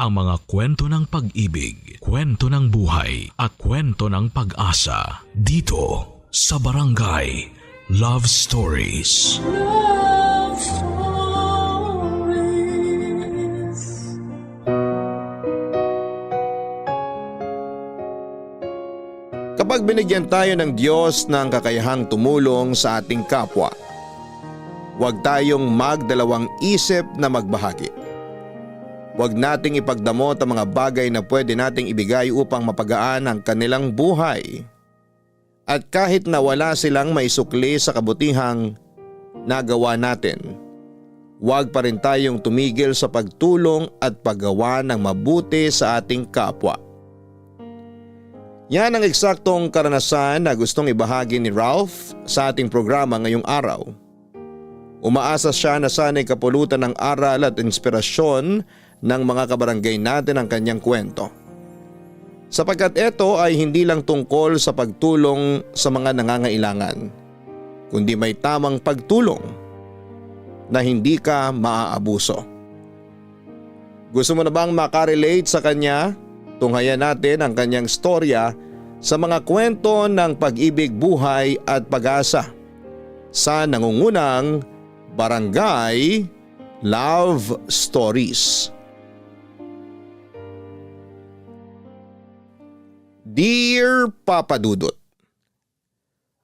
ang mga kwento ng pag-ibig, kwento ng buhay at kwento ng pag-asa dito sa Barangay Love Stories. Love Stories. Kapag binigyan tayo ng Diyos ng kakayahang tumulong sa ating kapwa, huwag tayong magdalawang isip na magbahagi. Huwag nating ipagdamot ang mga bagay na pwede nating ibigay upang mapagaan ang kanilang buhay. At kahit na wala silang maisukli sa kabutihang nagawa natin, huwag pa rin tayong tumigil sa pagtulong at paggawa ng mabuti sa ating kapwa. Yan ang eksaktong karanasan na gustong ibahagi ni Ralph sa ating programa ngayong araw. Umaasa siya na sana'y kapulutan ng aral at inspirasyon ng mga kabarangay natin ang kanyang kwento. Sapagkat ito ay hindi lang tungkol sa pagtulong sa mga nangangailangan, kundi may tamang pagtulong na hindi ka maaabuso. Gusto mo na bang makarelate sa kanya? Tunghayan natin ang kanyang storya sa mga kwento ng pag-ibig, buhay at pag-asa sa nangungunang Barangay Love Stories. Dear Papa Dudut,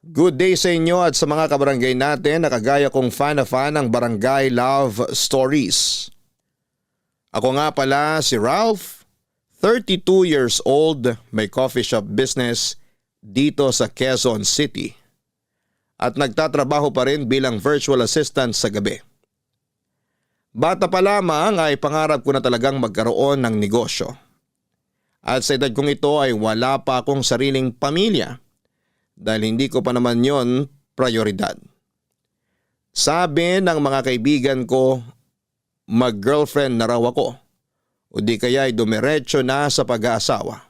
good day sa inyo at sa mga kabarangay natin na kagaya kong fan na fan ng Barangay Love Stories. Ako nga pala si Ralph, 32 years old, may coffee shop business dito sa Quezon City at nagtatrabaho pa rin bilang virtual assistant sa gabi. Bata pa lamang ay pangarap ko na talagang magkaroon ng negosyo. At sa edad kong ito ay wala pa akong sariling pamilya dahil hindi ko pa naman yon prioridad. Sabi ng mga kaibigan ko, mag-girlfriend na raw ako o di kaya ay dumiretso na sa pag-aasawa.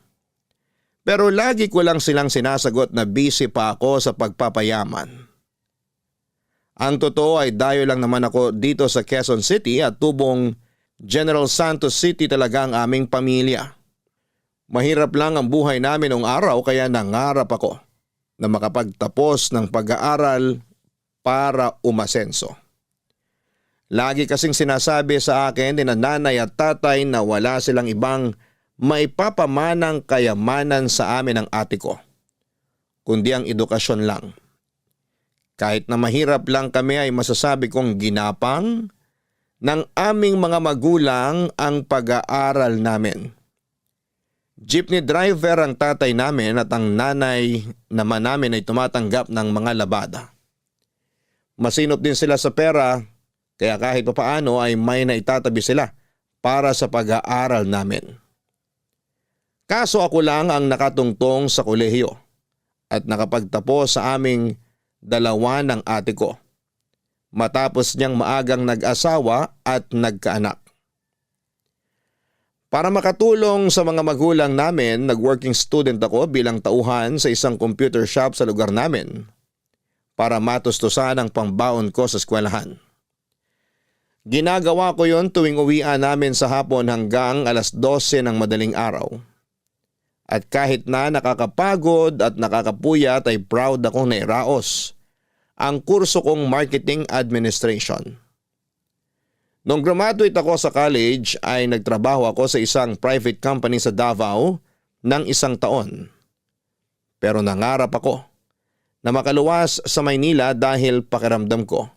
Pero lagi ko lang silang sinasagot na busy pa ako sa pagpapayaman. Ang totoo ay dayo lang naman ako dito sa Quezon City at tubong General Santos City talaga ang aming pamilya. Mahirap lang ang buhay namin noong araw kaya nangarap ako na makapagtapos ng pag-aaral para umasenso. Lagi kasing sinasabi sa akin ni nanay at tatay na wala silang ibang maipapamanang kayamanan sa amin ng ate ko, kundi ang edukasyon lang. Kahit na mahirap lang kami ay masasabi kong ginapang ng aming mga magulang ang pag-aaral namin. Jeepney driver ang tatay namin at ang nanay naman namin ay tumatanggap ng mga labada. Masinop din sila sa pera kaya kahit papaano ay may naitatabi sila para sa pag-aaral namin. Kaso ako lang ang nakatungtong sa kolehiyo at nakapagtapos sa aming dalawa ng ate ko. Matapos niyang maagang nag-asawa at nagkaanak. Para makatulong sa mga magulang namin, nag-working student ako bilang tauhan sa isang computer shop sa lugar namin para matustusan ang pangbaon ko sa eskwelahan. Ginagawa ko yon tuwing uwian namin sa hapon hanggang alas 12 ng madaling araw. At kahit na nakakapagod at nakakapuyat ay proud akong nairaos ang kurso kong marketing administration. Nung graduate ako sa college ay nagtrabaho ako sa isang private company sa Davao ng 1 taon. Pero nangarap ako na makaluwas sa Maynila dahil pakiramdam ko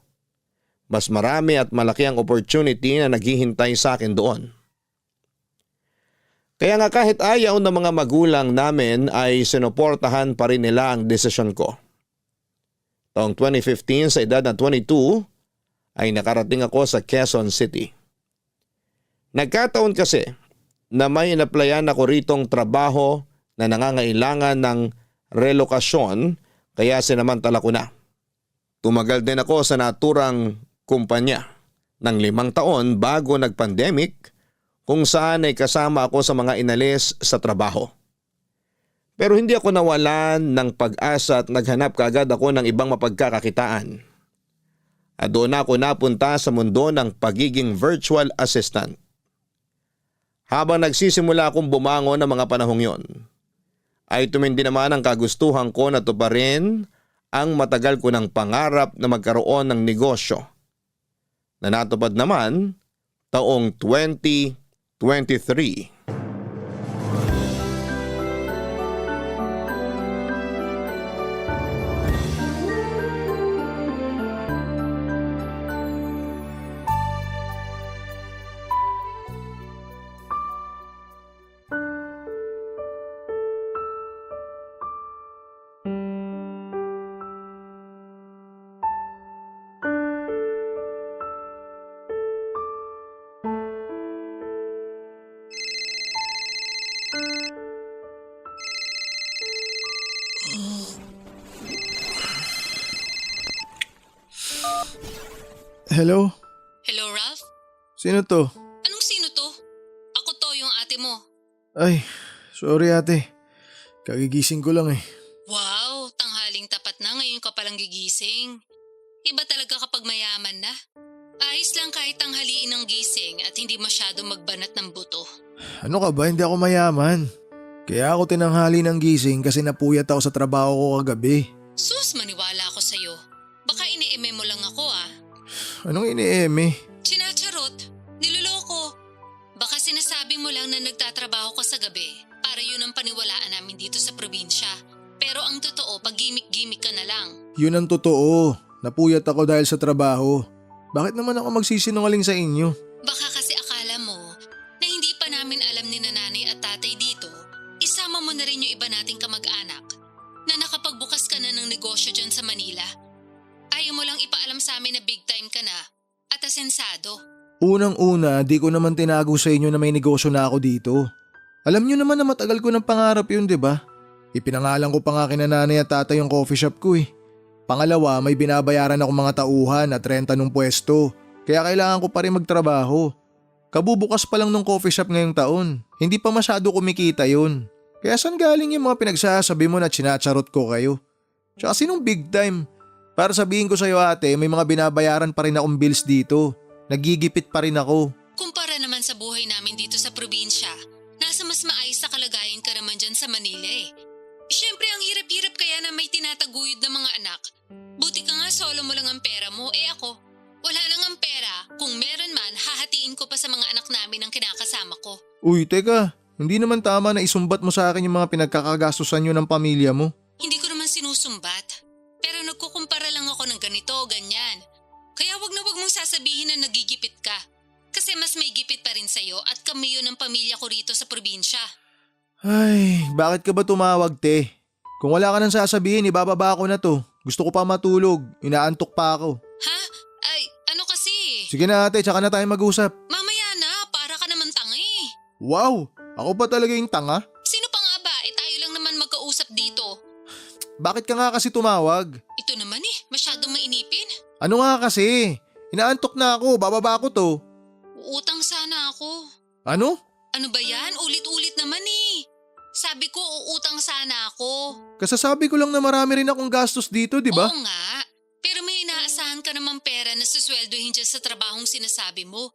mas marami at malaki ang opportunity na naghihintay sa akin doon. Kaya nga kahit ayaw ng mga magulang namin ay sinuportahan pa rin nila ang desisyon ko. Taong 2015 sa edad na 22 ay nakarating ako sa Quezon City. Nagkataon kasi na may inaplayan ako ritong trabaho na nangangailangan ng relokasyon kaya sinamantala ko na. Tumagal din ako sa naturang kumpanya ng 5 taon bago nag-pandemic kung saan ay kasama ako sa mga inalis sa trabaho. Pero hindi ako nawalan ng pag-asa at naghanap kaagad ako ng ibang mapagkakakitaan. At doon ako napunta sa mundo ng pagiging virtual assistant. Habang nagsisimula akong bumangon ng mga panahong yon, ay tumindi naman ang kagustuhan ko na tuparin ang matagal ko ng pangarap na magkaroon ng negosyo na natupad naman taong 2023. Hello? Hello, Ralph? Sino to? Anong sino to? Ako to, yung ate mo. Ay, sorry ate. Kagigising ko lang eh. Wow, tanghaling tapat na ngayon ka palang gigising. Iba talaga kapag mayaman na. Ayos lang kahit tanghaliin ng gising at hindi masyado magbanat ng buto. Ano ka ba? Hindi ako mayaman. Kaya ako tinanghali ng gising kasi napuyat ako sa trabaho ko kagabi. Sus, maniwala ako sa'yo. Baka ini-eme mo lang ako ah. Anong ini-eme? Chinacharot, niloloko. Baka sinasabi mo lang na nagtatrabaho ka sa gabi para yun ang paniwalaan namin dito sa probinsya. Pero ang totoo, pag gimmick-gimmick ka na lang. Yun ang totoo. Napuyat ako dahil sa trabaho. Bakit naman ako magsisinungaling sa inyo? Baka kasi akala mo na hindi pa namin alam ni nanay at tatay dito, isama mo na rin yung iba nating kamag-anak na nakapagbukas ka na ng negosyo dyan sa Manila. Ayaw mo lang ipaalam sa amin na big time ka na at asensado. Unang-una, di ko naman tinago sa inyo na may negosyo na ako dito. Alam nyo naman na matagal ko ng pangarap yun, di ba? Ipinangalan ko pa nga kina nanay at tatay yung coffee shop ko eh. Pangalawa, may binabayaran ako mga tauhan at renta ng pwesto. Kaya kailangan ko pa rin magtrabaho. Kabubukas pa lang ng coffee shop ngayong taon. Hindi pa masyado kumikita yun. Kaya saan galing yung mga pinagsasabi mo na chinacharot ko kayo? Tsaka sinong big time? Para sabihin ko sa'yo ate, may mga binabayaran pa rin akong bills dito. Nagigipit pa rin ako. Kumpara naman sa buhay namin dito sa probinsya, nasa mas maayos na kalagayan ka naman dyan sa Manila eh. Siyempre ang hirap-hirap kaya na may tinataguyod na mga anak. Buti ka nga solo mo lang ang pera mo, ako, wala lang ang pera. Kung meron man, hahatiin ko pa sa mga anak namin ang kinakasama ko. Uy, teka. Hindi naman tama na isumbat mo sa akin yung mga pinagkakagastusan nyo ng pamilya mo. Hindi ko naman sinusumbat. Pero nagkukumpara lang ako ng ganito o ganyan. Kaya wag na wag mong sasabihin na nagigipit ka. Kasi mas may gipit pa rin sa'yo at kami yun ng pamilya ko rito sa probinsya. Ay, bakit ka ba tumawag, te? Kung wala ka nang sasabihin, ibababa ko na to. Gusto ko pa matulog. Inaantok pa ako. Ha? Ay, ano kasi? Sige na ate, tsaka na tayo mag-usap. Mamaya na, para ka naman tanga eh. Wow, ako pa talaga yung tanga? Sino pa nga ba? Tayo lang naman magkausap dito. Bakit ka nga kasi tumawag? Ito naman masyadong mainipin. Ano nga kasi? Inaantok na ako, bababa ko to. Uutang sana ako. Ano? Ano ba yan? Ulit-ulit naman Sabi ko uutang sana ako. Kasasabi ko lang na marami rin akong gastos dito, di ba? Oo nga. Pero may inaasahan ka naman pera na susweldohin dyan sa trabahong sinasabi mo.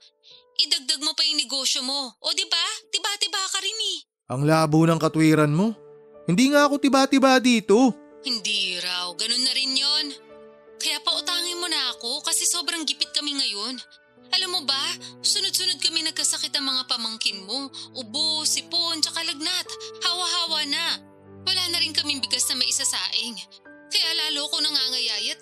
Idagdag mo pa yung negosyo mo. O diba? Tiba-tiba ka rin Ang labo ng katwiran mo. Hindi nga ako tiba-tiba dito. Hindi raw. Ganun na rin yon. Kaya pautangin mo na ako kasi sobrang gipit kami ngayon. Alam mo ba, sunod-sunod kami nagkasakit ang mga pamangkin mo. Ubo, sipon, tsaka lagnat. Hawa-hawa na. Wala na rin kaming bigas na maisasaing. Kaya lalo ko nangangayayat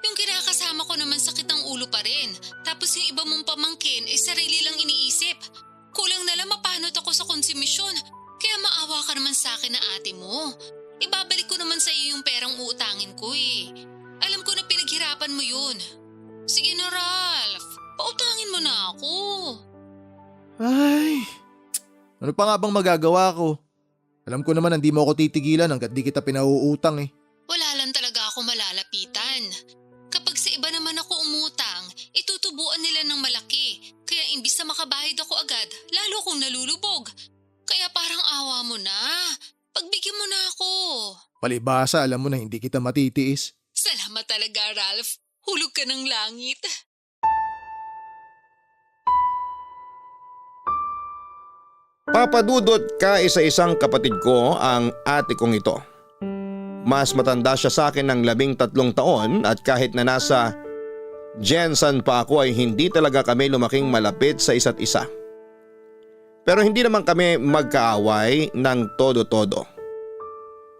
Yung kinakasama ko naman sakit ang ulo pa rin. Tapos yung iba mong pamangkin sarili lang iniisip. Kulang na lang mapanot ako sa konsumisyon. Kaya maawa ka naman sa akin na ate mo. Ibabalik ko naman sa iyo yung perang uutangin ko Alam ko na pinaghirapan mo yun. Sige na Ralph, pautangin mo na ako. Ay, ano pa nga bang magagawa ko? Alam ko naman hindi mo ako titigilan hanggat di kita pinauutang Wala lang talaga ako malalapitan. Kapag sa iba naman ako umutang, itutubuan nila ng malaki. Kaya imbis na makabahid ako agad, lalo kong nalulubog. Kaya parang awa mo na. Pagbigyan mo na ako. Palibasa, alam mo na hindi kita matitiis. Salamat talaga Ralph. Hulog ka ng langit. Papadudot, kaisa-isang kapatid ko ang ate kong ito. Mas matanda siya sa akin ng 13 taon at kahit na nasa Jensen pa ako ay hindi talaga kami lumaking malapit sa isa't isa. Pero hindi naman kami magkaaway ng todo-todo.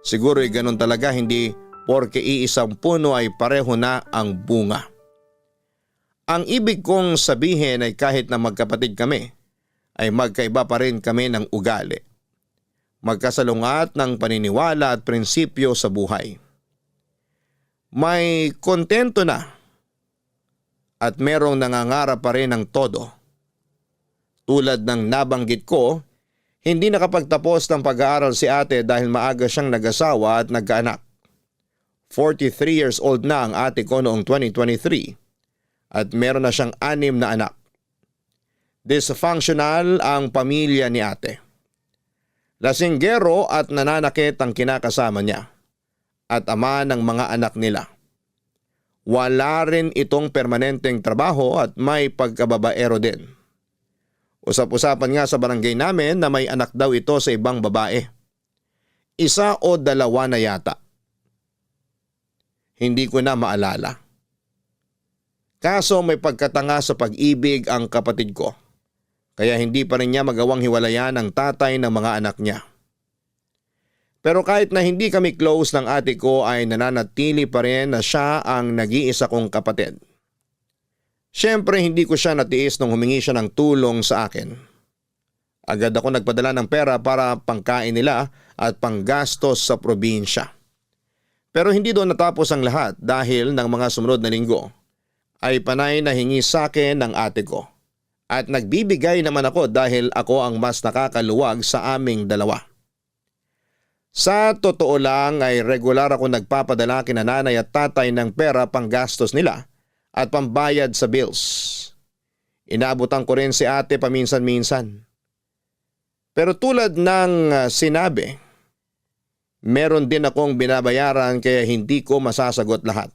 Siguro ay ganun talaga, hindi porke iisang puno ay pareho na ang bunga. Ang ibig kong sabihin ay kahit na magkapatid kami, ay magkaiba pa rin kami ng ugali. Magkasalungat ng paniniwala at prinsipyo sa buhay. May kontento na at merong nangangarap pa rin ng todo. Tulad ng nabanggit ko, hindi nakapagtapos ng pag-aaral si ate dahil maaga siyang nag-asawa at nagkaanak. 43 years old na ang ate ko noong 2023 at meron na siyang 6 na anak. Dysfunctional ang pamilya ni ate. Lasinggero at nananakit ang kinakasama niya at ama ng mga anak nila. Wala rin itong permanenteng trabaho at may pagkababaero din. Usap-usapan nga sa barangay namin na may anak daw ito sa ibang babae. 1 o 2 na yata. Hindi ko na maalala. Kaso may pagkatanga sa pag-ibig ang kapatid ko. Kaya hindi pa rin niya magawang hiwalayan ang tatay ng mga anak niya. Pero kahit na hindi kami close ng ate ko ay nananatili pa rin na siya ang nag-iisa kong kapatid. Siyempre hindi ko siya natiis nung humingi siya ng tulong sa akin. Agad ako nagpadala ng pera para pangkain nila at panggastos sa probinsya. Pero hindi doon natapos ang lahat dahil ng mga sumunod na linggo ay panay na hingi sa akin ng ate ko. At nagbibigay naman ako dahil ako ang mas nakakaluwag sa aming dalawa. Sa totoo lang ay regular ako nagpapadala kina nanay at tatay ng pera panggastos nila at pambayad sa bills. Inaabutan ko rin si ate paminsan-minsan. Pero tulad ng sinabi, meron din akong binabayaran kaya hindi ko masasagot lahat.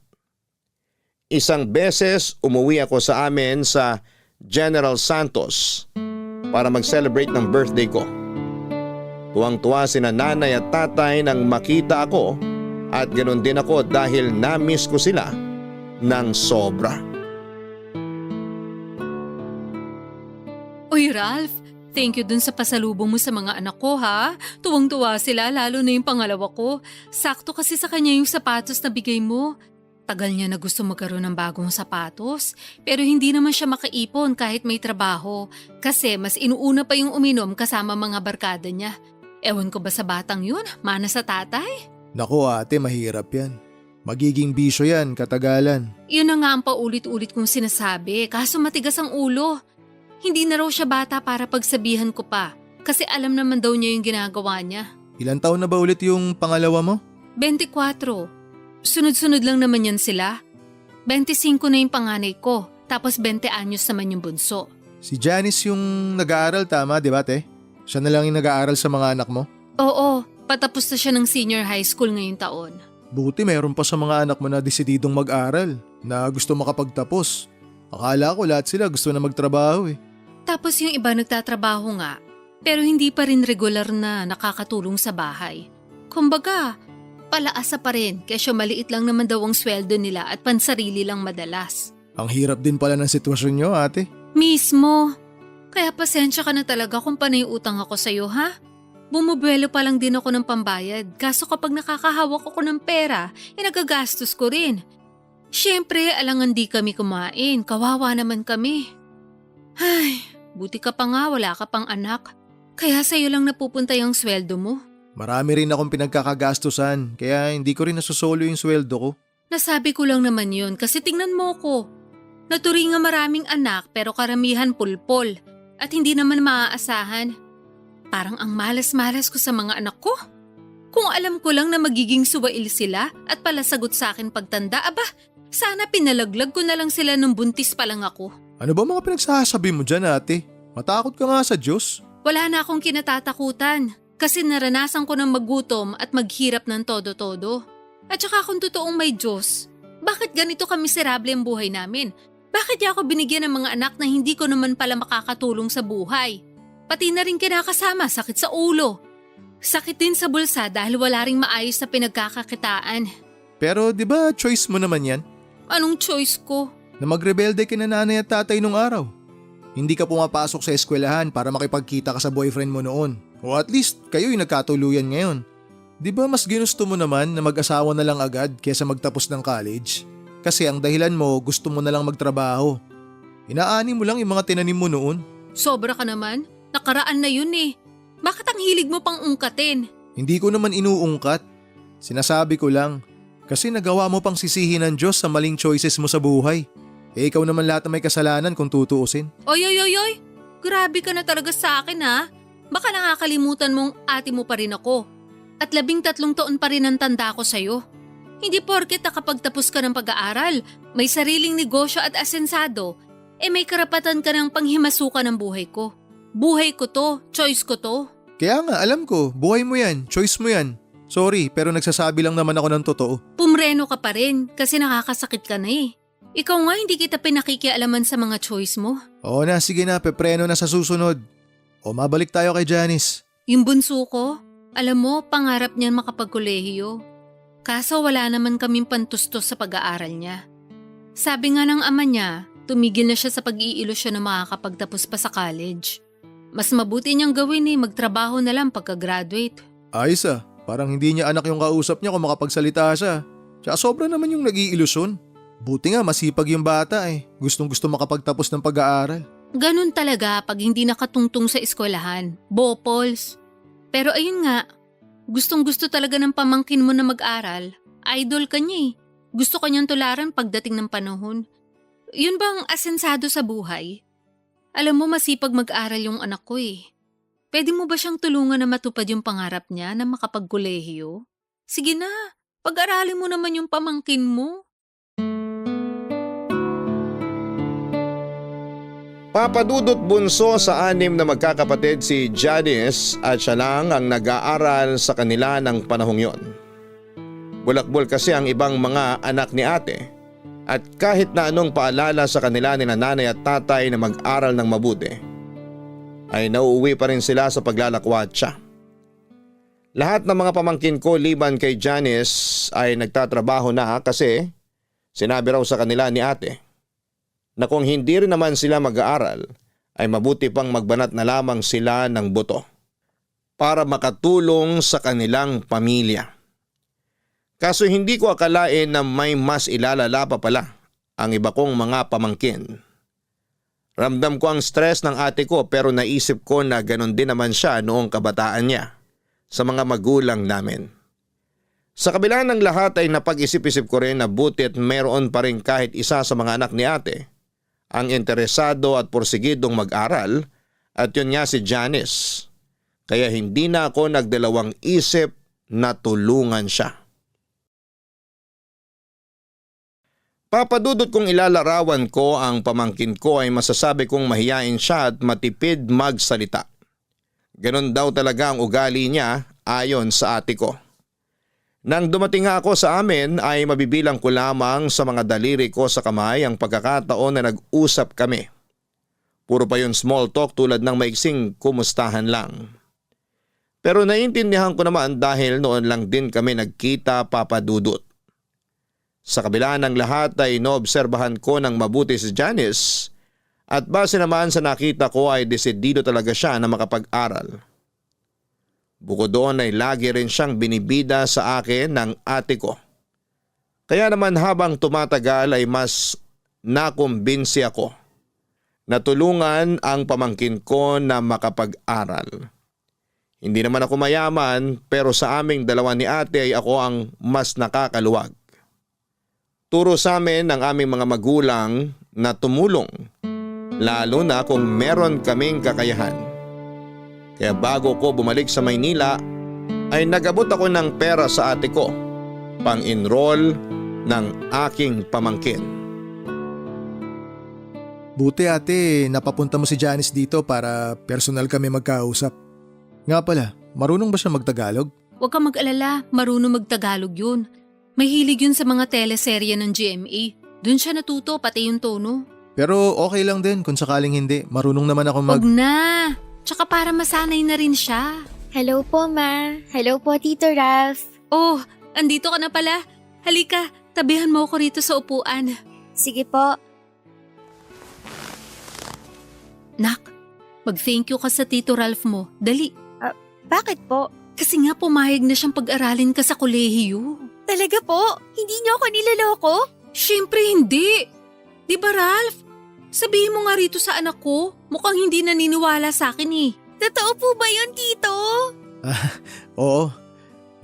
1 beses umuwi ako sa amin sa General Santos para mag-celebrate ng birthday ko. Tuwang-tuwa sina nanay at tatay nang makita ako at ganoon din ako dahil na-miss ko sila ng sobra. Uy Ralph, thank you dun sa pasalubong mo sa mga anak ko ha. Tuwang-tuwa sila lalo na yung pangalawa ko. Sakto kasi sa kanya yung sapatos na bigay mo. Tagal niya na gusto magkaroon ng bagong sapatos pero hindi naman siya makaipon kahit may trabaho kasi mas inuuna pa yung uminom kasama mga barkada niya. Ewan ko ba sa batang yun? Mana sa tatay? Naku ate, mahirap yan. Magiging bisyo yan, katagalan. Yun na nga ang paulit-ulit kong sinasabi kaso matigas ang ulo. Hindi na raw siya bata para pagsabihan ko pa kasi alam naman daw niya yung ginagawa niya. Ilan taon na ba ulit yung pangalawa mo? 24. Sunod-sunod lang naman yan sila. 25 na yung panganay ko, tapos 20 anyos naman yung bunso. Si Janice yung nag-aaral, tama di ba te? Siya na lang yung nag-aaral sa mga anak mo? Oo, patapos na siya ng senior high school ngayong taon. Buti meron pa sa mga anak mo na desididong mag-aral, na gusto makapagtapos. Akala ko lahat sila gusto na magtrabaho eh. Tapos yung iba nagtatrabaho nga, pero hindi pa rin regular na nakakatulong sa bahay. Kumbaga, palaasa pa rin kesyo maliit lang naman daw ang sweldo nila at pansarili lang madalas. Ang hirap din pala ng sitwasyon nyo ate. Mismo. Kaya pasensya ka na talaga kung panay utang ako sa'yo ha? Bumubuelo pa lang din ako ng pambayad kaso kapag nakakahawak ako ng pera, nagagastos ko rin. Siyempre alangan di kami kumain, kawawa naman kami. Ay, buti ka pa nga wala ka pang anak. Kaya sa'yo lang napupunta yung sweldo mo. Marami rin akong pinagkakagastusan kaya hindi ko rin nasusolo yung sweldo ko. Nasabi ko lang naman yun kasi tingnan mo ko. Naturing nga maraming anak pero karamihan pulpol at hindi naman maaasahan. Parang ang malas-malas ko sa mga anak ko. Kung alam ko lang na magiging suwail sila at pala sagot sa akin pagtanda, aba, sana pinalaglag ko na lang sila nung buntis pa lang ako. Ano ba mga pinagsasabi mo dyan ate? Matakot ka nga sa Diyos. Wala na akong kinatatakutan kasi naranasan ko ng magutom at maghirap ng todo-todo. At saka kung totoong may Diyos, bakit ganito kamiserable ang buhay namin? Bakit di ako binigyan ng mga anak na hindi ko naman pala makakatulong sa buhay? Pati na rin kinakasama, sakit sa ulo. Sakit din sa bulsa dahil wala ring maayos na pinagkakakitaan. Pero di ba choice mo naman yan? Anong choice ko? Na magrebelde kina nanay at tatay nung araw. Hindi ka pumapasok sa eskwelahan para makipagkita ka sa boyfriend mo noon. O at least kayo'y nagkatuluyan ngayon. Di ba mas ginusto mo naman na mag-asawa na lang agad kaysa magtapos ng college? Kasi ang dahilan mo gusto mo na lang magtrabaho. Inaani mo lang yung mga tinanim mo noon. Sobra ka naman. Nakaraan na yun eh. Bakit ang hilig mo pang ungkatin? Hindi ko naman inuungkat. Sinasabi ko lang. Kasi nagawa mo pang sisihin ng Diyos sa maling choices mo sa buhay. Eh ikaw naman lahat na may kasalanan kung tutuusin. Oy. Grabe ka na talaga sa akin ha. Baka nakakalimutan mong ate mo pa rin ako. At 13 taon pa rin ang tanda ko sa'yo. Hindi porket nakapagtapos ka ng pag-aaral, may sariling negosyo at asensado, may karapatan ka ng panghimasukan ng buhay ko. Buhay ko to, choice ko to. Kaya nga alam ko, buhay mo yan, choice mo yan. Sorry pero nagsasabi lang naman ako ng totoo. Pumreno ka pa rin kasi nakakasakit ka na eh. Ikaw nga hindi kita pinakikialaman sa mga choice mo. Oo na, sige na, pepreno na sa susunod. O mabalik tayo kay Janice. Yung bunso ko, alam mo, pangarap niyan makapagkolehiyo. Kaso wala naman kaming pantustos sa pag-aaral niya. Sabi nga ng ama niya, tumigil na siya sa pag-iilusyon na makakapagtapos pa sa college. Mas mabuti niyang gawin magtrabaho na lang pagka-graduate. Ayos parang hindi niya anak yung kausap niya kung makapagsalita siya. Tsaka sobra naman yung nag-iilusyon. Buti nga masipag yung bata Gustong gusto makapagtapos ng pag-aaral. Ganun talaga pag hindi nakatungtong sa eskwelahan. Bopols. Pero ayun nga, gustong-gusto talaga ng pamangkin mo na mag-aral. Idol ka niya Gusto ka niyang tularan pagdating ng panahon. Yun bang asensado sa buhay? Alam mo masipag mag-aral yung anak ko Pwede mo ba siyang tulungan na matupad yung pangarap niya na makapagkolehiyo? Sige na, pag-aralin mo naman yung pamangkin mo. Papadudot bunso sa 6 na magkakapatid si Janice at siya lang ang nag-aaral sa kanila ng panahong yon. Bulakbol kasi ang ibang mga anak ni ate at kahit na anong paalala sa kanila ni nanay at tatay na mag-aral ng mabuti, ay nauuwi pa rin sila sa paglalakwatsa. Lahat ng mga pamangkin ko liban kay Janice ay nagtatrabaho na kasi sinabi raw sa kanila ni ate na kung hindi rin naman sila mag-aaral ay mabuti pang magbanat na lamang sila ng buto para makatulong sa kanilang pamilya. Kaso hindi ko akalain na may mas ilalala pa pala ang iba kong mga pamangkin. Ramdam ko ang stress ng ate ko pero naisip ko na ganon din naman siya noong kabataan niya sa mga magulang namin. Sa kabila ng lahat ay napag-isip-isip ko rin na butit meron pa rin kahit isa sa mga anak ni ate ang interesado at porsigidong mag-aral at yun nga si Janice. Kaya hindi na ako nagdalawang isip na tulungan siya. Papadudot kong ilalarawan ko ang pamangkin ko ay masasabi kong mahiyain siya at matipid magsalita. Ganon daw talaga ang ugali niya ayon sa ate ko. Nang dumating nga ako sa amin ay mabibilang ko lamang sa mga daliri ko sa kamay ang pagkakataon na nag-usap kami. Puro pa yun small talk tulad ng maiksing kumustahan lang. Pero naiintindihan ko naman dahil noon lang din kami nagkita, papadudot. Sa kabila ng lahat ay inoobserbahan ko ng mabuti si Janice at base naman sa nakita ko ay desidido talaga siya na makapag-aral. Bukod doon ay lagi rin siyang binibida sa akin ng ate ko. Kaya naman habang tumatagal ay mas nakumbinsi ako na tulungan ang pamangkin ko na makapag-aral. Hindi naman ako mayaman pero sa aming dalawa ni ate ay ako ang mas nakakaluwag. Turo sa amin ng aming mga magulang na tumulong lalo na kung meron kaming kakayahan. Kaya bago ko bumalik sa Maynila ay nagabot ako ng pera sa ate ko pang-enroll ng aking pamangkin. Buti ate, napapunta mo si Janice dito para personal kami magkausap. Nga pala, marunong ba siya magtagalog? Huwag kang mag-alala, marunong magtagalog yun. May hilig yun sa mga teleserye ng GMA. Doon siya natuto, pati yung tono. Pero okay lang din kung sakaling hindi. Marunong naman ako Huwag na! Tsaka para masanay na rin siya. Hello po, Ma. Hello po, Tito Ralph. Oh, andito ka na pala. Halika, tabihan mo ako rito sa upuan. Sige po. Nak, mag-thank you ka sa Tito Ralph mo. Dali. Bakit po? Kasi nga pumayag na siyang pag-aralin ka sa kolehiyo. Talaga po? Hindi niyo ako niloloko? Siyempre hindi. Di ba Ralph? Sabihin mo nga rito sa anak ko. Mukhang hindi naniniwala sa akin eh. Totoo po ba yun, Tito? Oo.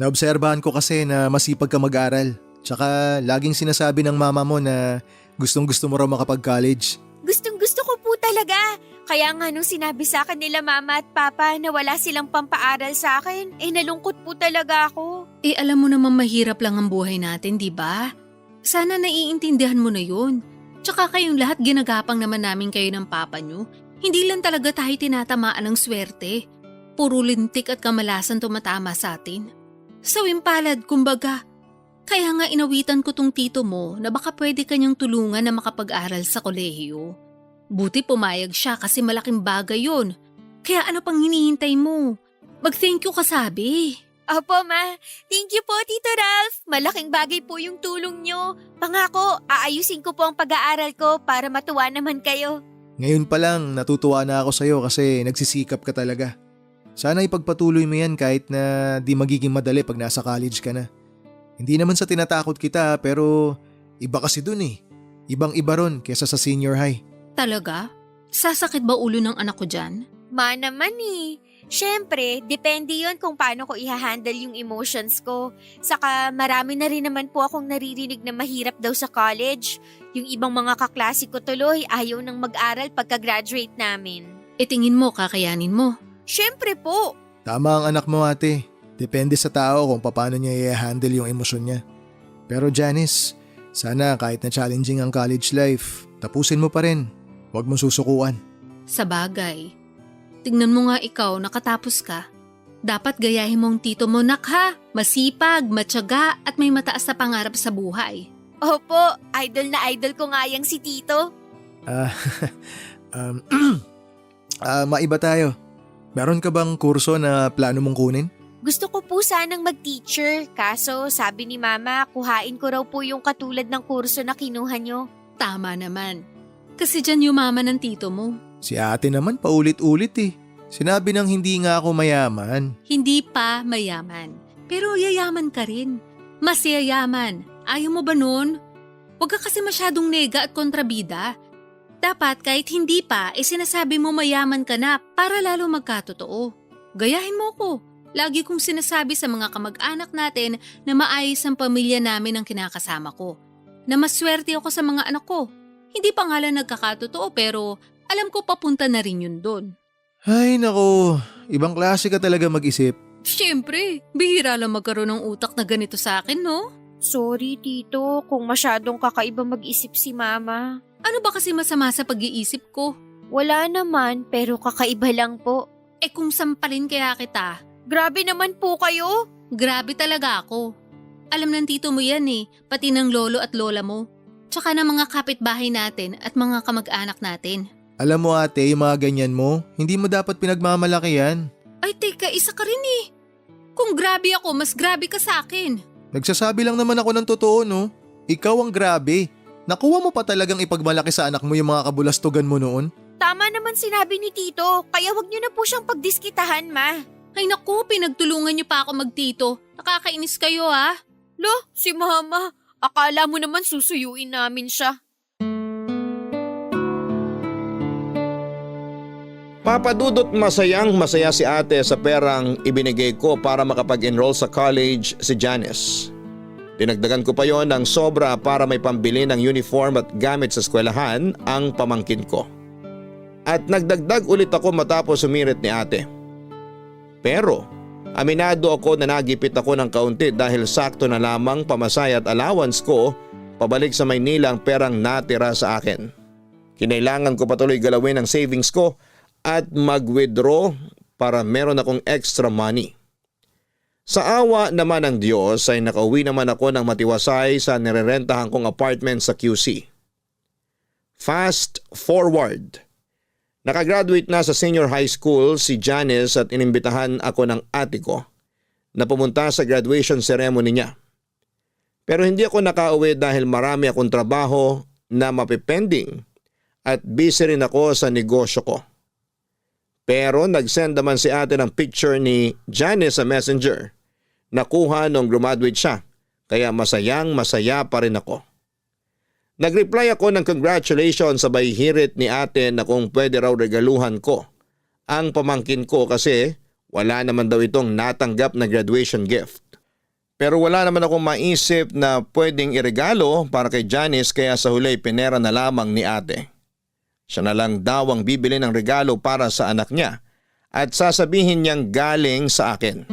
Naobserbahan ko kasi na masipag ka mag-aral. Tsaka laging sinasabi ng mama mo na gustong-gusto mo raw makapag-college. Gustong-gusto ko po talaga. Kaya nga nung sinabi sa akin nila Mama at Papa na wala silang pampaaral sa akin, nalungkot po talaga ako. Alam mo naman mahirap lang ang buhay natin, di ba? Sana naiintindihan mo na yun. Tsaka kayong lahat ginagapang naman namin kayo ng papa nyo. Hindi lang talaga tayo tinatamaan ng swerte. Puro lintik at kamalasan tumatama sa atin. Sawing palad, kumbaga. Kaya nga inawitan ko tong tito mo na baka pwede kanyang tulungan na makapag-aral sa kolehiyo. Buti pumayag siya kasi malaking bagay yun. Kaya ano pang hinihintay mo? Mag-thank you ka sabi. Opo, Ma. Thank you po, Tito Ralph. Malaking bagay po yung tulong nyo. Pangako, aayusin ko po ang pag-aaral ko para matuwa naman kayo. Ngayon pa lang natutuwa na ako sa'yo kasi nagsisikap ka talaga. Sana ipagpatuloy mo yan kahit na di magiging madali pag nasa college ka na. Hindi naman sa tinatakot kita pero iba kasi dun eh. Ibang-iba ron kesa sa senior high. Talaga? Sasakit ba ulo ng anak ko dyan? Ma naman eh. Siyempre, depende yon kung paano ko i-handle yung emotions ko. Saka marami na rin naman po akong naririnig na mahirap daw sa college. Yung ibang mga kaklase ko tuloy ayaw nang mag-aral pagka-graduate namin. Tingin mo kakayanin mo. Siyempre po. Tama ang anak mo ate. Depende sa tao kung paano niya i-handle yung emosyon niya. Pero Janice, sana kahit na challenging ang college life, tapusin mo pa rin. Huwag mong susukuan. Sa bagay. Tingnan mo nga ikaw, nakatapos ka. Dapat gayahin mo ang tito mo, nak ha. Masipag, matyaga at may mataas na pangarap sa buhay. Opo, idol na idol ko nga yang si Tito. Maiba tayo. Meron ka bang kurso na plano mong kunin? Gusto ko po sanang mag-teacher, kaso sabi ni Mama, kuhain ko raw po yung katulad ng kurso na kinuha nyo. Tama naman. Kasi dyan yumaman ng tito mo. Si ate naman paulit-ulit eh. Sinabi nang hindi nga ako mayaman. Hindi pa mayaman. Pero yayaman ka rin. Mas yayaman. Ayaw mo ba nun? Huwag ka kasi masyadong nega at kontrabida. Dapat kahit hindi pa, sinasabi mo mayaman ka na para lalo magkatotoo. Gayahin mo ko. Lagi kong sinasabi sa mga kamag-anak natin na maayos ang pamilya namin ang kinakasama ko. Na maswerte ako sa mga anak ko. Hindi pa nga lang nagkakatotoo pero alam ko papunta na rin yun doon. Ay nako, ibang klase ka talaga mag-isip. Siyempre, bihira lang magkaroon ng utak na ganito sa akin, no? Sorry, Tito, kung masyadong kakaiba mag-isip si Mama. Ano ba kasi masama sa pag-iisip ko? Wala naman, pero kakaiba lang po. Kung sampalin kaya kita. Grabe naman po kayo. Grabe talaga ako. Alam ng tito mo yan eh, pati ng lolo at lola mo. Tsaka ng mga kapitbahay natin at mga kamag-anak natin. Alam mo ate, yung mga ganyan mo, hindi mo dapat pinagmamalaki yan. Ay teka, isa ka rin eh. Kung grabe ako, mas grabe ka sa akin. Nagsasabi lang naman ako ng totoo no. Ikaw ang grabe. Nakuha mo pa talagang ipagmalaki sa anak mo yung mga kabulastugan mo noon? Tama naman sinabi ni Tito, kaya wag niyo na po siyang pagdiskitahan, Ma. Ay naku, pinagtulungan niyo pa ako magtito. Nakakainis kayo ha. Lo, si Mama. Akala mo naman susuyuin namin siya. Papadudot masaya si ate sa perang ibinigay ko para makapag-enroll sa college si Janice. Dinagdagan ko pa yon ng sobra para may pambili ng uniform at gamit sa eskwelahan ang pamangkin ko. At nagdagdag ulit ako matapos sumirit ni ate. Pero aminado ako na nagipit ako ng kaunti dahil sakto na lamang pamasaya at allowance ko pabalik sa Maynila ang perang natira sa akin. Kinailangan ko patuloy galawin ang savings ko at mag-withdraw para meron akong extra money. Sa awa naman ng Diyos ay nakauwi naman ako ng matiwasay sa nirerentahan kong apartment sa QC. Fast forward. Nakagraduate na sa senior high school si Janice at inimbitahan ako ng ate ko na pumunta sa graduation ceremony niya. Pero hindi ako nakauwi dahil marami akong trabaho na mapipending at busy rin ako sa negosyo ko. Pero nag-send naman si ate ng picture ni Janice sa messenger. Nakuha nung graduate siya, kaya masaya pa rin ako. Nag-reply ako ng congratulations sabay hirit ni ate na kung pwede raw regaluhan ko ang pamangkin ko kasi wala naman daw itong natanggap na graduation gift. Pero wala naman akong maisip na pwedeng iregalo para kay Janice kaya sa huli pinera na lamang ni ate. Siya na lang daw ang bibili ng regalo para sa anak niya at sasabihin niyang galing sa akin.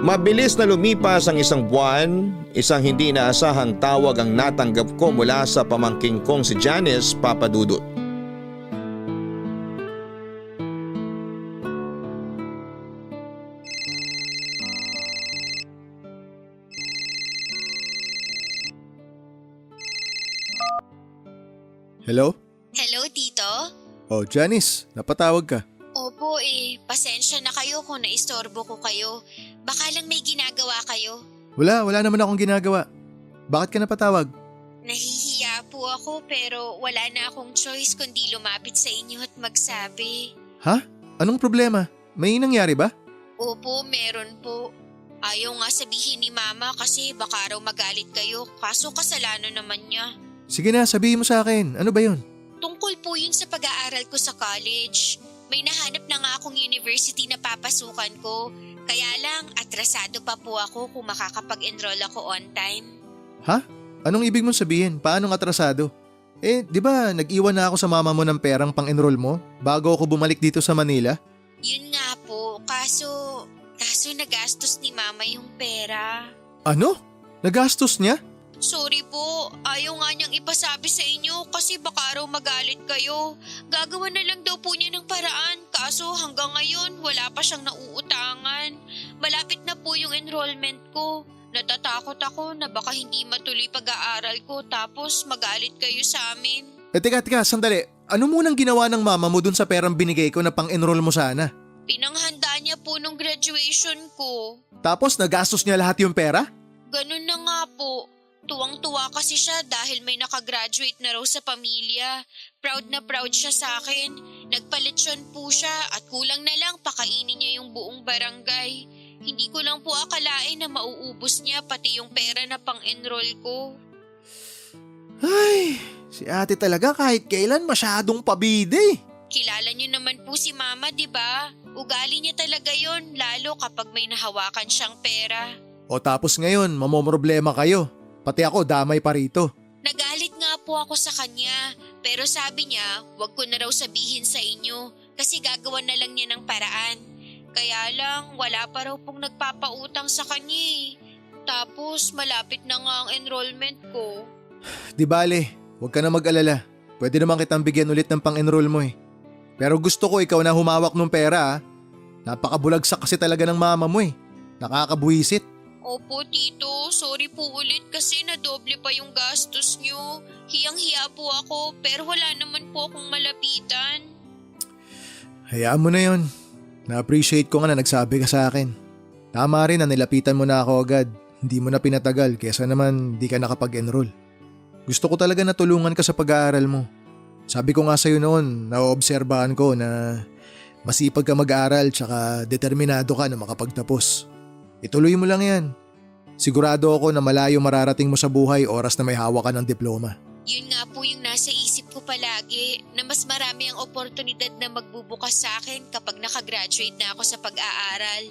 Mabilis na lumipas ang isang buwan, isang hindi inaasahang tawag ang natanggap ko mula sa pamangking kong si Janice Papadudut. Hello? Hello, Tito? Oh, Janice, napatawag ka. Opo pasensya na kayo kung naistorbo ko kayo. Baka lang may ginagawa kayo. Wala naman akong ginagawa. Bakit ka napatawag? Nahihiya po ako pero wala na akong choice kundi lumapit sa inyo at magsabi. Ha? Anong problema? May nangyari ba? Opo, meron po. Ayaw nga sabihin ni Mama kasi baka raw magalit kayo kaso kasalanan naman niya. Sige na, sabihin mo sa akin. Ano ba yun? Tungkol po yun sa pag-aaral ko sa college. May nahanap na nga akong university na papasukan ko. Kaya lang, atrasado pa po ako kung makakapag-enroll ako on time. Ha? Anong ibig mong sabihin? Paanong atrasado? Di ba nag-iwan na ako sa mama mo ng perang pang-enroll mo bago ako bumalik dito sa Manila? Yun nga po, kaso nagastos ni Mama yung pera. Ano? Nagastos niya? Sorry po, ayaw nga niyang ipasabi sa inyo kasi baka raw magalit kayo. Gagawa na lang daw po niya ng paraan kaso hanggang ngayon wala pa siyang nauutangan. Malapit na po yung enrollment ko. Natatakot ako na baka hindi matuloy pag-aaral ko tapos magalit kayo sa amin. Teka, sandali. Ano munang ginawa ng mama mo dun sa perang binigay ko na pang-enroll mo sana? Pinanghanda niya po nung graduation ko. Tapos nagastos niya lahat yung pera? Ganun na nga po. Tuwang-tuwa kasi siya dahil may nakagraduate na raw sa pamilya. Proud na proud siya sa akin. Nagpalitsyon po siya at kulang na lang pakainin niya yung buong barangay. Hindi ko lang po akalain na mauubos niya pati yung pera na pang-enroll ko. Ay, si ate talaga kahit kailan masyadong pabide. Kilala niyo naman po si Mama, di ba? Ugali niya talaga yon lalo kapag may nahawakan siyang pera. O tapos ngayon, mamomroblema kayo. Pati ako damay pa rito. Nagalit nga po ako sa kanya pero sabi niya wag ko na raw sabihin sa inyo kasi gagawa na lang niya ng paraan. Kaya lang wala pa raw pong nagpapautang sa kanya eh. Tapos malapit na nga ang enrollment ko. Di bale, huwag ka na mag-alala. Pwede naman kitang bigyan ulit ng pang-enroll mo eh. Pero gusto ko ikaw na humawak ng pera ah. Napakabulagsak kasi talaga ng mama mo eh. Nakakabuwisit. Opo, Tito. Sorry po ulit kasi nadoble pa yung gastos nyo. Hiyang-hiya po ako pero wala naman po akong malapitan. Hayaan mo na yon. Na-appreciate ko nga na nagsabi ka sa akin. Tama rin na nilapitan mo na ako agad. Hindi mo na pinatagal kesa naman di ka nakapag-enroll. Gusto ko talaga na tulungan ka sa pag-aaral mo. Sabi ko nga sa'yo noon, naoobserbahan ko na masipag ka mag-aaral tsaka determinado ka na makapagtapos. Ituloy mo lang yan. Sigurado ako na malayo mararating mo sa buhay oras na may hawak ka ng diploma. Yun nga po yung nasa isip ko palagi na mas marami ang oportunidad na magbubukas sa akin kapag nakagraduate na ako sa pag-aaral.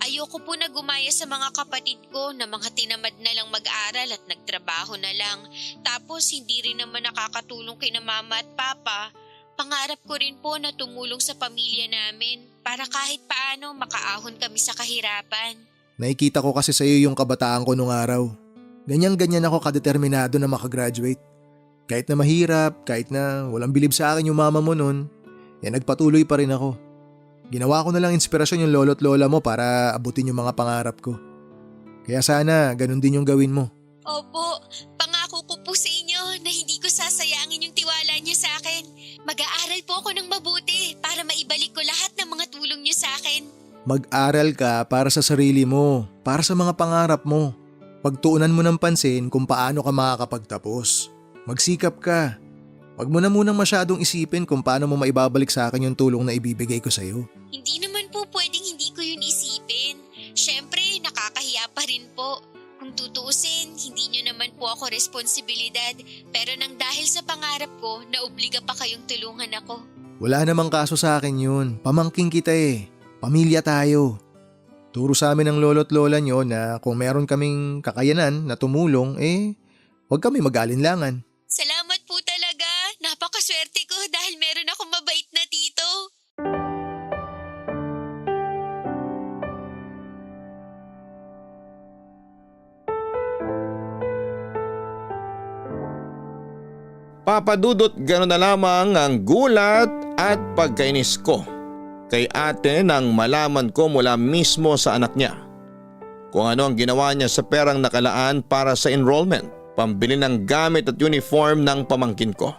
Ayoko po na gumaya sa mga kapatid ko na mga tinamad na lang mag-aral at nagtrabaho na lang. Tapos hindi rin naman nakakatulong kina Mama at Papa. Pangarap ko rin po na tumulong sa pamilya namin para kahit paano makaahon kami sa kahirapan. Nakikita ko kasi sa iyo yung kabataan ko nung araw. Ganyan-ganyan ako kadeterminado na makagraduate. Kahit na mahirap, kahit na walang bilib sa akin yung mama mo nun, nagpatuloy pa rin ako. Ginawa ko na lang inspirasyon yung lolo't lola mo para abutin yung mga pangarap ko. Kaya sana ganun din yung gawin mo. Opo, pangako ko po sa inyo na hindi ko sasayangin yung tiwala niyo sa akin. Mag-aaral po ako ng mabuti para maibalik ko lahat ng mga tulong niyo sa akin. Mag-aral ka para sa sarili mo, para sa mga pangarap mo. Pagtuunan mo ng pansin kung paano ka makakapagtapos. Magsikap ka. Huwag mo na munang masyadong isipin kung paano mo maibabalik sa akin yung tulong na ibibigay ko sa'yo. Hindi naman po pwedeng hindi ko yun isipin. Siyempre, nakakahiya pa rin po. Kung tutuusin, hindi nyo naman po ako responsibilidad. Pero nang dahil sa pangarap ko, naobliga pa kayong tulungan ako. Wala namang kaso sa akin yun. Pamangking kita eh. Pamilya tayo. Turo sa amin ng lolo't lola nyo na kung meron kaming kakayanan na tumulong, huwag kami mag-alinlangan. Salamat po talaga. Napakaswerte ko dahil meron akong mabait na tito. Papa Dudut, gano'n na lamang ang gulat at pagkainis ko kay ate nang malaman ko mula mismo sa anak niya kung ano ang ginawa niya sa perang nakalaan para sa enrollment, pambili ng gamit at uniform ng pamangkin ko.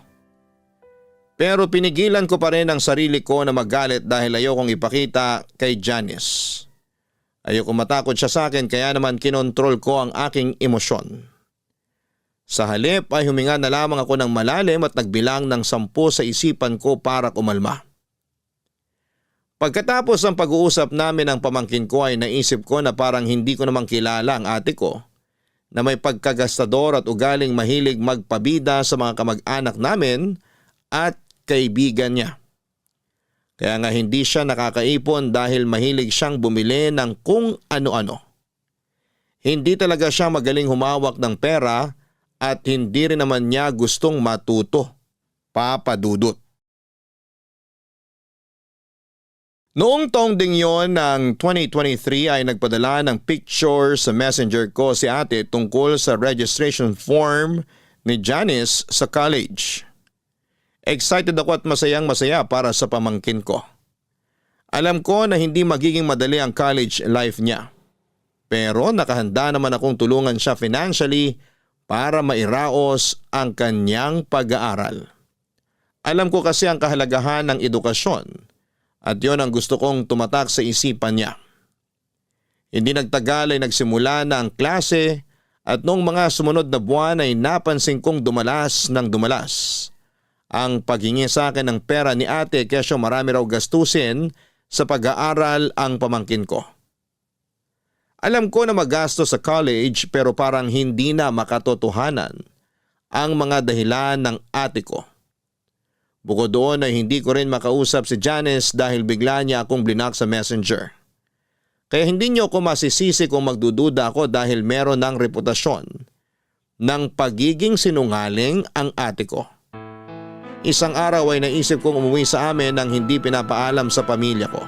Pero pinigilan ko pa rin ang sarili ko na magalit dahil ayokong ipakita kay Janice. Ayoko matakot siya sa akin kaya naman kinontrol ko ang aking emosyon. Sa halip ay huminga na lamang ako ng malalim at nagbilang ng 10 sa isipan ko para kumalma. Pagkatapos ng pag-uusap namin ng pamangkin ko ay naisip ko na parang hindi ko namang kilala ang ate ko na may pagkagastador at ugaling mahilig magpabida sa mga kamag-anak namin at kaibigan niya. Kaya nga hindi siya nakakaipon dahil mahilig siyang bumili ng kung ano-ano. Hindi talaga siya magaling humawak ng pera at hindi rin naman niya gustong matuto, Papa Dudut. Noong taong ding yon ng 2023 ay nagpadala ng picture sa messenger ko si ate tungkol sa registration form ni Janice sa college. Excited ako at masayang-masaya para sa pamangkin ko. Alam ko na hindi magiging madali ang college life niya. Pero nakahanda naman akong tulungan siya financially para mairaos ang kanyang pag-aaral. Alam ko kasi ang kahalagahan ng edukasyon at yon ang gusto kong tumatak sa isipan niya. Hindi nagtagal ay nagsimula na ang klase at noong mga sumunod na buwan ay napansin kong dumalas ng dumalas ang paghingi sa akin ng pera ni ate kesyo marami raw gastusin sa pag-aaral ang pamangkin ko. Alam ko na magastos sa college pero parang hindi na makatotohanan ang mga dahilan ng ate ko. Bukod doon ay hindi ko rin makausap si Janice dahil bigla niya akong blinak sa messenger. Kaya hindi niyo ako masisisi kung magdududa ako dahil meron ng reputasyon ng pagiging sinungaling ang ate ko. Isang araw ay naisip kong umuwi sa amin nang hindi pinapaalam sa pamilya ko.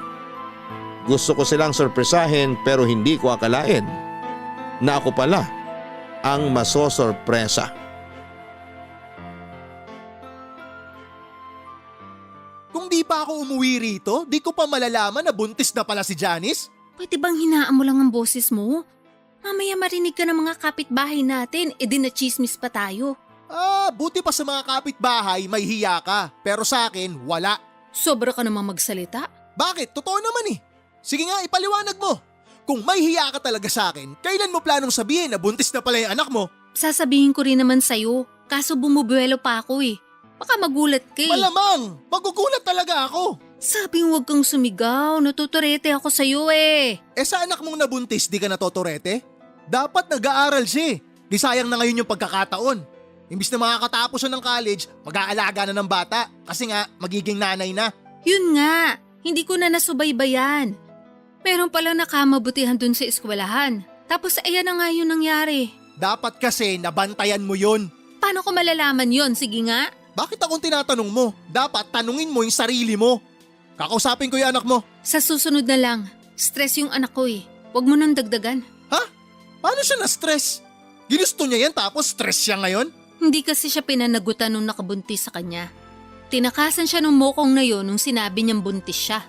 Gusto ko silang sorpresahin pero hindi ko akalain na ako pala ang masosorpresa. Kung di pa ako umuwi rito, di ko pa malalaman na buntis na pala si Janice. Pwede bang hinaan mo lang ang boses mo? Mamaya marinig ka ng mga kapitbahay natin, edi na chismis pa tayo. Buti pa sa mga kapitbahay may hiya ka, pero sa akin wala. Sobra ka namang magsalita. Bakit? Totoo naman eh. Sige nga, ipaliwanag mo. Kung may hiya ka talaga sa akin, kailan mo planong sabihin na buntis na pala yung anak mo? Sasabihin ko rin naman sa'yo, kaso bumubuelo pa ako eh. Baka magulat ka eh. Malamang! Magugulat talaga ako! Sabing huwag kang sumigaw, natuturete ako sa'yo eh. Sa anak mong nabuntis di ka natotorete? Dapat nag-aaral siya eh. Di sayang na ngayon yung pagkakataon. Imbis na makakatapos siya ng college, mag-aalaga na ng bata kasi nga magiging nanay na. Yun nga, hindi ko na nasubaybayan. Meron palang nakamabutihan dun sa eskwelahan. Tapos ayan na nga yun nangyari. Dapat kasi nabantayan mo yun. Paano ko malalaman yun? Sige nga. Bakit akong tinatanong mo? Dapat tanungin mo yung sarili mo. Kakausapin ko yung anak mo. Sa susunod na lang, stress yung anak ko eh. Huwag mo nang dagdagan. Ha? Paano siya na-stress? Ginusto niya yan tapos stress siya ngayon? Hindi kasi siya pinanagutan nung nakabuntis sa kanya. Tinakasan siya nung mokong na yon nung sinabi niyang buntis siya.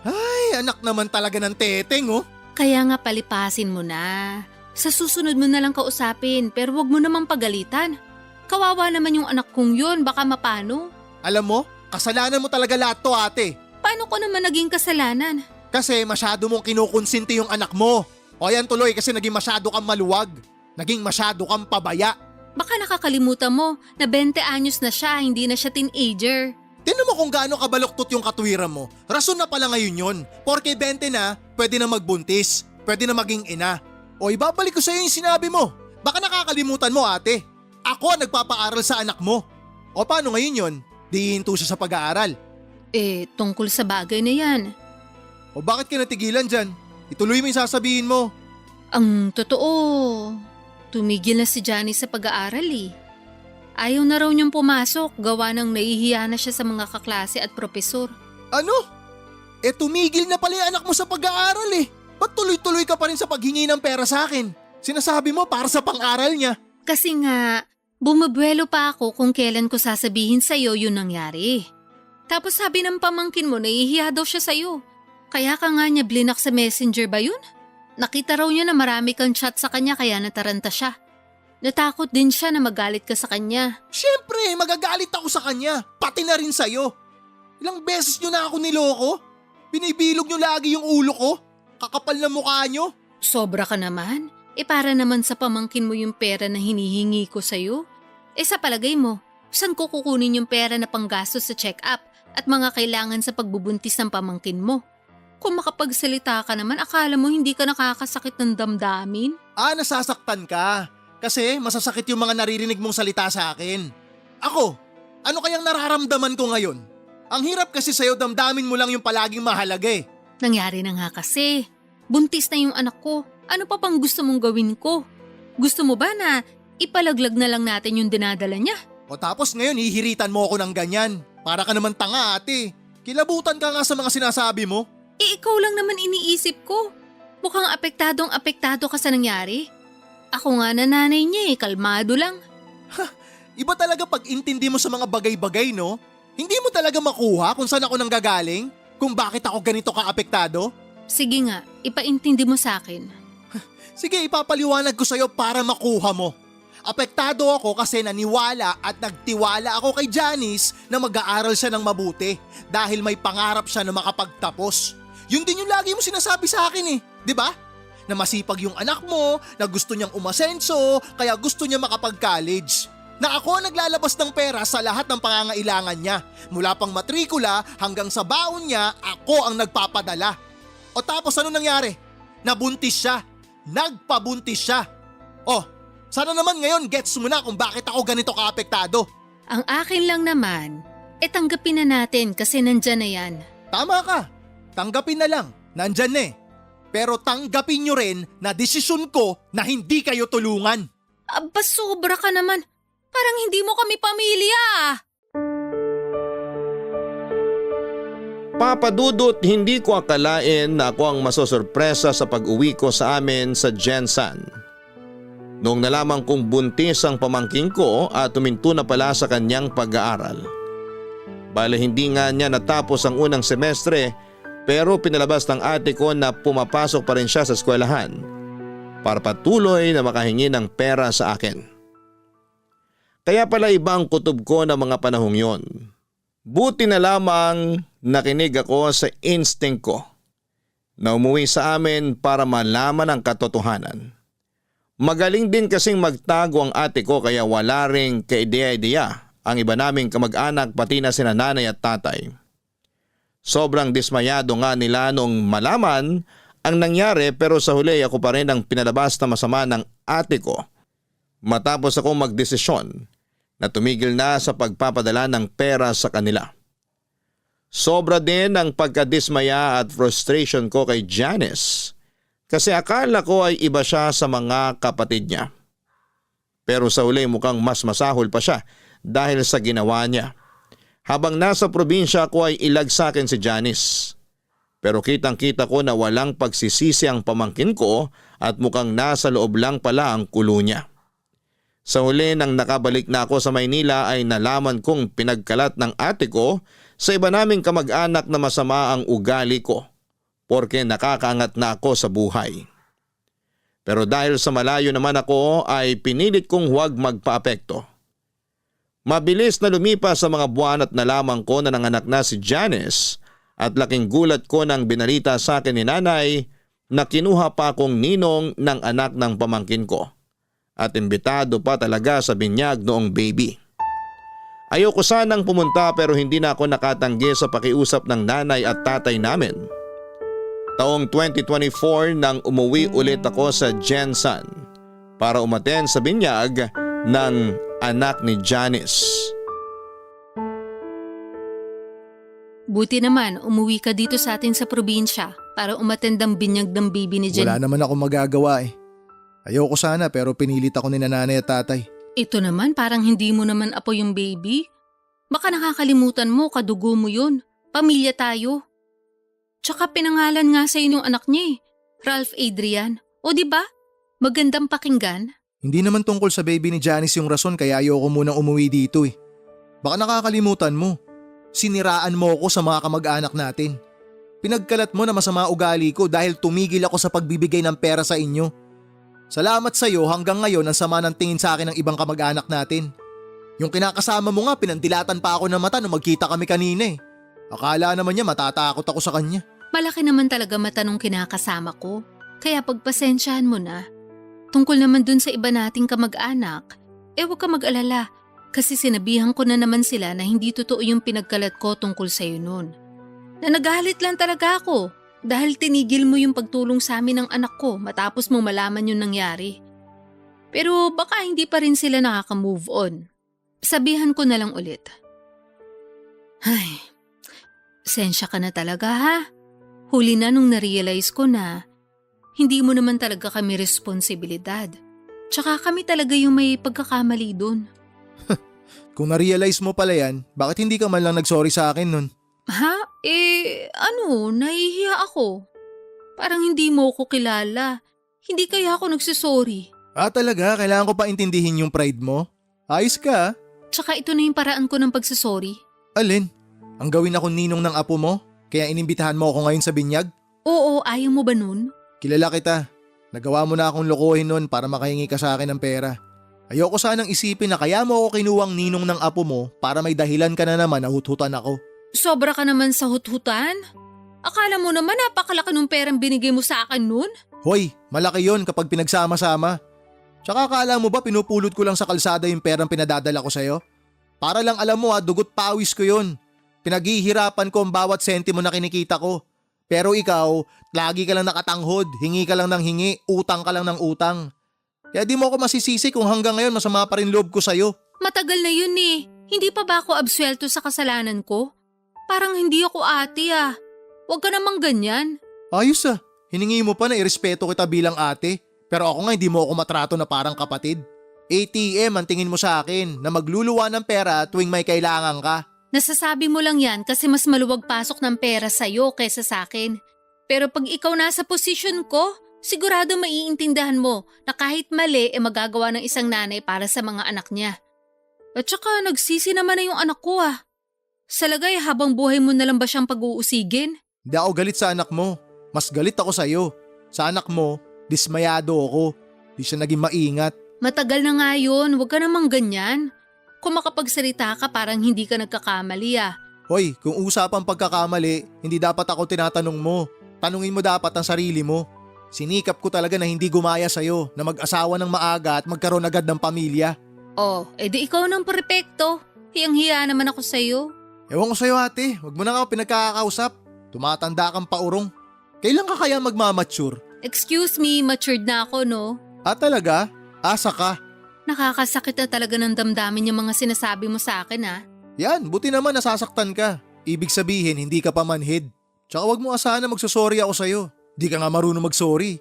Ay, anak naman talaga ng teteng oh. Kaya nga palipasin mo na. Sa susunod mo na lang kausapin pero wag mo namang pagalitan. Kawawa naman yung anak kong yun, baka mapano. Alam mo, Kasalanan mo talaga lahat to, ate. Paano ko naman naging kasalanan? Kasi masyado mong kinukonsinti yung anak mo. O yan tuloy kasi naging masyado kang maluwag. Naging masyado kang pabaya. Baka nakakalimutan mo na 20 anyos na siya, hindi na siya teenager. Tingnan mo kung gaano kabaluktot yung katwiran mo. Rason na pala ngayon yun. Porke 20 na, pwede na magbuntis. Pwede na maging ina. O ibabalik ko sa'yo yung sinabi mo. Baka nakakalimutan mo, ate. Ako ang nagpapaaral sa anak mo. O paano ngayon yun? Di hinto siya sa pag-aaral. Tungkol sa bagay na yan. O bakit ka natigilan dyan? Ituloy mo yung sasabihin mo. Ang totoo, tumigil na si Johnny sa pag-aaral eh. Ayaw na raw niyang pumasok, gawa ng nahihiya na siya sa mga kaklase at propesor. Ano? Tumigil na pala yung anak mo sa pag-aaral eh. Ba't tuloy-tuloy ka pa rin sa paghingi ng pera sa akin? Sinasabi mo para sa pang-aral niya. Kasi nga, bumabuelo pa ako kung kailan ko sasabihin sa'yo yun nangyari. Tapos sabi ng pamangkin mo, nahihiya daw siya sa'yo. Kaya ka nga niya blinak sa messenger ba yun? Nakita raw niya na marami kang chat sa kanya kaya nataranta siya. Natakot din siya na magalit ka sa kanya. Siyempre, magagalit ako sa kanya. Pati na rin sa'yo. Ilang beses nyo na ako niloko? Binibilog nyo lagi yung ulo ko? Kakapal na mukha nyo? Sobra ka naman. Para naman sa pamangkin mo yung pera na hinihingi ko sa'yo. Sa palagay mo, saan ko kukunin yung pera na panggastos sa check-up at mga kailangan sa pagbubuntis ng pamangkin mo? Kung makapagsalita ka naman, akala mo hindi ka nakakasakit ng damdamin? Nasasaktan ka. Kasi masasakit yung mga naririnig mong salita sa akin. Ako, ano kayang nararamdaman ko ngayon? Ang hirap kasi sa'yo damdamin mo lang yung palaging mahalaga eh. Nangyari na nga kasi. Buntis na yung anak ko. Ano pa pang gusto mong gawin ko? Gusto mo ba na ipalaglag na lang natin yung dinadala niya? O tapos ngayon hihiritan mo ako ng ganyan. Para ka naman tanga, ate. Kilabutan ka nga sa mga sinasabi mo. Ikaw lang naman iniisip ko. Mukhang apektado ka sa nangyari. Ako nga na nanay niya kalmado lang. Iba talaga pag intindi mo sa mga bagay-bagay, no? Hindi mo talaga makuha kung saan ako nanggagaling? Kung bakit ako ganito ka-apektado? Sige nga, ipaintindi mo sa akin. Sige, ipapaliwanag ko sa'yo para makuha mo. Apektado ako kasi naniwala at nagtiwala ako kay Janice na mag-aaral siya ng mabuti dahil may pangarap siya na makapagtapos. Yun din yung lagi mo sinasabi sa akin eh, di ba? Na masipag yung anak mo, na gusto niyang umasenso, kaya gusto niya makapag-college. Na ako ang naglalabas ng pera sa lahat ng pangangailangan niya. Mula pang matrikula hanggang sa baon niya, ako ang nagpapadala. O tapos ano nangyari? Nabuntis siya. Nagpabuntis siya. Sana naman ngayon gets mo na kung bakit ako ganito kaapektado. Ang akin lang naman, tanggapin na natin kasi nandyan na yan. Tama ka. Tanggapin na lang. Nandyan na eh. Pero tanggapin nyo rin na desisyon ko na hindi kayo tulungan. Aba, sobra ka naman. Parang hindi mo kami pamilya. Papa Dudut, hindi ko akalain na ako ang masosorpresa sa pag-uwi ko sa amin sa Jensan. Noong nalaman kong buntis ang pamangking ko at tuminto na pala sa kanyang pag-aaral. Bale hindi nga niya natapos ang unang semestre pero pinalabas ng ate ko na pumapasok pa rin siya sa eskwelahan para patuloy na makahingi ng pera sa akin. Kaya pala ibang kutob ko ng mga panahong yon. Buti na lamang nakinig ako sa instinct ko na umuwi sa amin para malaman ang katotohanan. Magaling din kasing magtago ang ate ko kaya wala ring kaideya-ideya ang iba naming kamag-anak pati na sina nanay at tatay. Sobrang dismayado nga nila nung malaman ang nangyari pero sa huli ako pa rin ang pinalabas na masama ng ate ko matapos ako magdesisyon na tumigil na sa pagpapadala ng pera sa kanila. Sobra din ang pagkadismaya at frustration ko kay Janice kasi akala ko ay iba siya sa mga kapatid niya. Pero sa huli mukhang mas masahol pa siya dahil sa ginawa niya. Habang nasa probinsya ko ay ilag sa akin si Janice. Pero kitang-kita ko na walang pagsisisi ang pamangkin ko at mukhang nasa loob lang pala ang kulo niya. Sa huli nang nakabalik na ako sa Maynila ay nalaman kong pinagkalat ng ate ko sa iba naming kamag-anak na masama ang ugali ko porke nakakaangat na ako sa buhay. Pero dahil sa malayo naman ako ay pinilit kong huwag magpaapekto. Mabilis na lumipas sa mga buwan at nalaman ko na nanganak na si Janice at laking gulat ko nang binalita sa akin ni nanay na kinuha pa akong ninong ng anak ng pamangkin ko at imbitado pa talaga sa binyag noong baby. Ayoko sanang pumunta pero hindi na ako nakatanggi sa pakiusap ng nanay at tatay namin. Taong 2024 nang umuwi ulit ako sa Jensen para umaten sa binyag ng anak ni Janice. Buti naman umuwi ka dito sa atin sa probinsya para umattend ang binyag ng baby ni Jen. Wala naman ako magagawa eh. Ayoko sana pero pinilit ako ni nanay at tatay. Ito naman parang hindi mo naman apo yung baby. Baka nakakalimutan mo, kadugo mo yun. Pamilya tayo. Tsaka pinangalan nga sa yung anak niya eh. Ralph Adrian. O diba? Magandang pakinggan. Hindi naman tungkol sa baby ni Janice yung rason kaya ayoko munang umuwi dito eh. Baka nakakalimutan mo. Siniraan mo ako sa mga kamag-anak natin. Pinagkalat mo na masama ugali ko dahil tumigil ako sa pagbibigay ng pera sa inyo. Salamat sa iyo hanggang ngayon ang sama ng tingin sa akin ng ibang kamag-anak natin. Yung kinakasama mo nga pinandilatan pa ako ng mata nung magkita kami kanina eh. Akala naman niya matatakot ako sa kanya. Malaki naman talaga mata nung kinakasama ko. Kaya pagpasensyahan mo na. Tungkol naman dun sa iba nating kamag-anak, huwag ka mag-alala. Kasi sinabihan ko na naman sila na hindi totoo yung pinagkalat ko tungkol sa'yo nun. Na nagalit lang talaga ako dahil tinigil mo yung pagtulong sa amin ng anak ko matapos mong malaman yung nangyari. Pero baka hindi pa rin sila nakaka-move on. Sabihan ko na lang ulit. Ay, sensya ka na talaga ha. Huli na nung na-realize ko na hindi mo naman talaga kami responsibilidad. Tsaka kami talaga yung may pagkakamali dun. Kung na-realize mo pala yan, bakit hindi ka man lang nag-sorry sa akin nun? Ha? Nahihiya ako. Parang hindi mo ko kilala. Hindi kaya ako nagsisorry. Talaga? Kailangan ko pa intindihin yung pride mo? Ayos ka. Tsaka ito na yung paraan ko ng pagsisorry. Alin? Ang gawin ako ninong ng apo mo? Kaya inimbitahan mo ako ngayon sa binyag? Oo, ayaw mo ba nun? Kilala kita. Nagawa mo na akong lokohin nun para makahingi ka sa akin ng pera. Ayoko sanang isipin na kaya mo ako kinuwang ninong ng apo mo para may dahilan ka na naman na huthutan ako. Sobra ka naman sa huthutan? Akala mo naman napakalaki ng perang binigay mo sa akin nun? Hoy, malaki yon kapag pinagsama-sama. Tsaka akala mo ba pinupulot ko lang sa kalsada yung perang pinadadala ko sa'yo? Para lang alam mo dugot pawis ko yon. Pinaghihirapan ko ang bawat sentimo na kinikita ko. Pero ikaw, lagi ka lang nakatanghod, hingi ka lang ng hingi, utang ka lang ng utang. Kaya di mo ako masisisi kung hanggang ngayon masama pa rin loob ko sa'yo. Matagal na yun eh. Hindi pa ba ako absuelto sa kasalanan ko? Parang hindi ako ate Huwag ka namang ganyan. Ayos hiningi mo pa na irespeto kita bilang ate. Pero ako nga hindi mo ako matrato na parang kapatid. ATM ang tingin mo sa akin na magluluwa ng pera tuwing may kailangan ka. Nasasabi mo lang yan kasi mas maluwag pasok ng pera sa'yo kaysa sa akin. Pero pag ikaw nasa posisyon ko, sigurado maiintindihan mo na kahit mali magagawa ng isang nanay para sa mga anak niya. At saka nagsisi naman na yung anak ko Sa lagay habang buhay mo na lang ba siyang pag-uusigin? Hindi ako galit sa anak mo. Mas galit ako sa'yo. Sa anak mo, dismayado ako. Di siya naging maingat. Matagal na nga yun, huwag ka namang ganyan. Kung makapagsalita ka parang hindi ka nagkakamali Hoy, kung usapang pagkakamali, hindi dapat ako tinatanong mo. Tanungin mo dapat ang sarili mo. Sinikap ko talaga na hindi gumaya sa'yo, na mag-asawa ng maaga at magkaroon agad ng pamilya. Edi ikaw ng perpekto. Hiyang-hiya naman ako sa'yo. Ewan ko sa'yo ate, wag mo na nga pinagkakausap. Tumatanda kang paurong. Kailan ka kaya magmamature? Excuse me, matured na ako no? Talaga? Asa ka? Nakakasakit na talaga ng damdamin yung mga sinasabi mo sa akin Yan, buti naman nasasaktan ka. Ibig sabihin hindi ka pa manhid. Tsaka wag mo asahan na magsusorry ako sa'yo. Di ka nga marunong magsorry.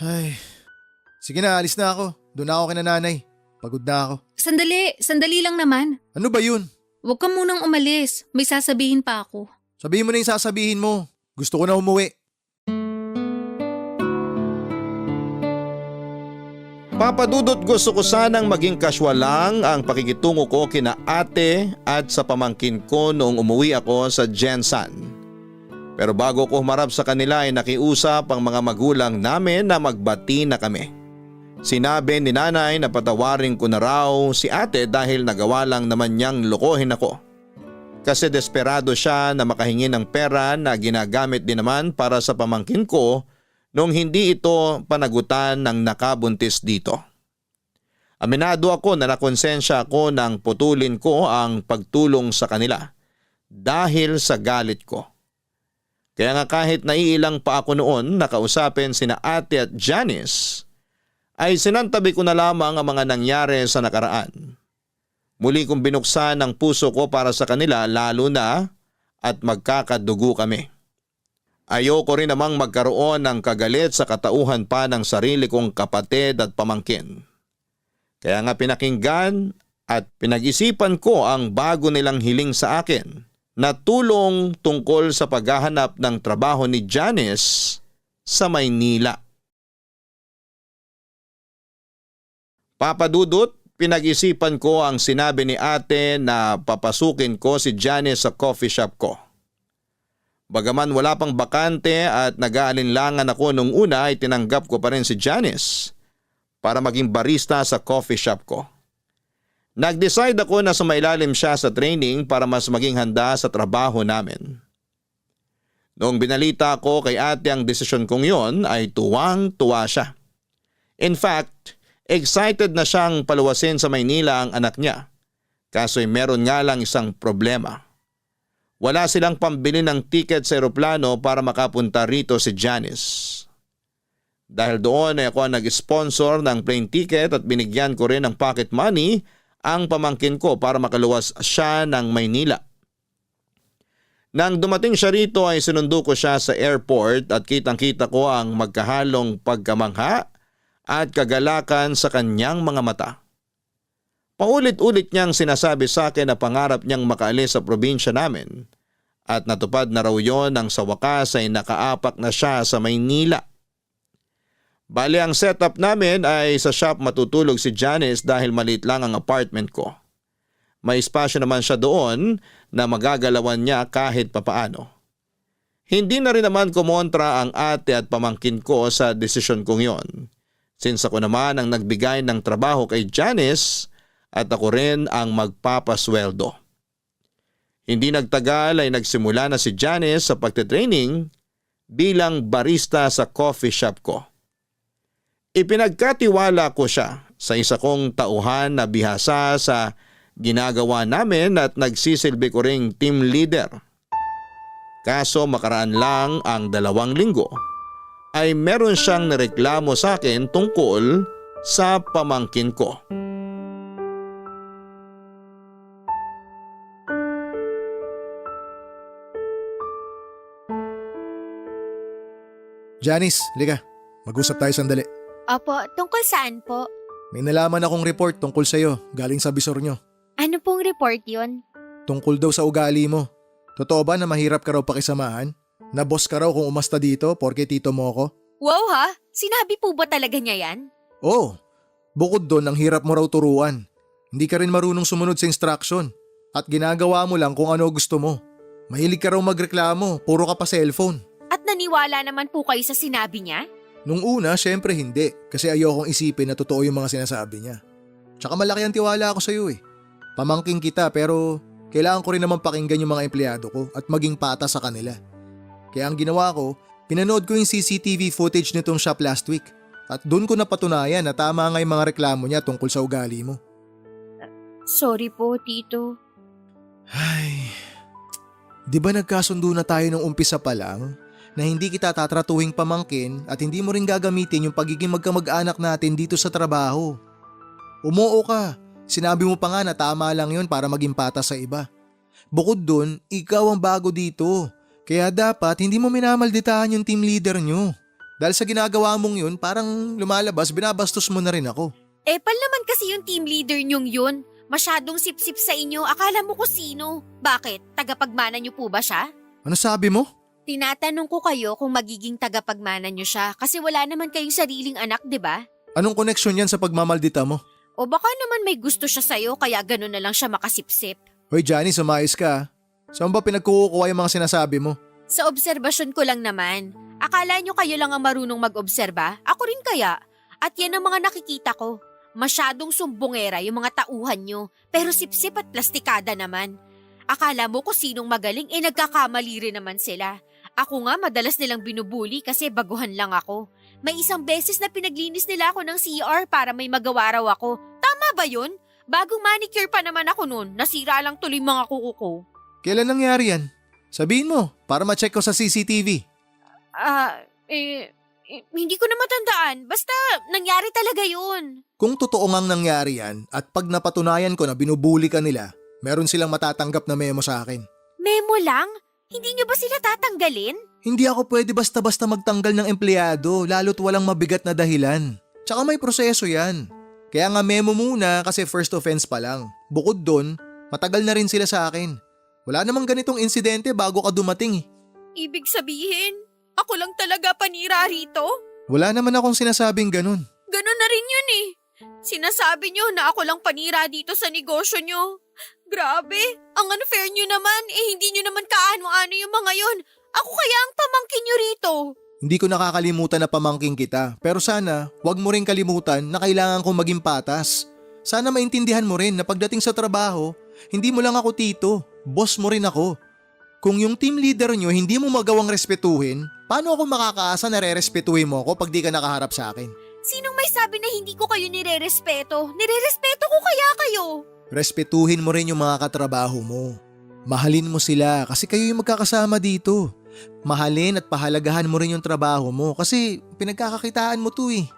Ay, sige na alis na ako. Doon na ako kina nanay. Pagod na ako. Sandali lang naman. Ano ba yun? Huwag ka munang umalis. May sasabihin pa ako. Sabihin mo na yung sasabihin mo. Gusto ko na umuwi. Papadudot, gusto ko sanang maging casual lang ang pakikitungo ko kina ate at sa pamangkin ko noong umuwi ako sa Jensen. Pero bago ko humarap sa kanila ay nakiusap ang mga magulang namin na magbati na kami. Sinabi ni nanay na patawarin ko na raw si ate dahil nagawa lang naman niyang lokohin ako. Kasi desperado siya na makahingi ng pera na ginagamit din naman para sa pamangkin ko nung hindi ito panagutan ng nakabuntis dito. Aminado ako na nakonsensya ako nang putulin ko ang pagtulong sa kanila dahil sa galit ko. Kaya nga kahit naiilang pa ako noon nakausapin sina ate at Janice, ay sinantabi ko na lamang ang mga nangyari sa nakaraan. Muli kong binuksan ang puso ko para sa kanila lalo na at magkakadugo kami. Ayoko rin namang magkaroon ng kagalit sa katauhan pa ng sarili kong kapatid at pamangkin. Kaya nga pinakinggan at pinag-isipan ko ang bago nilang hiling sa akin na tulong tungkol sa paghahanap ng trabaho ni Janice sa Maynila. Papa Dudut, pinag-isipan ko ang sinabi ni ate na papasukin ko si Janice sa coffee shop ko. Bagaman wala pang bakante at nag-aalinlangan ako nung una ay tinanggap ko pa rin si Janice para maging barista sa coffee shop ko. Nag-decide ako na sumailalim siya sa training para mas maging handa sa trabaho namin. Noong binalita ko kay ate ang desisyon kong yon ay tuwang-tuwa siya. In fact, excited na siyang paluwasin sa Maynila ang anak niya. Kaso'y meron nga lang isang problema. Wala silang pambili ng ticket sa eroplano para makapunta rito si Janice. Dahil doon ay ako ang nag-sponsor ng plane ticket at binigyan ko rin ng pocket money ang pamangkin ko para makaluwas siya ng Maynila. Nang dumating siya rito ay sinundo ko siya sa airport at kitang-kita ko ang magkahalong pagkamangha at kagalakan sa kanyang mga mata. Paulit-ulit niyang sinasabi sa akin na pangarap niyang makaalis sa probinsya namin at natupad na raw yon nang sa wakas ay nakaapak na siya sa Maynila. Bali ang setup namin ay sa shop matutulog si Janice dahil maliit lang ang apartment ko. May espasyo naman siya doon na magagalawan niya kahit papaano. Hindi na rin naman kumontra ang ate at pamangkin ko sa desisyon kong yon. Since ako naman ang nagbigay ng trabaho kay Janice at ako rin ang magpapasweldo. Hindi nagtagal ay nagsimula na si Janice sa pagtitraining bilang barista sa coffee shop ko. Ipinagkatiwala ko siya sa isa kong tauhan na bihasa sa ginagawa namin at nagsisilbi ko ring team leader. Kaso makaraan lang ang 2 linggo ay meron siyang nareklamo sa akin tungkol sa pamangkin ko. Janice, liga. Mag-usap tayo sandali. Opo, tungkol saan po? May nalaman akong report tungkol sa'yo galing sa bisor nyo. Ano pong report yun? Tungkol daw sa ugali mo. Totoo ba na mahirap ka raw pakisamahan? Na boss ka raw kung umasta dito porke tito mo ko? Wow ha? Sinabi po ba talaga niya yan? Oo. Bukod doon, ang hirap mo raw turuan. Hindi ka rin marunong sumunod sa instruction. At ginagawa mo lang kung ano gusto mo. Mahilig ka raw magreklamo, puro ka pa cellphone. At naniwala naman po kayo sa sinabi niya? Nung una, syempre hindi. Kasi ayokong isipin na totoo yung mga sinasabi niya. Tsaka malaki ang tiwala ako sa'yo eh. Pamangking kita pero kailangan ko rin naman pakinggan yung mga empleyado ko at maging pata sa kanila. Kaya ang ginawa ko, pinanood ko yung CCTV footage nitong shop last week. At doon ko napatunayan na tama nga yung mga reklamo niya tungkol sa ugali mo. Sorry po, Tito. Ay, di ba nagkasundo na tayo nung umpisa pa lang na hindi kita tatratuhing pamangkin at hindi mo rin gagamitin yung pagiging magkamag-anak natin dito sa trabaho? Umuo ka. Sinabi mo pa nga na tama lang yun para maging pata sa iba. Bukod dun, ikaw ang bago dito. Kaya dapat hindi mo minamalditahan yung team leader nyo. Dahil sa ginagawa mong yun, parang lumalabas, binabastos mo na rin ako. Pal naman kasi yung team leader nyong yun. Masyadong sip-sip sa inyo, akala mo ko sino. Bakit? Tagapagmana nyo po ba siya? Ano sabi mo? Tinatanong ko kayo kung magiging tagapagmana nyo siya kasi wala naman kayong sariling anak, di ba? Anong koneksyon yan sa pagmamaldita mo? O baka naman may gusto siya sa'yo kaya gano'n na lang siya makasipsip. Hoy Johnny, sumayos ka. Saan ba pinagkukuha yung mga sinasabi mo? Sa obserbasyon ko lang naman. Akala nyo kayo lang ang marunong mag-obserba? Ako rin kaya. At yan ang mga nakikita ko. Masyadong sumbongera yung mga tauhan nyo, pero sipsip at plastikada naman. Akala mo kung sinong magaling, nagkakamali rin naman sila. Ako nga madalas nilang binubuli kasi baguhan lang ako. May isang beses na pinaglinis nila ako ng CR para may magawa raw ako. Tama ba yun? Bagong manicure pa naman ako noon, nasira lang tuloy mga kuko ko. Kailan nangyari yan? Sabihin mo, para ma-check ko sa CCTV. Hindi ko na matandaan. Basta nangyari talaga yun. Kung totoo ngang nangyari yan at pag napatunayan ko na binubuli ka nila, meron silang matatanggap na memo sa akin. Memo lang? Hindi nyo ba sila tatanggalin? Hindi ako pwede basta-basta magtanggal ng empleyado lalo't walang mabigat na dahilan. Tsaka may proseso yan. Kaya nga memo muna kasi first offense pa lang. Bukod doon, matagal na rin sila sa akin. Wala namang ganitong insidente bago ka dumating eh. Ibig sabihin, ako lang talaga panira rito? Wala naman akong sinasabing ganun. Ganon na rin yun eh. Sinasabi nyo na ako lang panira dito sa negosyo nyo. Grabe, ang unfair nyo naman hindi nyo naman kaano-ano yung mga yon. Ako kaya ang pamangkin nyo rito. Hindi ko nakakalimutan na pamangking kita pero sana wag mo rin kalimutan na kailangan kong maging patas. Sana maintindihan mo rin na pagdating sa trabaho, hindi mo lang ako tito, boss mo rin ako. Kung yung team leader nyo hindi mo magawang respetuhin, paano ako makakaasa na re-respetuhin mo ako pag di ka nakaharap sa akin? Sinong may sabi na hindi ko kayo nire-respeto? Nire-respeto ko kaya kayo. Respetuhin mo rin yung mga katrabaho mo. Mahalin mo sila kasi kayo yung magkakasama dito. Mahalin at pahalagahan mo rin yung trabaho mo kasi pinagkakakitaan mo to eh.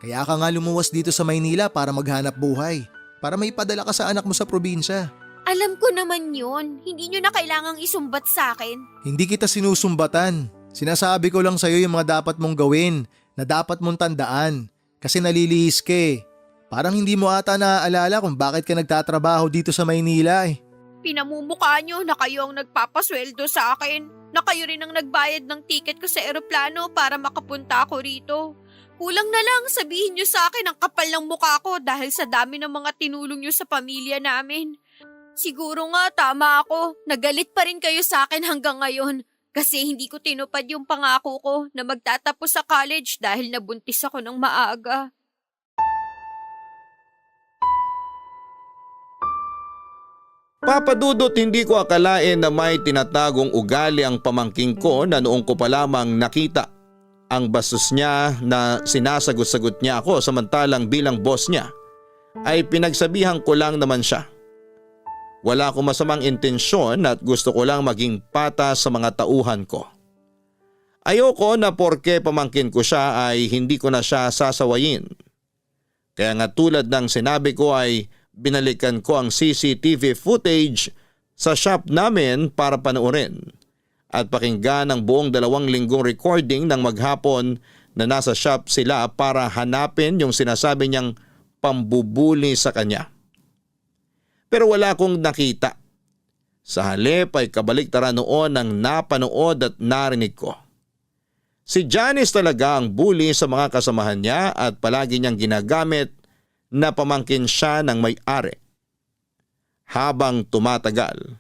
Kaya ka nga lumuwas dito sa Maynila para maghanap buhay. Para may padala ka sa anak mo sa probinsya. Alam ko naman yun. Hindi nyo na kailangang isumbat sa akin. Hindi kita sinusumbatan. Sinasabi ko lang sa'yo yung mga dapat mong gawin na dapat mong tandaan. Kasi nalilihis ka eh. Parang hindi mo ata naaalala kung bakit ka nagtatrabaho dito sa Maynila eh. Pinamumukha nyo na kayo ang nagpapasweldo sa akin. Na kayo rin ang nagbayad ng ticket ko sa eroplano para makapunta ako rito. Kulang na lang sabihin nyo sa akin ang kapal ng mukha ko dahil sa dami ng mga tinulong nyo sa pamilya namin. Siguro nga tama ako. Nagalit pa rin kayo sa akin hanggang ngayon. Kasi hindi ko tinupad yung pangako ko na magtatapos sa college dahil nabuntis ako ng maaga. Papa Dudut, hindi ko akalain na may tinatagong ugali ang pamangking ko na noong ko pa lamang nakita. Ang bastos niya na sinasagot-sagot niya ako samantalang bilang boss niya ay pinagsabihan ko lang naman siya. Wala akong masamang intensyon at gusto ko lang maging patas sa mga tauhan ko. Ayoko na porke pamangkin ko siya ay hindi ko na siya sasawayin. Kaya nga tulad ng sinabi ko ay binalikan ko ang CCTV footage sa shop namin para panoorin at pakinggan ang buong 2 linggong recording ng maghapon na nasa shop sila para hanapin yung sinasabi niyang pambubuli sa kanya. Pero wala akong nakita. Sa halip ay kabaliktaran noon ang napanood at narinig ko. Si Janice talaga ang bully sa mga kasamahan niya at palagi niyang ginagamit na pamangkin siya ng may-ari. Habang tumatagal,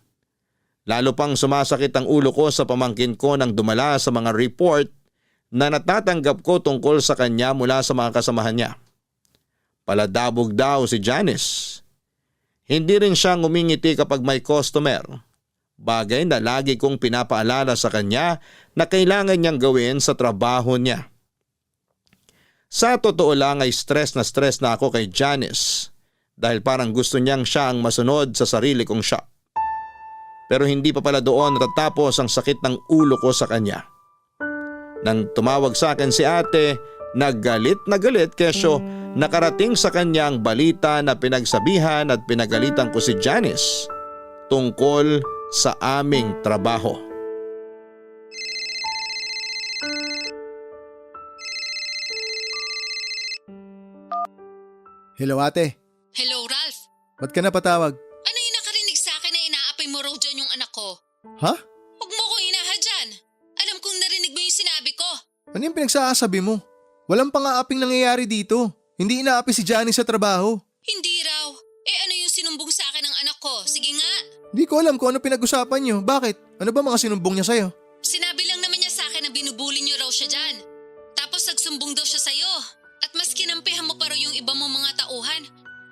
lalo pang sumasakit ang ulo ko sa pamangkin ko nang dumala sa mga report na natatanggap ko tungkol sa kanya mula sa mga kasamahan niya. Paladabog daw si Janice. Hindi rin siya ngumingiti kapag may customer. Bagay na lagi kong pinapaalala sa kanya na kailangan niyang gawin sa trabaho niya. Sa totoo lang ay stress na ako kay Janice dahil parang gusto niyang siya ang masunod sa sarili kong shop. Pero hindi pa pala doon natatapos ang sakit ng ulo ko sa kanya. Nang tumawag sa akin si ate, nagalit kesyo nakarating sa kanya ang balita na pinagsabihan at pinagalitan ko si Janice tungkol sa aming trabaho. Hello ate, Hello, Ralph. ba't ka napatawag? Ano yung nakarinig sa akin na inaapay mo raw dyan yung anak ko? Ha? Huwag mo kong inaha dyan. Alam kong narinig mo yung sinabi ko. Ano yung pinagsasabi mo? Walang pang-aaping nangyayari dito. Hindi inaapi si Janice sa trabaho. Hindi raw. Ano yung sinumbong sa akin ng anak ko? Sige nga. Hindi ko alam kung ano pinag-usapan niyo. Bakit? Ano ba mga sinumbong niya sa'yo? Sinabi lang naman niya sa akin na binubuli niyo raw siya dyan. Tapos nagsumbong daw siya sa'yo. At mas kinampihan mo pa raw yung iba mong mga tauhan.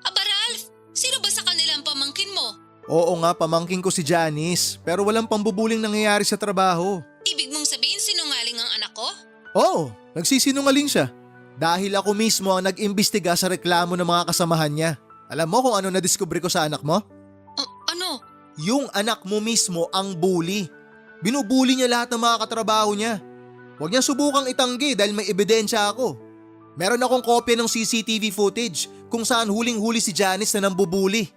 Aba Ralph, sino ba sa kanila ang pamangkin mo? Oo nga, pamangkin ko si Janice, pero walang pambubuling nangyayari sa trabaho. Ibig mong sabihin sinungaling ang anak ko? Oo, nagsisinungaling siya. Dahil ako mismo ang nag-imbestiga sa reklamo ng mga kasamahan niya. Alam mo kung ano nadiskubre ko sa anak mo? Ano? Yung anak mo mismo ang bully. Binubuli niya lahat ng mga katrabaho niya. Huwag niya subukang itanggi dahil may ebidensya ako. Meron akong kopya ng CCTV footage kung saan huling-huli si Janice na nambubuli.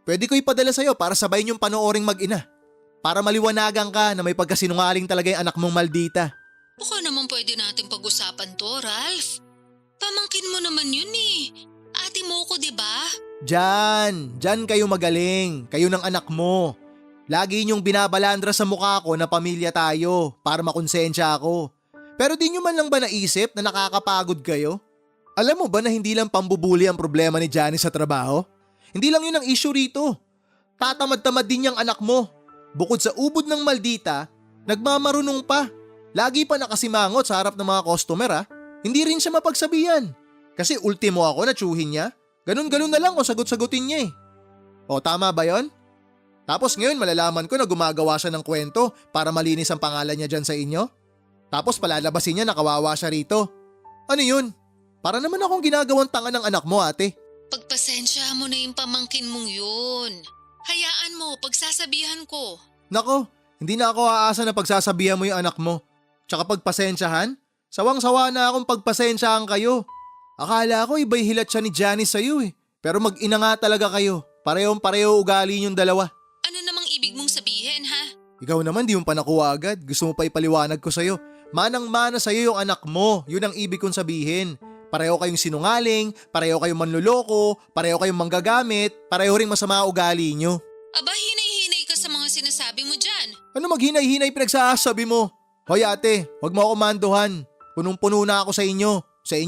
Pwede ko ipadala sa'yo para sabay niyong panooring mag-ina. Para maliwanagan ka na may pagkasinungaling talaga yung anak mong maldita. Baka naman pwede natin pag-usapan to, Ralph. Pamangkin mo naman yun eh. Ate mo ko, di ba? Diyan kayo magaling. Kayo ng anak mo. Lagi niyong binabalandra sa mukha ko na pamilya tayo para makonsensya ako. Pero di niyo man lang ba naisip na nakakapagod kayo? Alam mo ba na hindi lang pambubuli ang problema ni Janice sa trabaho? Hindi lang yun ang issue rito. Tatamad-tamad din niyang anak mo. Bukod sa ubod ng maldita, nagmamarunong pa. Lagi pa nakasimangot sa harap ng mga customer ha. Hindi rin siya mapagsabihan. Kasi ultimo ako na tsuhin niya. Ganun-ganun na lang kung sagot-sagutin niya eh. O tama ba yon? Tapos ngayon malalaman ko na gumagawa siya ng kwento para malinis ang pangalan niya dyan sa inyo. Tapos palalabasin niya na kawawa siya rito. Ano yun? Para naman akong ginagawang tanga ng anak mo ate. Pagpasensya mo na yung pamangkin mong yun. Hayaan mo, pagsasabihan ko. Nako, hindi na ako aasa na pagsasabihan mo yung anak mo. Tsaka pagpasensyahan? Sawang-sawa na akong pagpasensyahan kayo. Akala ko iba'y hilat siya ni Janice sa'yo eh. Pero mag-ina nga talaga kayo. Parehong-pareho ugali niyong dalawa. Ano namang ibig mong sabihin ha? Ikaw naman di mo pa nakuha agad. Gusto mo pa ipaliwanag ko sa'yo. Manang-mana sa'yo yung anak mo. Yun ang ibig kong sabihin. Pareho kayong sinungaling, pareho kayong manluloko, pareho kayong manggagamit, pareho ring masama ugali nyo. Aba, hinay-hinay ka sa mga sinasabi mo dyan. Ano maghinay-hinay pinagsasabi mo? Hoy ate, wag mo ako manduhan. Punong-puno na ako sa inyo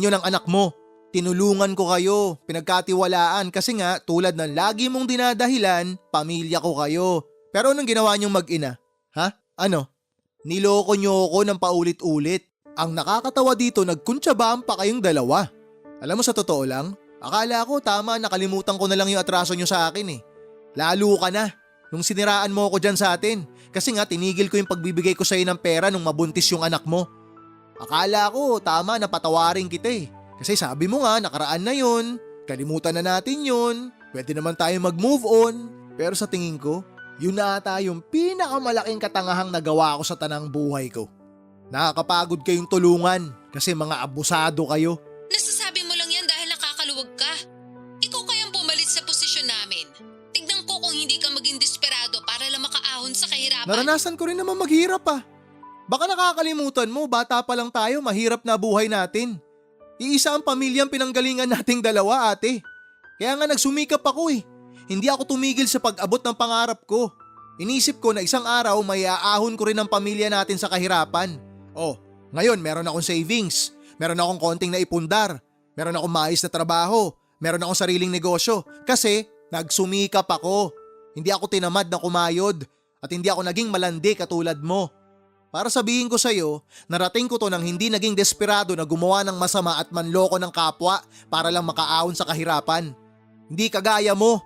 ng anak mo. Tinulungan ko kayo, pinagkatiwalaan kasi nga tulad ng lagi mong dinadahilan, pamilya ko kayo. Pero anong ginawa niyong mag-ina? Ha? Ano? Niloko niyo ako ng paulit-ulit. Ang nakakatawa dito, nagkuntsabaan pa kayong dalawa. Alam mo sa totoo lang, akala ko tama nakalimutan ko na lang yung atraso niyo sa akin eh. Lalo ka na nung siniraan mo ako dyan sa atin kasi nga tinigil ko yung pagbibigay ko sa'yo ng pera nung mabuntis yung anak mo. Akala ko tama na patawarin kita eh. Kasi sabi mo nga nakaraan na yun, kalimutan na natin yun, pwede naman tayo mag-move on. Pero sa tingin ko, yun na ata yung pinakamalaking katangahang nagawa ko sa tanang buhay ko. Nakakapagod kayong tulungan kasi mga abusado kayo. Nasasabi mo lang yan dahil nakakaluwag ka. Ikaw kayang pumalit sa posisyon namin. Tignan ko kung hindi ka maging desperado para lang makaahon sa kahirapan. Naranasan ko rin naman maghirap ah. Baka nakakalimutan mo, bata pa lang tayo, mahirap na buhay natin. Iisa ang pamilyang pinanggalingan nating dalawa ate. Kaya nga nagsumikap ako eh. Hindi ako tumigil sa pag-abot ng pangarap ko. Inisip ko na isang araw may aahon ko rin ang pamilya natin sa kahirapan. Oh, ngayon meron akong savings, meron akong konting naipundar, meron akong maayos na trabaho, meron akong sariling negosyo kasi nagsumikap ako. Hindi ako tinamad na kumayod at hindi ako naging malandi katulad mo. Para sabihin ko sa'yo, narating ko to nang hindi naging desperado na gumawa ng masama at manloko ng kapwa para lang makaahon sa kahirapan. Hindi kagaya mo.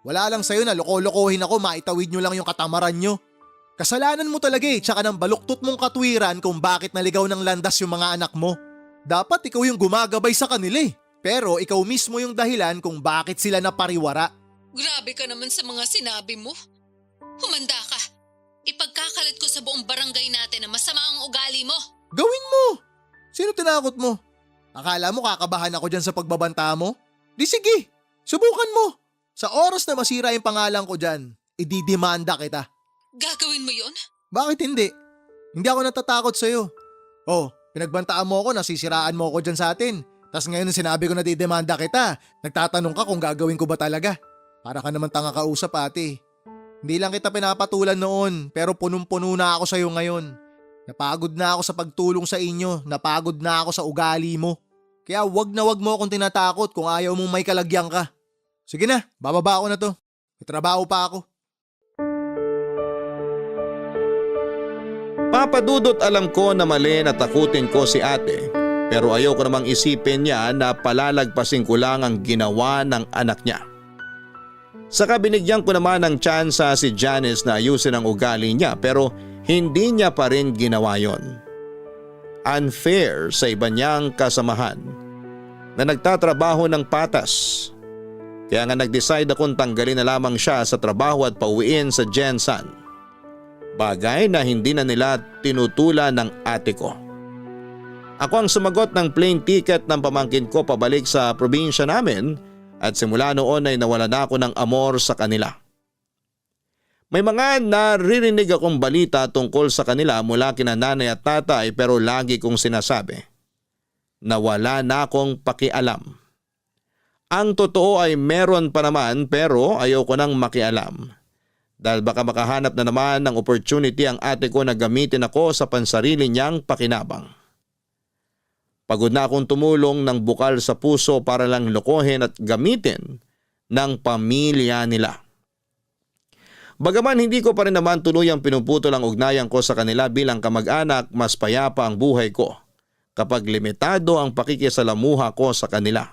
Wala lang sa'yo na loko-lokohin ako, maitawid nyo lang yung katamaran nyo. Kasalanan mo talaga eh, tsaka ng baluktot mong katwiran kung bakit naligaw ng landas yung mga anak mo. Dapat ikaw yung gumagabay sa kanila eh. Pero ikaw mismo yung dahilan kung bakit sila napariwara. Grabe ka naman sa mga sinabi mo. Humanda ka. Ipagkakalat ko sa buong barangay natin na masama ang ugali mo. Gawin mo! Sino tinakot mo? Akala mo kakabahan ako dyan sa pagbabanta mo? Di sige, subukan mo. Sa oras na masira yung pangalan ko dyan, ididemanda kita. Gagawin mo yun? Bakit hindi? Hindi ako natatakot sa'yo. Oh, pinagbantaan mo ako, nasisiraan mo ako dyan sa atin. Tas ngayon sinabi ko na didemanda kita, nagtatanong ka kung gagawin ko ba talaga. Para ka naman tanga kausap ate. Hindi lang kita pinapatulan noon, pero punong-puno na ako sa'yo ngayon. Napagod na ako sa pagtulong sa inyo, napagod na ako sa ugali mo. Kaya wag na wag mo akong tinatakot kung ayaw mong may kalagyan ka. Sige na, bababa ako na to. May trabaho pa ako. Papa Dudut, alam ko na mali na takutin ko si ate. Pero ayaw ko namang isipin niya na palalagpasin ko lang ang ginawa ng anak niya. Saka binigyan ko naman ng tsansa si Janice na ayusin ang ugali niya pero hindi niya pa rin ginawa yon. Unfair sa iba niyang kasamahan na nagtatrabaho ng patas. Kaya nga nag-decide akong tanggalin na lamang siya sa trabaho at pauwiin sa Gensan. Bagay na hindi na nila tinutulan ng ate ko. Ako ang sumagot ng plane ticket ng pamangkin ko pabalik sa probinsya namin at simula noon ay nawala na ako ng amor sa kanila. May mga naririnig akong balita tungkol sa kanila mula kina nanay at tatay pero lagi kong sinasabi na wala na akong pakialam. Ang totoo ay meron pa naman pero ayaw ko nang makialam. Dahil baka makahanap na naman ng opportunity ang ate ko na gamitin ako sa pansarili niyang pakinabang. Pagod na akong tumulong ng bukal sa puso para lang lokohin at gamitin ng pamilya nila. Bagaman hindi ko pa rin naman tuluyang pinuputol ang ugnayan ko sa kanila bilang kamag-anak, mas payapa ang buhay ko kapag limitado ang pakikisalamuha ko sa kanila.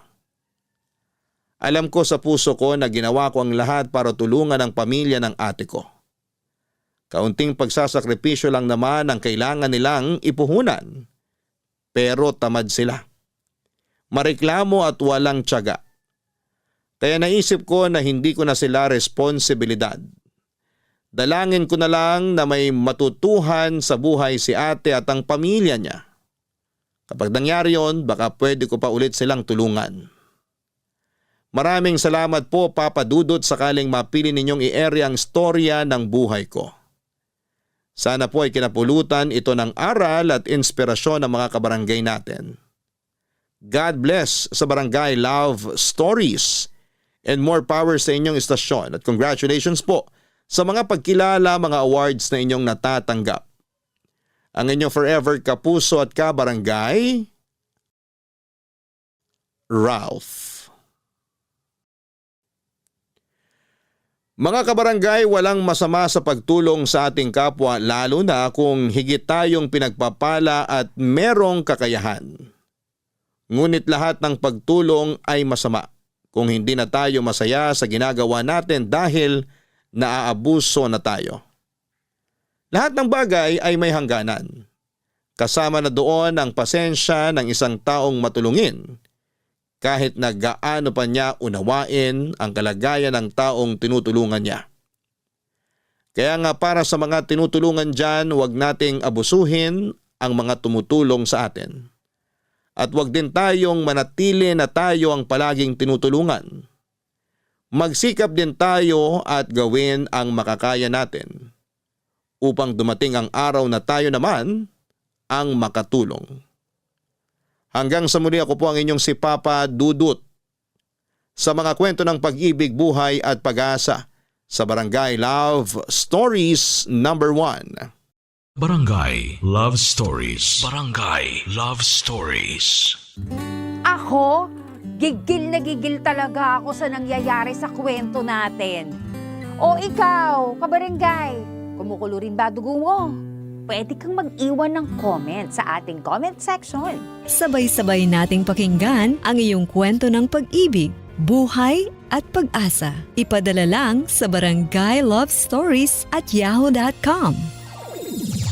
Alam ko sa puso ko na ginawa ko ang lahat para tulungan ang pamilya ng ate ko. Kaunting pagsasakripisyo lang naman ang kailangan nilang ipuhunan. Pero tamad sila. Mareklamo at walang tiyaga. Kaya naisip ko na hindi ko na sila responsibilidad. Dalangin ko na lang na may matutuhan sa buhay si ate at ang pamilya niya. Kapag nangyari yon, baka pwede ko pa ulit silang tulungan. Maraming salamat po Papa Dudut sakaling mapili ninyong i-area ang storya ng buhay ko. Sana po ay kinapulutan ito ng aral at inspirasyon ng mga kabarangay natin. God bless sa Barangay Love Stories and more power sa inyong istasyon at congratulations po sa mga pagkilala, mga awards na inyong natatanggap. Ang inyong forever kapuso at kabarangay, Ralph. Mga kabarangay, walang masama sa pagtulong sa ating kapwa lalo na kung higit tayong pinagpapala at merong kakayahan. Ngunit lahat ng pagtulong ay masama kung hindi na tayo masaya sa ginagawa natin dahil naaabuso na tayo. Lahat ng bagay ay may hangganan. Kasama na doon ang pasensya ng isang taong matulungin. Kahit na gaano pa niya unawain ang kalagayan ng taong tinutulungan niya. Kaya nga para sa mga tinutulungan dyan, huwag nating abusuhin ang mga tumutulong sa atin. At huwag din tayong manatili na tayo ang palaging tinutulungan. Magsikap din tayo at gawin ang makakaya natin upang dumating ang araw na tayo naman ang makatulong. Hanggang sa muli, ako po ang inyong si Papa Dudut sa mga kwento ng pag-ibig, buhay at pag-asa sa Barangay Love Stories number 1. Barangay Love Stories. Barangay Love Stories. Ako, gigil na gigil talaga ako sa nangyayari sa kwento natin. O ikaw, kabarangay, kumukulo rin ba dugo mo? Pwede kang mag-iwan ng comment sa ating comment section. Sabay-sabay nating pakinggan ang iyong kwento ng pag-ibig, buhay at pag-asa. Ipadala lang sa barangaylovestories@yahoo.com.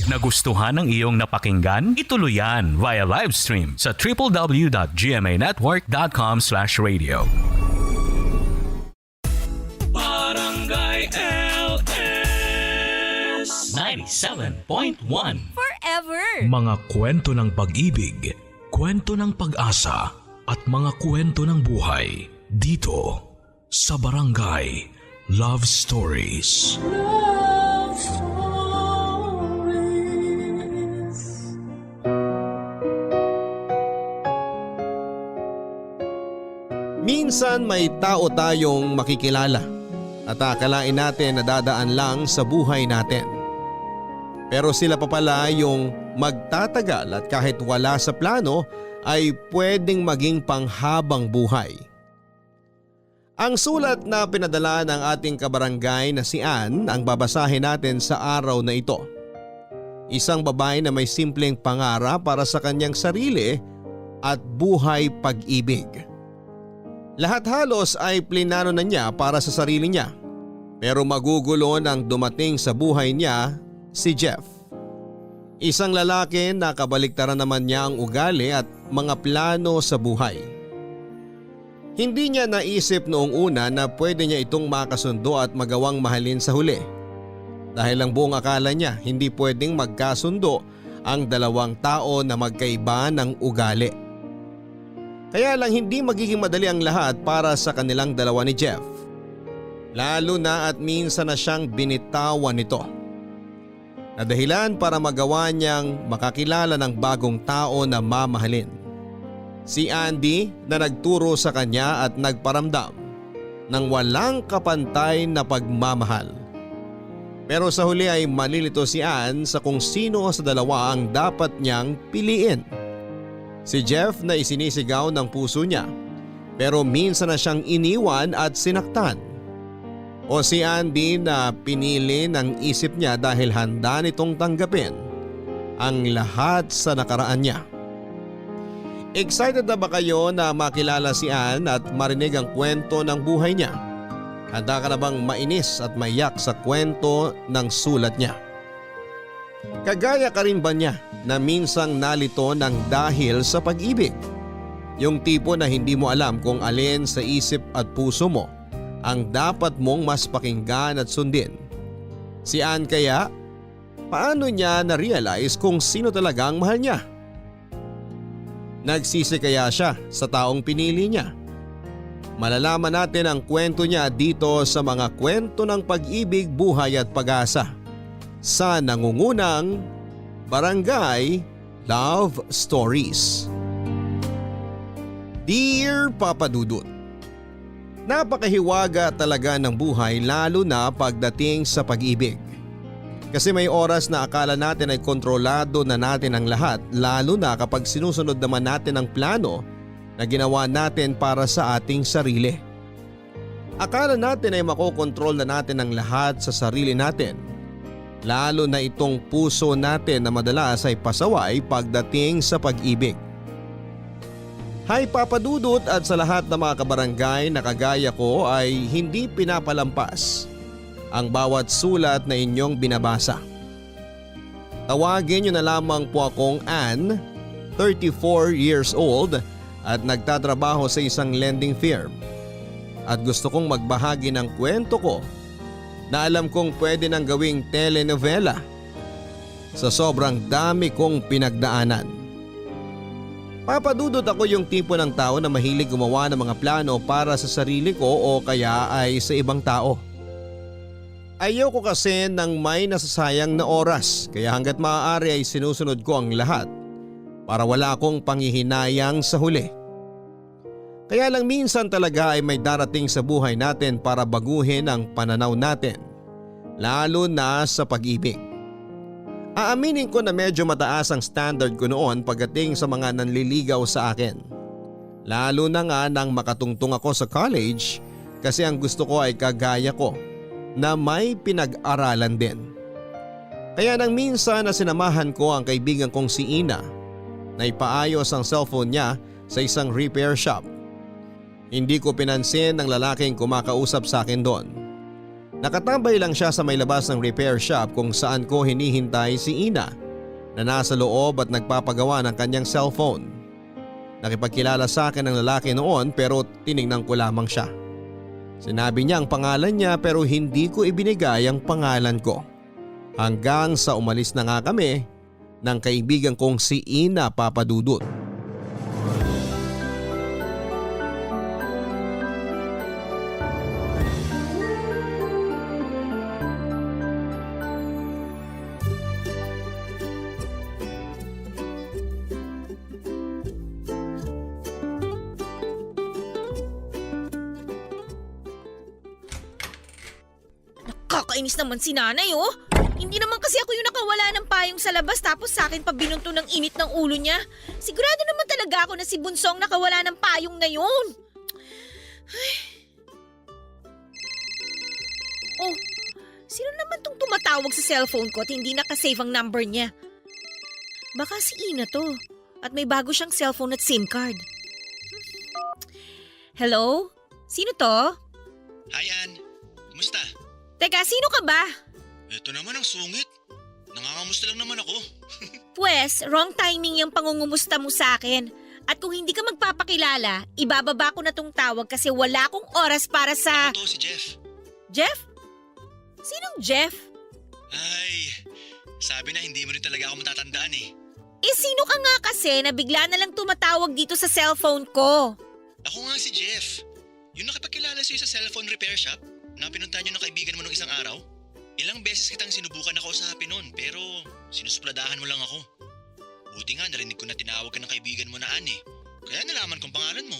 Nagustuhan ng iyong napakinggan? Ituloy yan via live stream sa www.gmanetwork.com/radio. Barangay LS 97.1 Forever! Mga kwento ng pag-ibig, kwento ng pag-asa at mga kwento ng buhay dito sa Barangay Love Stories. Love Stories. Minsan may tao tayong makikilala at akalain natin na dadaan lang sa buhay natin. Pero sila pa pala yung magtatagal at kahit wala sa plano ay pwedeng maging panghabang buhay. Ang sulat na pinadala ng ating kabarangay na si Ann ang babasahin natin sa araw na ito. Isang babae na may simpleng pangarap para sa kanyang sarili at buhay pag-ibig. Lahat halos ay plinano na niya para sa sarili niya, pero magugulo nang dumating sa buhay niya si Jeff. Isang lalaki na kabaliktaran naman niya ang ugali at mga plano sa buhay. Hindi niya naisip noong una na pwede niya itong makasundo at magawang mahalin sa huli. Dahil ang buong akala niya hindi pwedeng magkasundo ang dalawang tao na magkaiba ng ugali. Kaya lang hindi magiging madali ang lahat para sa kanilang dalawa ni Jeff. Lalo na at minsan na siyang binitawan nito. Na dahilan para magawa niyang makakilala ng bagong tao na mamahalin. Si Andy na nagturo sa kanya at nagparamdam ng walang kapantay na pagmamahal. Pero sa huli ay malilito si Ann sa kung sino sa dalawa ang dapat niyang piliin. Si Jeff na isinisigaw ng puso niya pero minsan na siyang iniwan at sinaktan. O si Andy na pinili ng isip niya dahil handa nitong tanggapin ang lahat sa nakaraan niya. Excited na ba kayo na makilala si Ann at marinig ang kwento ng buhay niya? Handa ka na bang mainis at maiyak sa kwento ng sulat niya? Kagaya ka rin ba niya na minsang nalito ng dahil sa pag-ibig? Yung tipo na hindi mo alam kung alin sa isip at puso mo ang dapat mong mas pakinggan at sundin. Si Ann kaya, paano niya na-realize kung sino talaga ang mahal niya? Nagsisi kaya siya sa taong pinili niya? Malalaman natin ang kwento niya dito sa mga kwento ng pag-ibig, buhay at pag-asa sa nangungunang Barangay Love Stories. Dear Papa Dudut, napakahiwaga talaga ng buhay lalo na pagdating sa pag-ibig. Kasi may oras na akala natin ay kontrolado na natin ang lahat, lalo na kapag sinusunod naman natin ang plano na ginawa natin para sa ating sarili. Akala natin ay makokontrol na natin ang lahat sa sarili natin, lalo na itong puso natin na madalas ay pasaway pagdating sa pag-ibig. Hi Papa Dudut at sa lahat ng mga kabarangay na kagaya ko ay hindi pinapalampas ang bawat sulat na inyong binabasa. Tawagin niyo na lamang po akong Ann, 34 years old at nagtatrabaho sa isang lending firm. At gusto kong magbahagi ng kwento ko na alam kong pwede nang gawing telenovela sa sobrang dami kong pinagdaanan. Papa Dudut, ako yung tipo ng tao na mahilig gumawa ng mga plano para sa sarili ko o kaya ay sa ibang tao. Ayoko kasi ng may nasasayang na oras kaya hanggat maaari ay sinusunod ko ang lahat para wala akong panghihinayang sa huli. Kaya lang minsan talaga ay may darating sa buhay natin para baguhin ang pananaw natin, lalo na sa pag-ibig. Aaminin ko na medyo mataas ang standard ko noon pagdating sa mga nanliligaw sa akin. Lalo na nga nang makatungtong ako sa college kasi ang gusto ko ay kagaya ko na may pinag-aralan din. Kaya nang minsan na sinamahan ko ang kaibigan kong si Ina na ipaayos ang cellphone niya sa isang repair shop. Hindi ko pinansin ng lalaking kumakausap sa akin doon. Nakatambay lang siya sa may labas ng repair shop kung saan ko hinihintay si Ina na nasa loob at nagpapagawa ng kanyang cellphone. Nakipagkilala sa akin ang lalaki noon pero tiningnan ko lamang siya. Sinabi niya ang pangalan niya pero hindi ko ibinigay ang pangalan ko. Hanggang sa umalis na nga kami ng kaibigan kong si Ina, Papa Dudut. Kakainis naman si nanay oh. Hindi naman kasi ako yung nakawala ng payong sa labas tapos sa akin pa binunto ng init ng ulo niya. Sigurado naman talaga ako na si Bunsong nakawala ng payong na yun. Ay. Oh, sino naman tong tumatawag sa cellphone ko at hindi nakasave ang number niya? Baka si Ina to. At may bago siyang cellphone at SIM card. Hello? Sino to? Hi, Ann. Kumusta? Teka, sino ka ba? Ito naman ang sungit. Nangangamusta lang naman ako. Pwes, wrong timing yung pangungumusta mo sa akin. At kung hindi ka magpapakilala, ibababa ko na tong tawag kasi wala akong oras para sa… Ako to, si Jeff. Jeff? Sinong Jeff? Ay, sabi na hindi mo rin talaga ako matatandaan eh. Eh sino ka nga kasi na bigla na lang tumatawag dito sa cellphone ko? Ako nga si Jeff. Yung nakipagkilala sa'yo sa cellphone repair shop na pinuntahan nyo ng kaibigan mo nung isang araw. Ilang beses kitang sinubukan na kausapin nun pero sinuspladahan mo lang ako. Buti nga narinig ko na tinawag ka ng kaibigan mo na Ann eh. Kaya nalaman kong pangalan mo.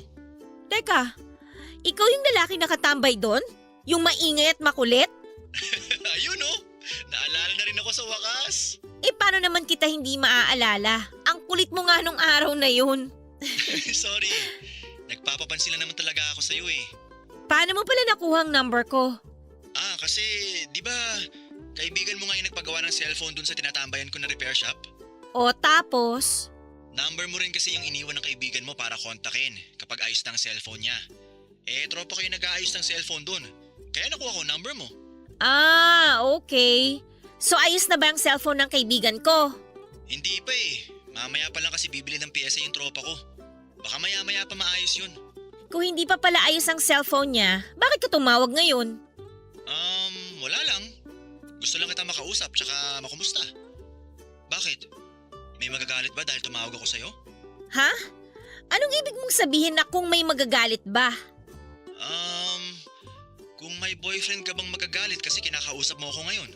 Teka, ikaw yung lalaki nakatambay doon? Yung maingay at makulit? Ayun oh, naalala na rin ako sa wakas. Eh paano naman kita hindi maaalala? Ang kulit mo nga nung araw na yun. Sorry, nagpapapansin lang naman talaga ako sa'yo eh. Paano mo pala nakuha ang number ko? Kasi di ba kaibigan mo nga yung nagpagawa ng cellphone dun sa tinatambayan ko na repair shop? O tapos? Number mo rin kasi yung iniwan ng kaibigan mo para kontakin kapag ayos na ang cellphone niya. Eh, tropa ko yung nag-aayos ng cellphone dun. Kaya nakuha ko number mo. Okay. So ayos na ba ang cellphone ng kaibigan ko? Hindi pa eh. Mamaya pa lang kasi bibili ng pyesa yung tropa ko. Baka maya-maya pa maayos yun. Kung hindi pa pala ayos ang cellphone niya, bakit ka tumawag ngayon? Wala lang. Gusto lang kita makausap tsaka makumusta. Bakit? May magagalit ba dahil tumawag ako sa'yo? Ha? Anong ibig mong sabihin na kung may magagalit ba? Kung may boyfriend ka bang magagalit kasi kinakausap mo ako ngayon?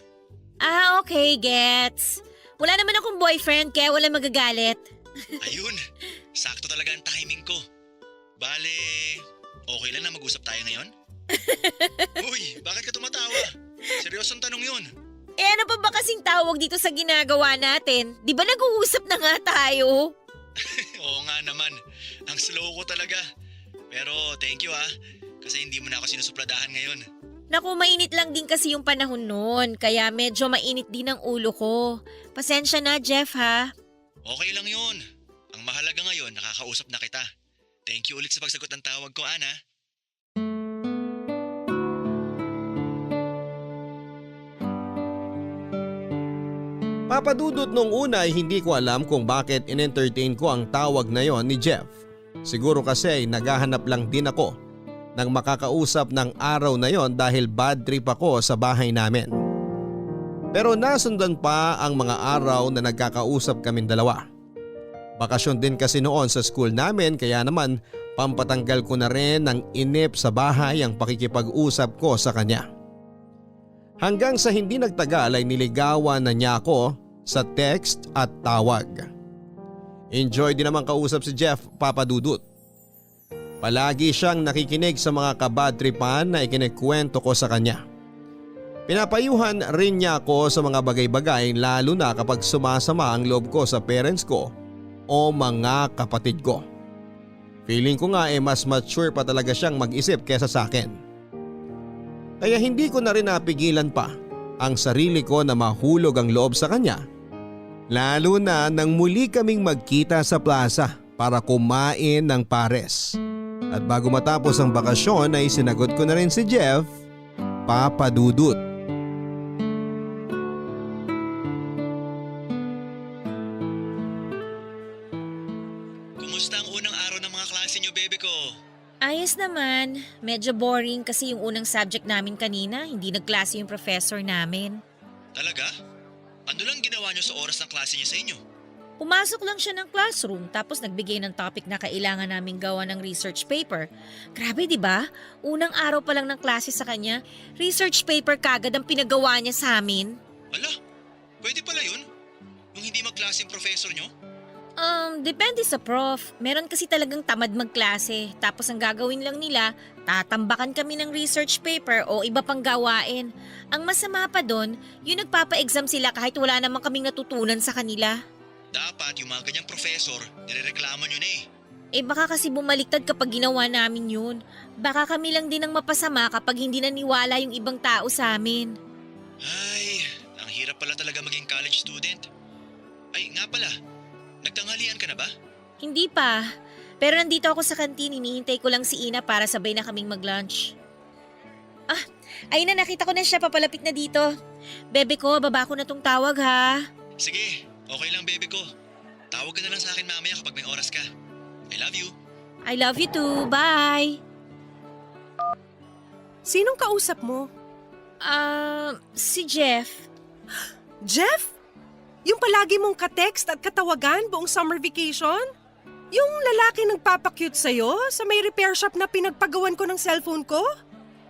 Okay, gets. Wala naman akong boyfriend kaya wala magagalit. Ayun, sakto talaga ang timing ko. Bale, okay lang na mag-usap tayo ngayon? Uy, bakit ka tumatawa? Seryosong tanong yun. Eh ano pa ba kasing tawag dito sa ginagawa natin? Di ba nag-uusap na nga tayo? Oo nga naman, ang slow ko talaga. Pero thank you kasi hindi mo na ako sinusupladahan ngayon. Naku, mainit lang din kasi yung panahon noon, kaya medyo mainit din ang ulo ko. Pasensya na, Jeff, ha? Okay lang yun. Ang mahalaga ngayon, nakakausap na kita. Thank you ulit sa pagsagot ng tawag ko, Ana. Papadudot nung una ay hindi ko alam kung bakit in-entertain ko ang tawag na yon ni Jeff. Siguro kasi ay naghahanap lang din ako ng makakausap ng araw na yon dahil bad trip ako sa bahay namin. Pero nasundan pa ang mga araw na nagkakausap kaming dalawa. Bakasyon din kasi noon sa school namin kaya naman pampatanggal ko na rin ng inip sa bahay ang pakikipag-usap ko sa kanya. Hanggang sa hindi nagtagal ay niligawan na niya ako sa text at tawag. Enjoy din naman kausap si Jeff, Papadudut. Palagi siyang nakikinig sa mga kabadtripan na ikinikwento ko sa kanya. Pinapayuhan rin niya ako sa mga bagay-bagay lalo na kapag sumasama ang loob ko sa parents ko o mga kapatid ko. Feeling ko nga mas mature pa talaga siyang mag-isip kesa sa akin. Kaya hindi ko na rin napigilan pa ang sarili ko na mahulog ang loob sa kanya. Lalo na nang muli kaming magkita sa plaza para kumain ng pares. At bago matapos ang bakasyon ay sinagot ko na rin si Jeff, Papadudut. Kumusta ang unang araw ng mga klase niyo, bebe ko? Ayos naman. Medyo boring kasi yung unang subject namin kanina, hindi nagklase yung professor namin. Talaga? Ano lang ginawa niyo sa oras ng klase niya sa inyo? Pumasok lang siya ng classroom tapos nagbigay ng topic na kailangan naming gawa ng research paper. Grabe, di ba? Unang araw pa lang ng klase sa kanya, research paper kagad ang pinagawa niya sa amin. Ala, pwede pala yun? Yung hindi magklase yung professor niyo? Depende sa prof. Meron kasi talagang tamad magklase. Tapos ang gagawin lang nila, tatambakan kami ng research paper o iba pang gawain. Ang masama pa doon, yung nagpapa-exam sila kahit wala namang kaming natutunan sa kanila. Dapat yung mga ganyang professor, nirereklamo nyo na eh. Eh baka kasi bumaliktad kapag ginawa namin yun. Baka kami lang din ang mapasama kapag hindi naniwala yung ibang tao sa amin. Ay, ang hirap pala talaga maging college student. Ay, nga pala, nagtanghalian ka na ba? Hindi pa. Pero nandito ako sa kantin, hinihintay ko lang si Ina para sabay na kaming mag-lunch. Ayun na, nakita ko na siya, papalapit na dito. Bebe ko, baba ko na tong tawag ha. Sige, okay lang baby ko. Tawag ka na lang sa akin mamaya kapag may oras ka. I love you. I love you too, bye. Sinong kausap mo? Si Jeff. Jeff? Yung palagi mong ka-text at katawagan buong summer vacation? Yung lalaki nagpapakyut sa'yo sa may repair shop na pinagpagawan ko ng cellphone ko?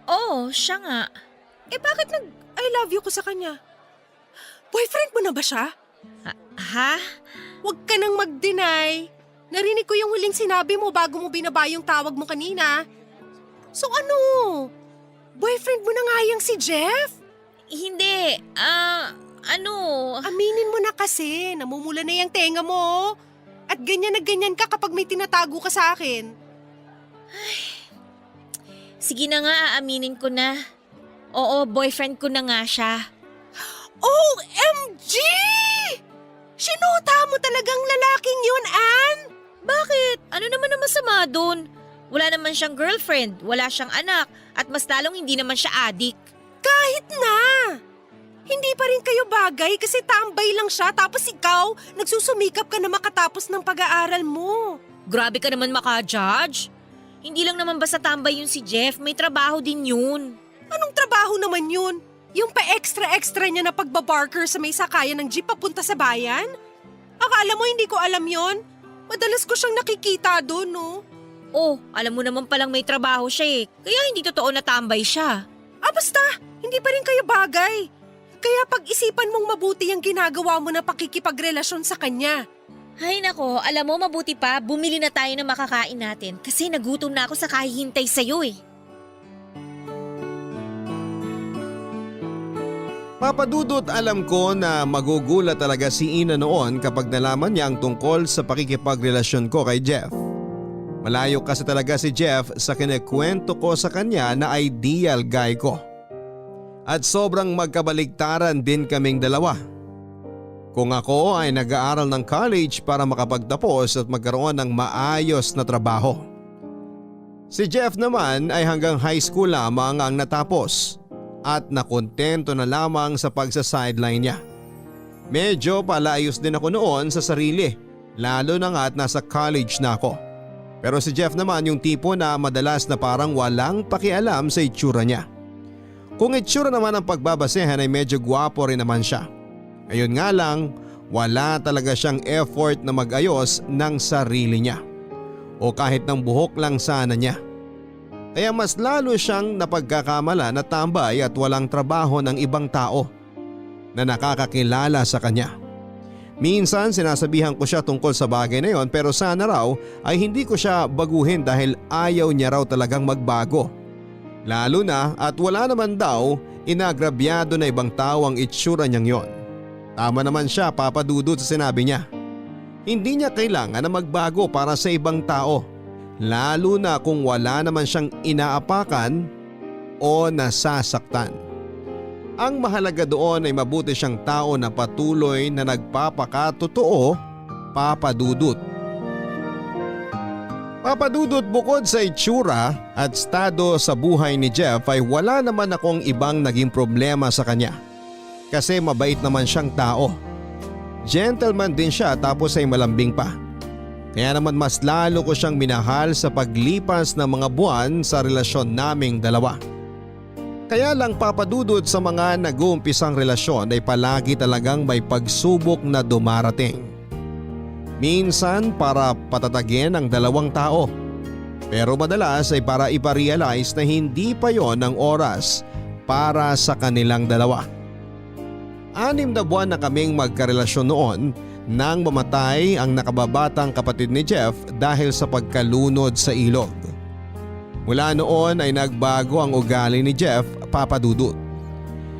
Oo, siya nga. Bakit nag-I love you ko sa kanya? Boyfriend mo na ba siya? Ha? Huwag ka nang mag-deny. Narinig ko yung huling sinabi mo bago mo binaba yung tawag mo kanina. So ano? Boyfriend mo na nga yang si Jeff? Hindi. Aminin mo na kasi, namumula na yung tenga mo. At ganyan na ganyan ka kapag may tinatago ka sa akin. Sige na nga, aaminin ko na. Oo, boyfriend ko na nga siya. OMG! Sinota mo talagang lalaking yun, Ann? Bakit? Ano naman ang masama dun? Wala naman siyang girlfriend, wala siyang anak, at mas lalong hindi naman siya adik. Kahit na! Hindi pa rin kayo bagay kasi tambay lang siya tapos ikaw, nagsusumikap ka na makatapos ng pag-aaral mo. Grabe ka naman maka-judge. Hindi lang naman basta tambay yun si Jeff, may trabaho din yun. Anong trabaho naman yun? Yung pa-extra-extra niya na pagbabarker sa may sakayan ng jeep papunta sa bayan? Akala mo hindi ko alam yon? Madalas ko siyang nakikita doon, no? Oh, alam mo naman palang may trabaho siya eh, kaya hindi totoo na tambay siya. Basta, hindi pa rin kayo bagay. Kaya pag-isipan mong mabuti ang ginagawa mo na pakikipagrelasyon sa kanya. Ay nako, alam mo mabuti pa, bumili na tayo ng makakain natin kasi nagutom na ako sa kahihintay sa'yo eh. Papadudot, alam ko na magugulat talaga si Ina noon kapag nalaman niya ang tungkol sa pakikipagrelasyon ko kay Jeff. Malayo kasi talaga si Jeff sa kinikwento ko sa kanya na ideal guy ko. At sobrang magkabaligtaran din kaming dalawa. Kung ako ay nag-aaral ng college para makapagtapos at magkaroon ng maayos na trabaho. Si Jeff naman ay hanggang high school lamang ang natapos at nakontento na lamang sa pagsa-sideline niya. Medyo palayos din ako noon sa sarili, lalo na nga at nasa college na ako. Pero si Jeff naman yung tipo na madalas na parang walang pakialam sa itsura niya. Kung itsura naman ang pagbabasehan ay medyo gwapo rin naman siya. Ayun nga lang, wala talaga siyang effort na mag-ayos ng sarili niya. O kahit ng buhok lang sana niya. Kaya mas lalo siyang napagkakamala na tambay at walang trabaho ng ibang tao na nakakakilala sa kanya. Minsan sinasabihan ko siya tungkol sa bagay na yon pero sana raw ay hindi ko siya baguhin dahil ayaw niya raw talagang magbago. Lalo na at wala naman daw inagrabyado na ibang tao ang itsura niyang yon. Tama naman siya, papadudot sa sinabi niya. Hindi niya kailangan na magbago para sa ibang tao. Lalo na kung wala naman siyang inaapakan o nasasaktan. Ang mahalaga doon ay mabuti siyang tao na patuloy na nagpapakatotoo, papadudot. Papadudot, bukod sa itsura at estado sa buhay ni Jeff ay wala naman akong ibang naging problema sa kanya. Kasi mabait naman siyang tao. Gentleman din siya tapos ay malambing pa. Kaya naman mas lalo ko siyang minahal sa paglipas ng mga buwan sa relasyon naming dalawa. Kaya lang papadudot, sa mga nag-uumpisang relasyon ay palagi talagang may pagsubok na dumarating. Minsan para patatagin ang dalawang tao. Pero madalas ay para iparealize na hindi pa yon ang oras para sa kanilang dalawa. 6 na buwan na kaming magkarelasyon noon nang mamatay ang nakababatang kapatid ni Jeff dahil sa pagkalunod sa ilog. Mula noon ay nagbago ang ugali ni Jeff, papadudot.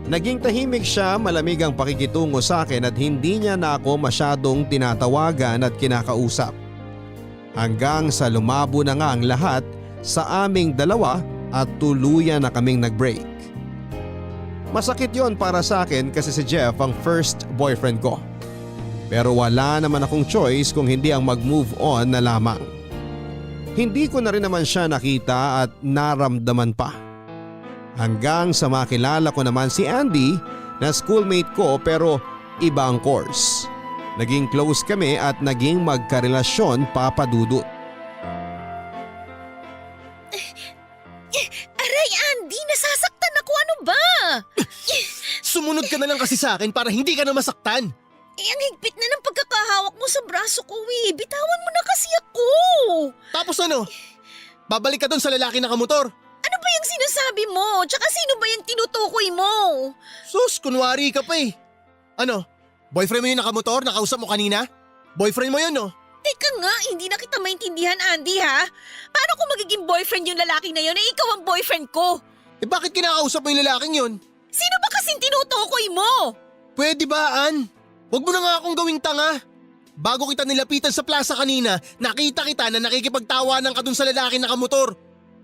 Naging tahimik siya, malamig ang pakikitungo sa akin at hindi niya na ako masyadong tinatawagan at kinakausap. Hanggang sa lumabo na nga ang lahat sa aming dalawa at tuluyan na kaming nag-break. Masakit yon para sa akin kasi si Jeff ang first boyfriend ko. Pero wala naman akong choice kung hindi ang mag-move on na lamang. Hindi ko na rin naman siya nakita at naramdaman pa. Hanggang sa makilala ko naman si Andy na schoolmate ko pero iba ang course. Naging close kami at naging magkarelasyon, Papa Dudut. Aray, Andy, nasasaktan ako. Ano ba? Sumunod ka na lang kasi sa akin para hindi ka na masaktan. Ang higpit na ng pagkakahawak mo sa braso ko eh. Bitawan mo na kasi ako. Tapos ano? Babalik ka doon sa lalaki na kamotor. Ano ba yung sinasabi mo? Tsaka sino ba yung tinutukoy mo? Sus, kunwari ka pa eh. Ano? Boyfriend mo yung nakamotor? Nakausap mo kanina? Boyfriend mo yun, no? Teka nga, hindi na kita maintindihan, Andy, ha? Paano kung magiging boyfriend yung lalaki na yun na ikaw ang boyfriend ko? Eh bakit kinakausap mo yung lalaking yun? Sino ba kasing tinutukoy mo? Pwede ba, Ann? Huwag mo na nga akong gawing tanga. Bago kita nilapitan sa plaza kanina, nakita kita na nakikipagtawanan ka dun sa lalaki na kamotor.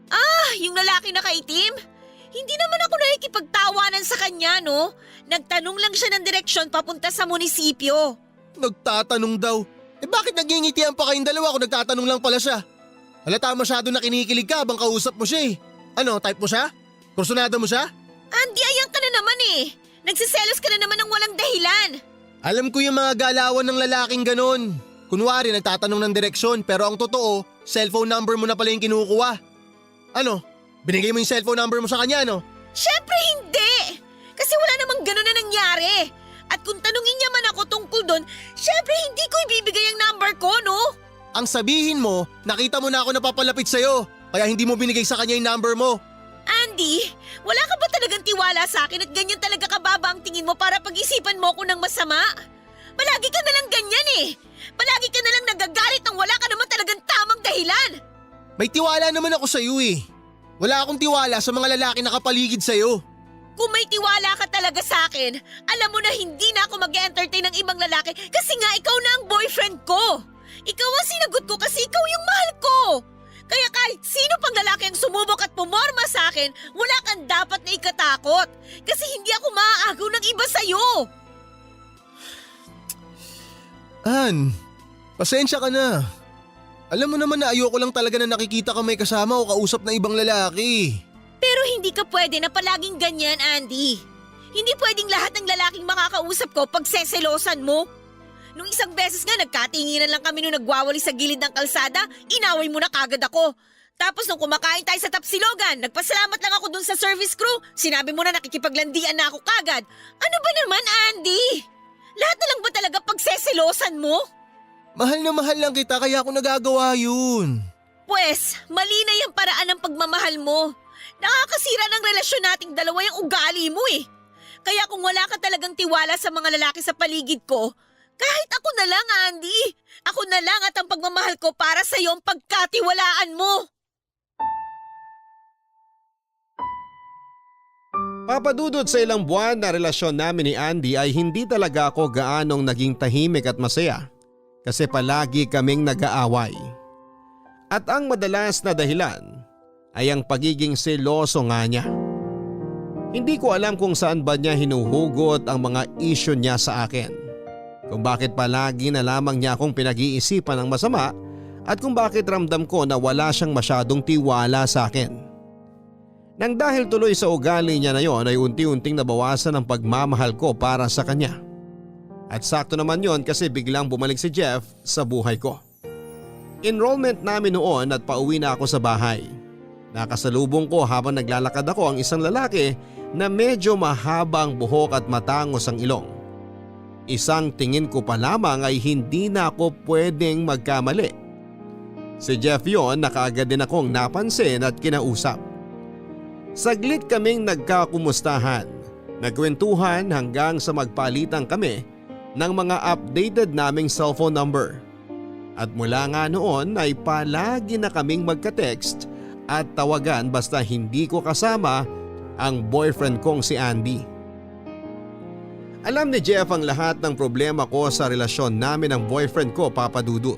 Ah, yung lalaki na kaitim? Hindi naman ako nakikipagtawanan sa kanya, no? Nagtanong lang siya ng direksyon papunta sa munisipyo. Nagtatanong daw. Eh bakit nagingitian pa kayong dalawa kung nagtatanong lang pala siya? Halata masyado na kinikilig ka habang kausap mo siya eh. Ano, type mo siya? Kursunada mo siya? Andy, ayan ka na naman eh. Nagsiselos ka na naman ng walang dahilan. Alam ko yung mga galawan ng lalaking ganon. Kunwari nagtatanong ng direksyon pero ang totoo, cellphone number mo na pala yung kinukuha. Ano? Binigay mo yung cellphone number mo sa kanya, no? Syempre hindi! Kasi wala namang gano'n na nangyari. At kung tanungin niya man ako tungkol doon, syempre hindi ko ibibigay ang number ko, no? Ang sabihin mo, nakita mo na ako napapalapit sa'yo, kaya hindi mo binigay sa kanya yung number mo. Andy, wala ka ba talagang tiwala sa akin at ganyan talaga kababa ang tingin mo para pag-isipan mo ko ng masama? Palagi ka na lang ganyan eh. Palagi ka na lang nagagalit nang wala ka naman talagang tamang dahilan. May tiwala naman ako sa'yo eh. Wala akong tiwala sa mga lalaki na kapaligid sa'yo. Kung may tiwala ka talaga sa akin, alam mo na hindi na ako mag-entertain ng ibang lalaki kasi nga ikaw na ang boyfriend ko. Ikaw ang sinagot ko kasi ikaw yung mahal ko. Kaya kahit sino pang lalaki ang sumubok at pumorma sa akin, wala kang dapat na ikatakot. Kasi hindi ako maaagaw ng iba sa'yo. Ann, pasensya ka na. Alam mo naman na ayoko lang talaga na nakikita ka may kasama o kausap na ibang lalaki. Pero hindi ka pwede na palaging ganyan, Andy. Hindi pwedeng lahat ng lalaking makakausap ko pagseselosan mo. Nung isang beses nga nagkatinginan lang kami nung nagwawali sa gilid ng kalsada, inaway mo na kagad ako. Tapos nung kumakain tayo sa Tapsilogan, nagpasalamat lang ako dun sa service crew, sinabi mo na nakikipaglandian na ako kagad. Ano ba naman, Andy? Lahat na lang ba talaga pagseselosan mo? Mahal na mahal lang kita kaya ako nagagawa yun. Pwes, mali na yung paraan ng pagmamahal mo. Nakakasira ng relasyon nating dalawa yung ugali mo eh. Kaya kung wala ka talagang tiwala sa mga lalaki sa paligid ko, kahit ako na lang, Andy. Ako na lang at ang pagmamahal ko para sa iyo ang pagkatiwalaan mo. Papadudod sa ilang buwan na relasyon namin ni Andy ay hindi talaga ako gaanong naging tahimik at masaya kasi palagi kaming nag-aaway. At ang madalas na dahilan ay ang pagiging seloso nga niya. Hindi ko alam kung saan ba niya hinuhugot ang mga isyu niya sa akin. Kung bakit palagi na lamang niya akong pinag-iisipan ng masama at kung bakit ramdam ko na wala siyang masyadong tiwala sa akin. Nang dahil tuloy sa ugali niya na yon ay unti-unting nabawasan ang pagmamahal ko para sa kanya. At sakto naman yon kasi biglang bumalik si Jeff sa buhay ko. Enrollment namin noon at pauwi na ako sa bahay. Nakasalubong ko habang naglalakad ako ang isang lalaki na medyo mahabang buhok at matangos ang ilong. Isang tingin ko pa lamang ay hindi na ako pwedeng magkamali. Si Jeff yon na kaagad din akong napansin at kinausap. Saglit kaming nagkakumustahan, nagkwentuhan hanggang sa magpalitan kami ng mga updated naming cellphone number. At mula nga noon ay palagi na kaming magka-text at tawagan basta hindi ko kasama ang boyfriend kong si Andy. Alam ni Jeff ang lahat ng problema ko sa relasyon namin ng boyfriend ko, Papa Dudut.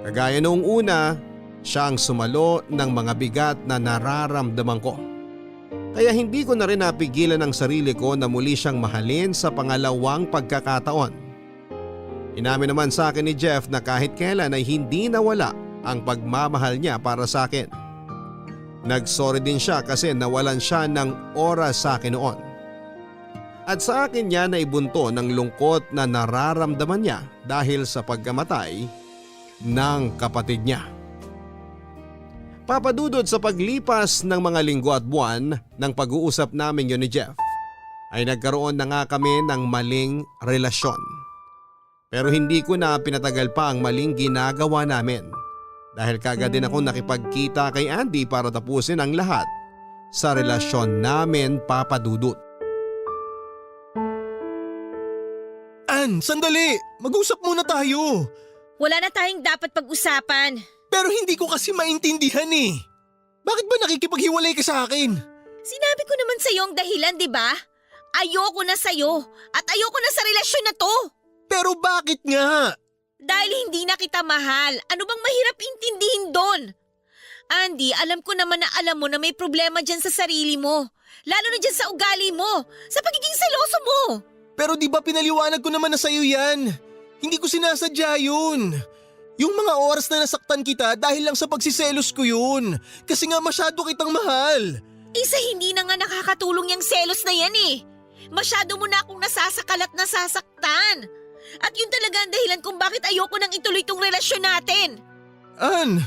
Kagaya noong una, siya ang sumalo ng mga bigat na nararamdaman ko. Kaya hindi ko na rin napigilan ang sarili ko na muli siyang mahalin sa pangalawang pagkakataon. Inamin naman sa akin ni Jeff na kahit kailan ay hindi nawala ang pagmamahal niya para sa akin. Nagsorry din siya kasi nawalan siya ng oras sa akin noon. At sa akin niya naibunto ng lungkot na nararamdaman niya dahil sa pagkamatay ng kapatid niya. Papadudod sa paglipas ng mga linggo at buwan ng pag-uusap namin yun ni Jeff, ay nagkaroon na nga kami ng maling relasyon. Pero hindi ko na pinatagal pa ang maling ginagawa namin dahil kagad din ako nakipagkita kay Andy para tapusin ang lahat sa relasyon namin, Papa Dudut. Ann, sandali! Mag-usap muna tayo! Wala na tayong dapat pag-usapan. Pero hindi ko kasi maintindihan eh. Bakit ba nakikipaghiwalay ka sa akin? Sinabi ko naman sa'yo ang dahilan, di ba? Ayoko na sa'yo at ayoko na sa relasyon na to. Pero bakit nga? Dahil hindi na kita mahal. Ano bang mahirap intindihin doon? Andy, alam ko naman na alam mo na may problema dyan sa sarili mo. Lalo na dyan sa ugali mo, sa pagiging seloso mo. Pero di ba pinaliwanag ko naman na sa'yo yan? Hindi ko sinasadya yun. Yung mga oras na nasaktan kita dahil lang sa pagsiselos ko yun. Kasi nga masyado kitang mahal. Isa hindi na nga nakakatulong yung selos na yan eh. Masyado mo na akong nasasakal at nasasaktan. At yun talaga ang dahilan kung bakit ayoko nang ituloy tong relasyon natin. Ann,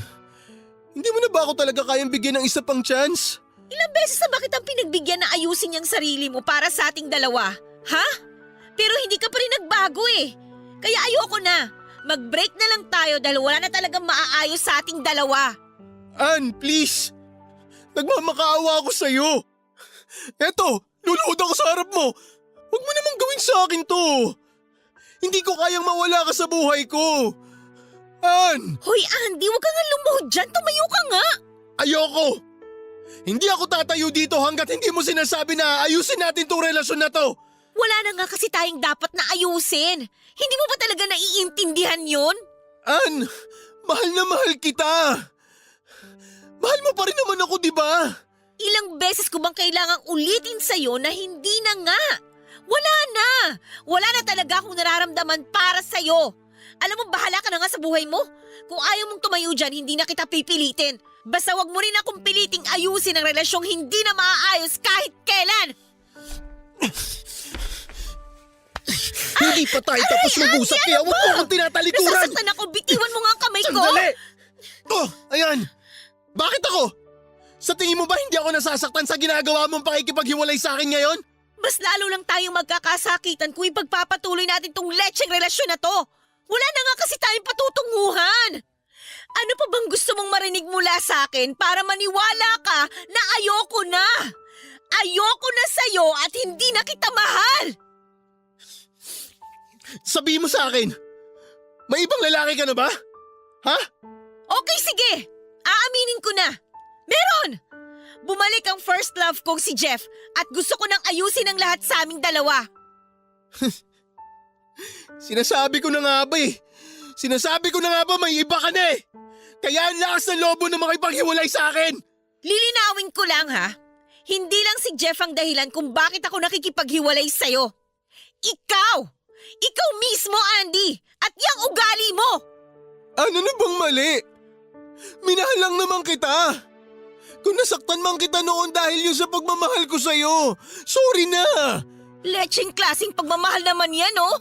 hindi mo na ba ako talaga kayang bigyan ng isa pang chance? Ilang beses na ba kitang pinagbigyan na ayusin yung sarili mo para sa ating dalawa? Ha? Pero hindi ka pa rin nagbago eh. Kaya ayoko na. Mag-break na lang tayo dahil wala na talagang maaayos sa ating dalawa. Ann, please. Nagmamakaawa ako sa'yo. Eto, luluhod ako sa harap mo. Huwag mo namang gawin sa akin to. Hindi ko kayang mawala ka sa buhay ko. Ann! Hoy Andy, huwag ka nga lumuhod dyan. Tumayo ka nga. Ayoko. Hindi ako tatayo dito hanggat hindi mo sinasabi na ayusin natin tong relasyon na to. Wala na nga kasi tayong dapat na ayusin. Hindi mo ba talaga naiintindihan yun? Ann, mahal na mahal kita. Mahal mo pa rin naman ako, di ba? Ilang beses ko bang kailangang ulitin sa'yo na hindi na nga? Wala na! Wala na talaga akong nararamdaman para sa'yo. Alam mo, bahala ka na nga sa buhay mo. Kung ayaw mong tumayo dyan, hindi na kita pipilitin. Basta wag mo rin akong piliting ayusin ang relasyong hindi na maaayos kahit kailan. Hindi pa tayo tapos mag-usap kaya huwag mo akong tinatalikuran. Nasasaktan ako, bitiwan mo nga ang kamay ko. Sandali! Oh, ayan. Bakit ako? Sa tingin mo ba hindi ako nasasaktan sa ginagawa mong pakikipaghiwalay sa akin ngayon? Mas lalo lang tayong magkakasakitan kung ipagpapatuloy natin tong lecheng relasyon na to. Wala na nga kasi tayong patutunguhan. Ano pa bang gusto mong marinig mula sa akin para maniwala ka na ayoko na? Ayoko na sa'yo at hindi na kita mahal. Sabihin mo sa akin, may ibang lalaki ka na ba? Ha? Okay, sige. Aaminin ko na. Meron! Bumalik ang first love kong si Jeff at gusto ko nang ayusin ang lahat sa aming dalawa. Sinasabi ko na nga ba eh. Sinasabi ko na nga ba may iba ka na eh. Kaya ang lakas ng lobo na makipaghiwalay sa akin. Lilinawin ko lang ha. Hindi lang si Jeff ang dahilan kung bakit ako nakikipaghiwalay sa'yo. Ikaw! Ikaw mismo, Andy! At yang ugali mo! Ano na bang mali? Minahal lang naman kita. Kung nasaktan man kita noon dahil yun sa pagmamahal ko sa'yo, sorry na! Lecheng klaseng pagmamahal naman yan, oh!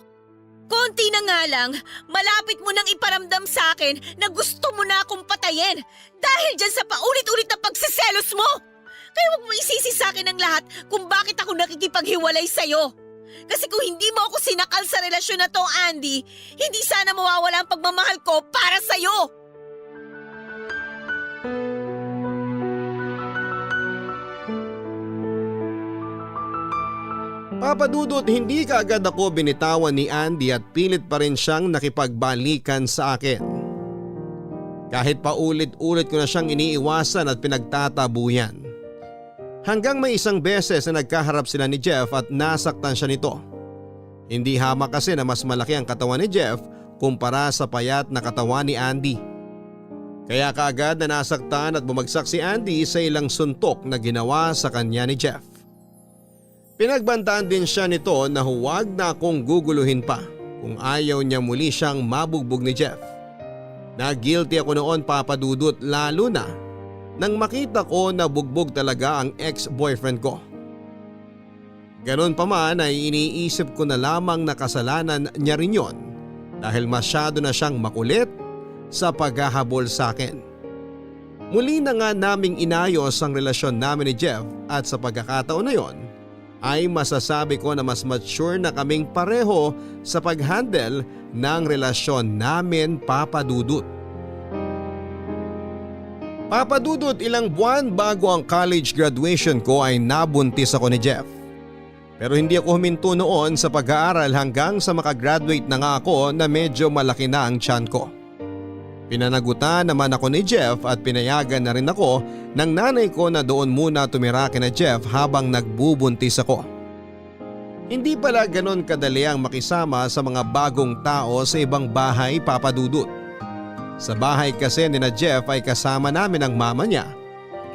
Konti na nga lang, malapit mo nang iparamdam sa akin na gusto mo na akong patayin dahil dyan sa paulit-ulit na pagsiselos mo! Kaya huwag mo isisi sa akin ang lahat kung bakit ako nakikipaghiwalay sa'yo. Kasi kung hindi mo ako sinakal sa relasyon na to, Andy, hindi sana mawawala ang pagmamahal ko para sa'yo! Papa Dudut, hindi kaagad ako binitawan ni Andy at pilit pa rin siyang nakipagbalikan sa akin. Kahit paulit-ulit ko na siyang iniiwasan at pinagtatabuyan. Hanggang may isang beses na nagkaharap sila ni Jeff at nasaktan siya nito. Hindi hamak kasi na mas malaki ang katawan ni Jeff kumpara sa payat na katawan ni Andy. Kaya kaagad na nasaktan at bumagsak si Andy sa ilang suntok na ginawa sa kanya ni Jeff. Pinagbantaan din siya nito na huwag na akong guguluhin pa kung ayaw niya muli siyang mabugbog ni Jeff. Na guilty ako noon, Papa Dudut, lalo na nang makita ko na bugbog talaga ang ex-boyfriend ko. Ganon pa man ay iniisip ko na lamang na kasalanan niya rin yon dahil masyado na siyang makulit sa paghahabol sa akin. Muli na nga naming inayos ang relasyon namin ni Jeff at sa pagkakataon na yon ay masasabi ko na mas mature na kaming pareho sa pag-handle ng relasyon namin, Papa Dudut. Papa Dudut, ilang buwan bago ang college graduation ko ay nabuntis ako ni Jeff. Pero hindi ako huminto noon sa pag-aaral hanggang sa makagraduate na nga ako na medyo malaki na ang tiyan ko. Pinanagutan naman ako ni Jeff at pinayagan na rin ako ng nanay ko na doon muna tumira kina Jeff habang nagbubuntis ako. Hindi pala ganon kadali ang makisama sa mga bagong tao sa ibang bahay, Papa Dudut. Sa bahay kasi ni na Jeff ay kasama namin ang mama niya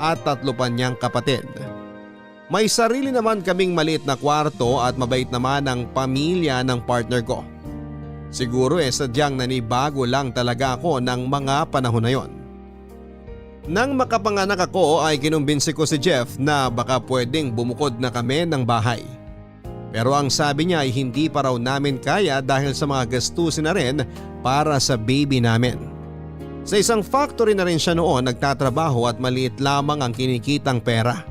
at 3 pa niyang kapatid. May sarili naman kaming maliit na kwarto at mabait naman ang pamilya ng partner ko. Siguro sadyang nanibago lang talaga ako ng mga panahon na yon. Nang makapanganak ako ay kinumbinsi ko si Jeff na baka pwedeng bumukod na kami ng bahay. Pero ang sabi niya ay hindi pa raw namin kaya dahil sa mga gastusin na rin para sa baby namin. Sa isang factory na rin siya noon nagtatrabaho at maliit lamang ang kinikitang pera.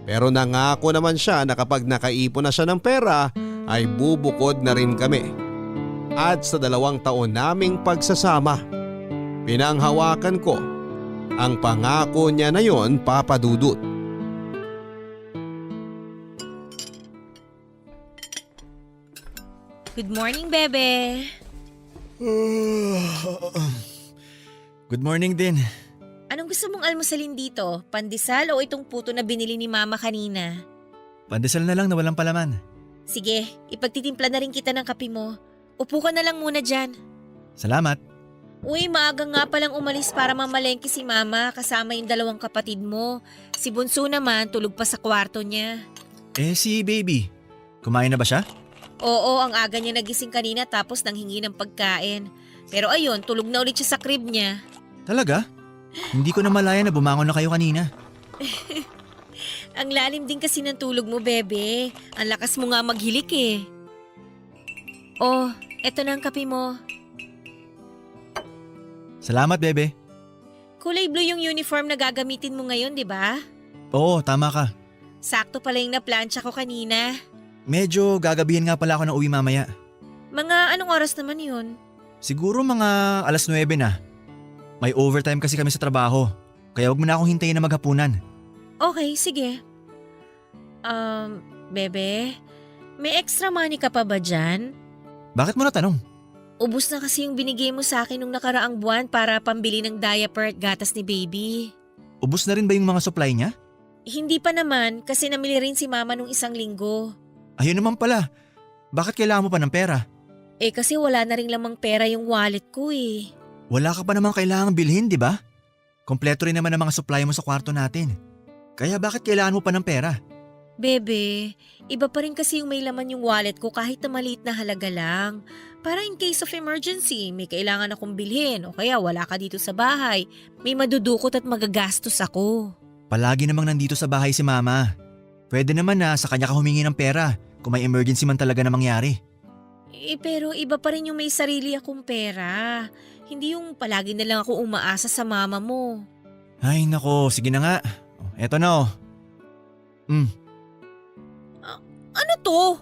Pero nangako naman siya na kapag nakaipon na siya ng pera ay bubukod na rin kami. At sa 2 taon naming pagsasama, pinanghawakan ko ang pangako niya na yon, Papa Dudut. Good morning, bebe. Good morning din. Anong gusto mong almusalin dito? Pandesal o itong puto na binili ni mama kanina? Pandesal na lang na walang palaman. Sige, ipagtitimpla na rin kita ng kape mo. Upo ka na lang muna dyan. Salamat. Uy, maaga nga palang umalis para mamalengke si mama kasama yung 2 kapatid mo. Si Bunso naman tulog pa sa kwarto niya. Si baby, kumain na ba siya? Oo, ang aga niya nagising kanina tapos nanghingi ng pagkain. Pero ayun, tulog na ulit siya sa crib niya. Talaga? Hindi ko na malaya na bumangon na kayo kanina. Ang lalim din kasi ng tulog mo, bebe. Ang lakas mo nga maghilik eh. Oh, eto na ang kape mo. Salamat, bebe. Kulay blue yung uniform na gagamitin mo ngayon, di ba? Oo, tama ka. Sakto pala yung naplansya ko kanina. Medyo gagabihin nga pala ako ng uwi mamaya. Mga anong oras naman yun? Siguro mga 9:00 na. May overtime kasi kami sa trabaho. Kaya wag mo na akong hintayin na maghapunan. Okay, sige. Bebe, may extra money ka pa ba dyan? Bakit mo natanong? Ubus na kasi yung binigay mo sa akin nung nakaraang buwan para pambili ng diaper at gatas ni baby. Ubus na rin ba yung mga supply niya? Hindi pa naman kasi namili rin si mama nung 1 linggo. Ayun naman pala. Bakit kailangan mo pa ng pera? Kasi wala na rin lamang pera yung wallet ko eh. Wala ka pa namang kailangang bilhin, di ba? Kompleto rin naman ang mga supply mo sa kwarto natin. Kaya bakit kailangan mo pa ng pera? Bebe, iba pa rin kasi yung may laman yung wallet ko kahit na maliit na halaga lang. Para in case of emergency, may kailangan akong bilhin o kaya wala ka dito sa bahay. May madudukot at magagastos ako. Palagi namang nandito sa bahay si mama. Pwede naman na sa kanya ka humingi ng pera kung may emergency man talaga na mangyari. Pero iba pa rin yung may sarili akong pera. Hindi yung palagi na lang ako umaasa sa mama mo. Ay nako, sige na nga. Eto na oh. Ano to?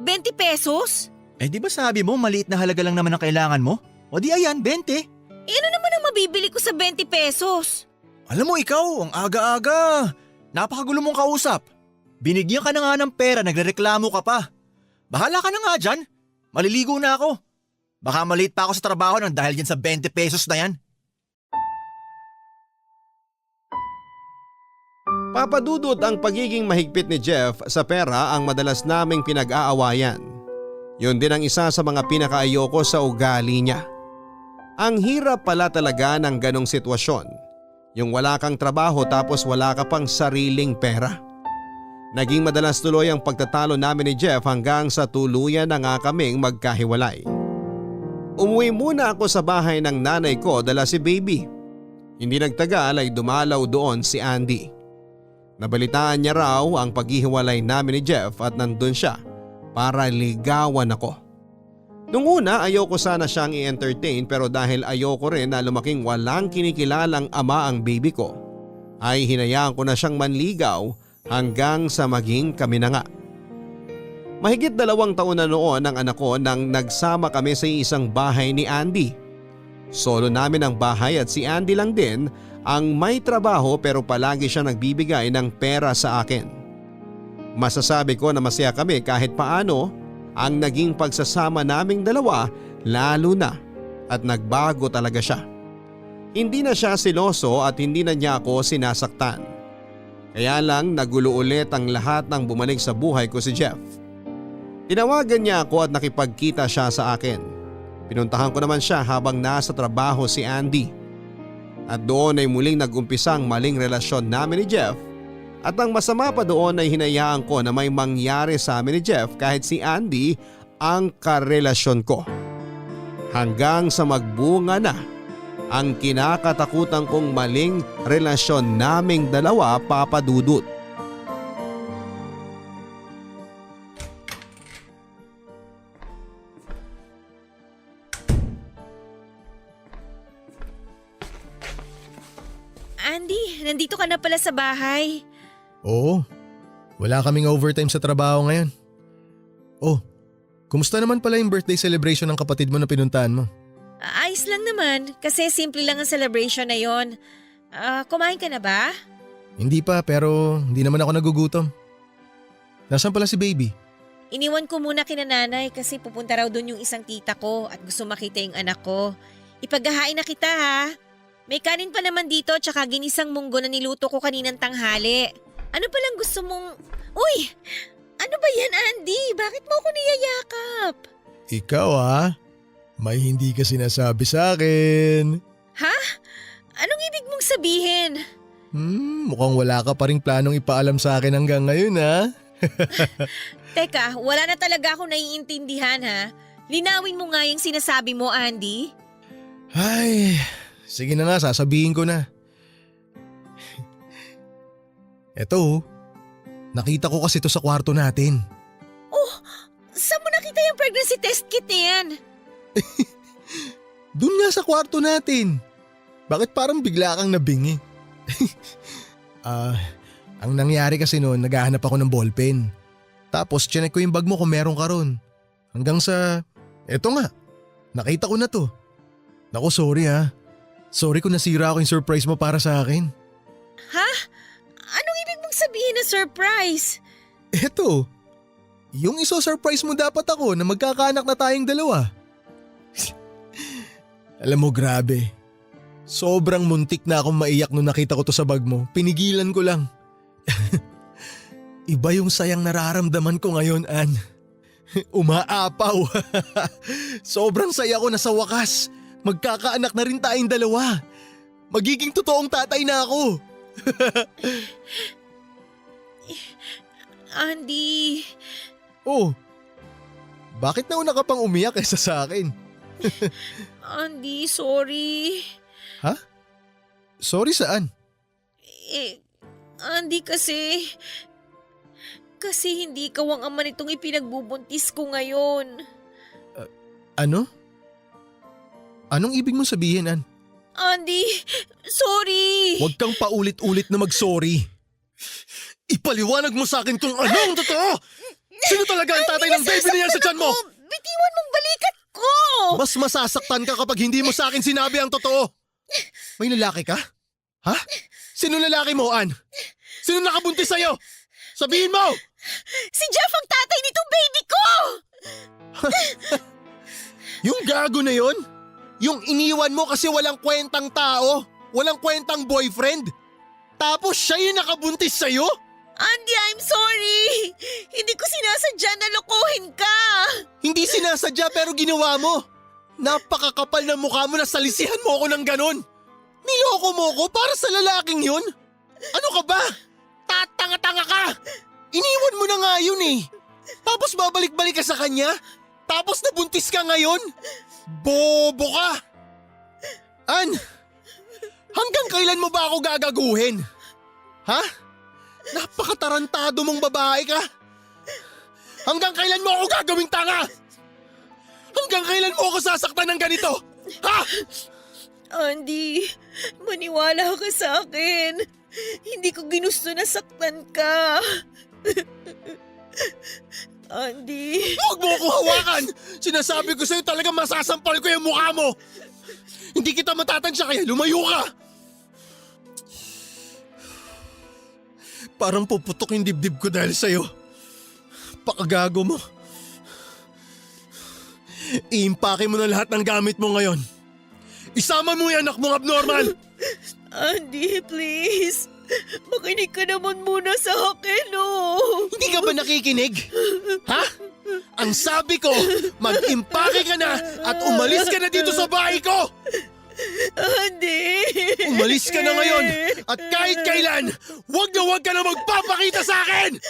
20 pesos? Di ba sabi mo maliit na halaga lang naman ang kailangan mo? O di ayan, 20. Ano naman ang mabibili ko sa 20 pesos? Alam mo ikaw, ang aga-aga. Napakagulo mong kausap. Binigyan ka na nga ng pera, nagrereklamo ka pa. Bahala ka na nga dyan. Maliligo na ako. Baka maliit pa ako sa trabaho nang dahil yan sa 20 pesos na yan. Papa Dudut, ang pagiging mahigpit ni Jeff sa pera ang madalas naming pinag-aawayan. Yun din ang isa sa mga pinakaayoko sa ugali niya. Ang hirap pala talaga ng ganong sitwasyon. Yung wala kang trabaho tapos wala ka pang sariling pera. Naging madalas tuloy ang pagtatalo namin ni Jeff hanggang sa tuluyan na nga kaming magkahiwalay. Umuwi muna ako sa bahay ng nanay ko dala si baby. Hindi nagtagal ay dumalaw doon si Andy. Nabalitaan niya raw ang paghihiwalay namin ni Jeff at nandun siya para ligawan ako. Nung una ayoko sana siyang i-entertain pero dahil ayoko rin na lumaking walang kinikilalang ama ang baby ko, ay hinayaan ko na siyang manligaw hanggang sa maging kami na nga. Mahigit 2 taon na noon ang anak ko nang nagsama kami sa isang bahay ni Andy. Solo namin ang bahay at si Andy lang din ang may trabaho pero palagi siya nagbibigay ng pera sa akin. Masasabi ko na masaya kami kahit paano ang naging pagsasama naming dalawa, lalo na at nagbago talaga siya. Hindi na siya seloso at hindi na niya ako sinasaktan. Kaya lang nagulo ulit ang lahat nang bumalik sa buhay ko si Jeff. Tinawagan niya ako at nakipagkita siya sa akin. Pinuntahan ko naman siya habang nasa trabaho si Andy. At doon ay muling nag-umpisang maling relasyon namin ni Jeff. At ang masama pa doon ay hinayaan ko na may mangyari sa amin ni Jeff kahit si Andy ang karelasyon ko. Hanggang sa magbunga na ang kinakatakutan kong maling relasyon naming dalawa, Papa Dudut. Andy, nandito ka na pala sa bahay. Oo, wala kaming overtime sa trabaho ngayon. Oh, kumusta naman pala yung birthday celebration ng kapatid mo na pinuntahan mo? Ayos lang naman, kasi simple lang ang celebration na yon. Kumain ka na ba? Hindi pa, pero hindi naman ako nagugutom. Nasaan pala si baby? Iniwan ko muna kina nanay kasi pupunta raw doon yung isang tita ko at gusto makita yung anak ko. Ipaghahain na kita ha. May kanin pa naman dito tsaka ginisang munggo na niluto ko kaninang tanghali. Ano palang gusto mong… Uy! Ano ba yan, Andy? Bakit mo ako niyayakap? Ikaw may hindi ka sinasabi sa akin. Ha? Anong ibig mong sabihin? Mukhang wala ka pa ring planong ipaalam sa akin hanggang ngayon Teka, wala na talaga ako naiintindihan ha. Linawin mo nga yung sinasabi mo, Andy. Ay, sige na nga, sasabihin ko na. Eto, nakita ko kasi ito sa kwarto natin. Oh, saan mo nakita yung pregnancy test kit na yan? Doon nga sa kwarto natin. Bakit parang bigla kang nabingi? Ang nangyari kasi noon, naghahanap ako ng ballpen. Tapos chinek ko yung bag mo kung meron ka ron. Hanggang sa, eto nga, nakita ko na to. Naku, sorry Sorry kung nasira ako yung surprise mo para sa akin. Ha? Anong ibig mong sabihin na surprise? Eto, yung iso-surprise mo dapat ako na magkakaanak na tayong dalawa. Alam mo, grabe. Sobrang muntik na akong maiyak nung nakita ko to sa bag mo. Pinigilan ko lang. Iba yung sayang nararamdaman ko ngayon, Ann. Umaapaw. Sobrang saya ko na sa wakas. Magkakaanak na rin tayong dalawa. Magiging totoong tatay na ako. Andy. Oh, bakit nauna ka pang umiyak kaysa sa akin? Andy, sorry. Ha? Sorry saan? Andy kasi hindi ikaw ang ama nitong ipinagbubuntis ko ngayon. Ano? Anong ibig mong sabihin, Ann? Andy, sorry. Huwag kang paulit-ulit na mag-sorry. Ipaliwanag mo sa akin kung ano ang totoo! Sino talaga ang tatay ng baby niya sa tiyan mo? Bitiwan mong balikat ko! Mas masasaktan ka kapag hindi mo sa akin sinabi ang totoo. May lalaki ka? Ha? Sino lalaki mo, Ann? Sino nakabuntis sa'yo? Sabihin mo! Si Jeff ang tatay nitong baby ko! Yung gago na yon? Yung iniwan mo kasi walang kwentang tao? Walang kwentang boyfriend? Tapos siya yung nakabuntis sa'yo? Andy, I'm sorry! Hindi ko sinasadya na lokohin ka! Hindi sinasadya pero ginawa mo. Napakakapal ng mukha mo na salisihan mo ako ng ganon. Niloko mo ko para sa lalaking yun? Ano ka ba? Tatanga-tanga ka! Iniwan mo na nga yun eh. Tapos babalik-balik ka sa kanya? Tapos nabuntis ka ngayon? Bobo ka! An, hanggang kailan mo ba ako gagaguhin? Ha? Napakatarantado mong babae ka! Hanggang kailan mo ako gagawing tanga? Hanggang kailan mo ako sasaktan ng ganito? Ha? Andy, maniwala ka sa akin. Hindi ko ginusto na saktan ka. Andy. Huwag mo ako hawakan! Sinasabi ko sa'yo talaga masasampal ko yung mukha mo! Hindi kita matatansya kaya lumayo ka! Parang puputok yung dibdib ko dahil sa'yo. Pakagago mo. Iimpake mo na lahat ng gamit mo ngayon. Isama mo yung anak mong abnormal! Andy, please. Makinig ka naman muna sa akin, oh. Hindi ka ba nakikinig? Ha? Ang sabi ko, mag-impake ka na at umalis ka na dito sa bahay ko! Andy! Umalis ka na ngayon at kahit kailan, huwag ka na magpapakita sa akin!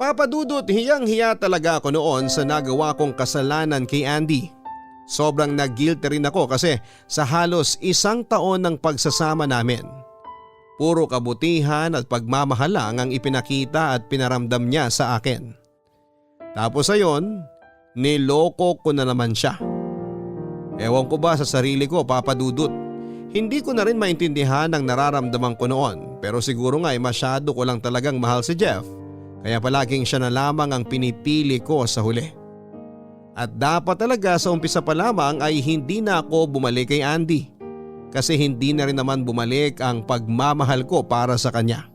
Papa Dudut, hiyang-hiya talaga ako noon sa nagawa kong kasalanan kay Andy. Sobrang nag-guilty rin ako kasi sa halos 1 taon ng pagsasama namin. Puro kabutihan at pagmamahal lang ang ipinakita at pinaramdam niya sa akin. Tapos ayon, niloko ko na naman siya. Ewan ko ba sa sarili ko, Papa Dudut. Hindi ko na rin maintindihan ang nararamdaman ko noon, pero siguro nga ay masyado ko lang talagang mahal si Jeff. Kaya palaging siya na lamang ang pinipili ko sa huli. At dapat talaga sa umpisa pa lamang ay hindi na ako bumalik kay Andy. Kasi hindi na rin naman bumalik ang pagmamahal ko para sa kanya.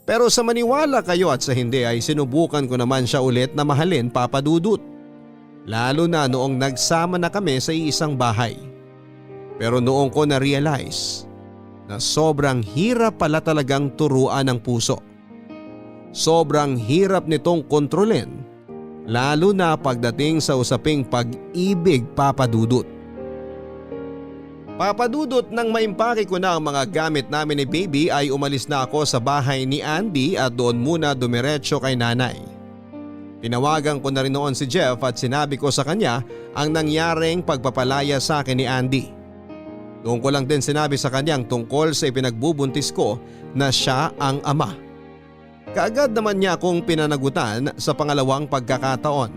Pero sa maniwala kayo at sa hindi ay sinubukan ko naman siya ulit na mahalin, Papa Dudut. Lalo na noong nagsama na kami sa iisang bahay. Pero noong ko na-realize na sobrang hirap pala talagang turuan ng puso. Sobrang hirap nitong kontrolin, lalo na pagdating sa usaping pag-ibig, Papa Dudut. Papa Dudut, nang maimpake ko na ang mga gamit namin ni Baby ay umalis na ako sa bahay ni Andy at doon muna dumiretso kay nanay. Tinawagan ko na rin noon si Jeff at sinabi ko sa kanya ang nangyaring pagpapalaya sa akin ni Andy. Doon ko lang din sinabi sa kanyang tungkol sa ipinagbubuntis ko na siya ang ama. Kaagad naman niya akong pinanagutan sa pangalawang pagkakataon.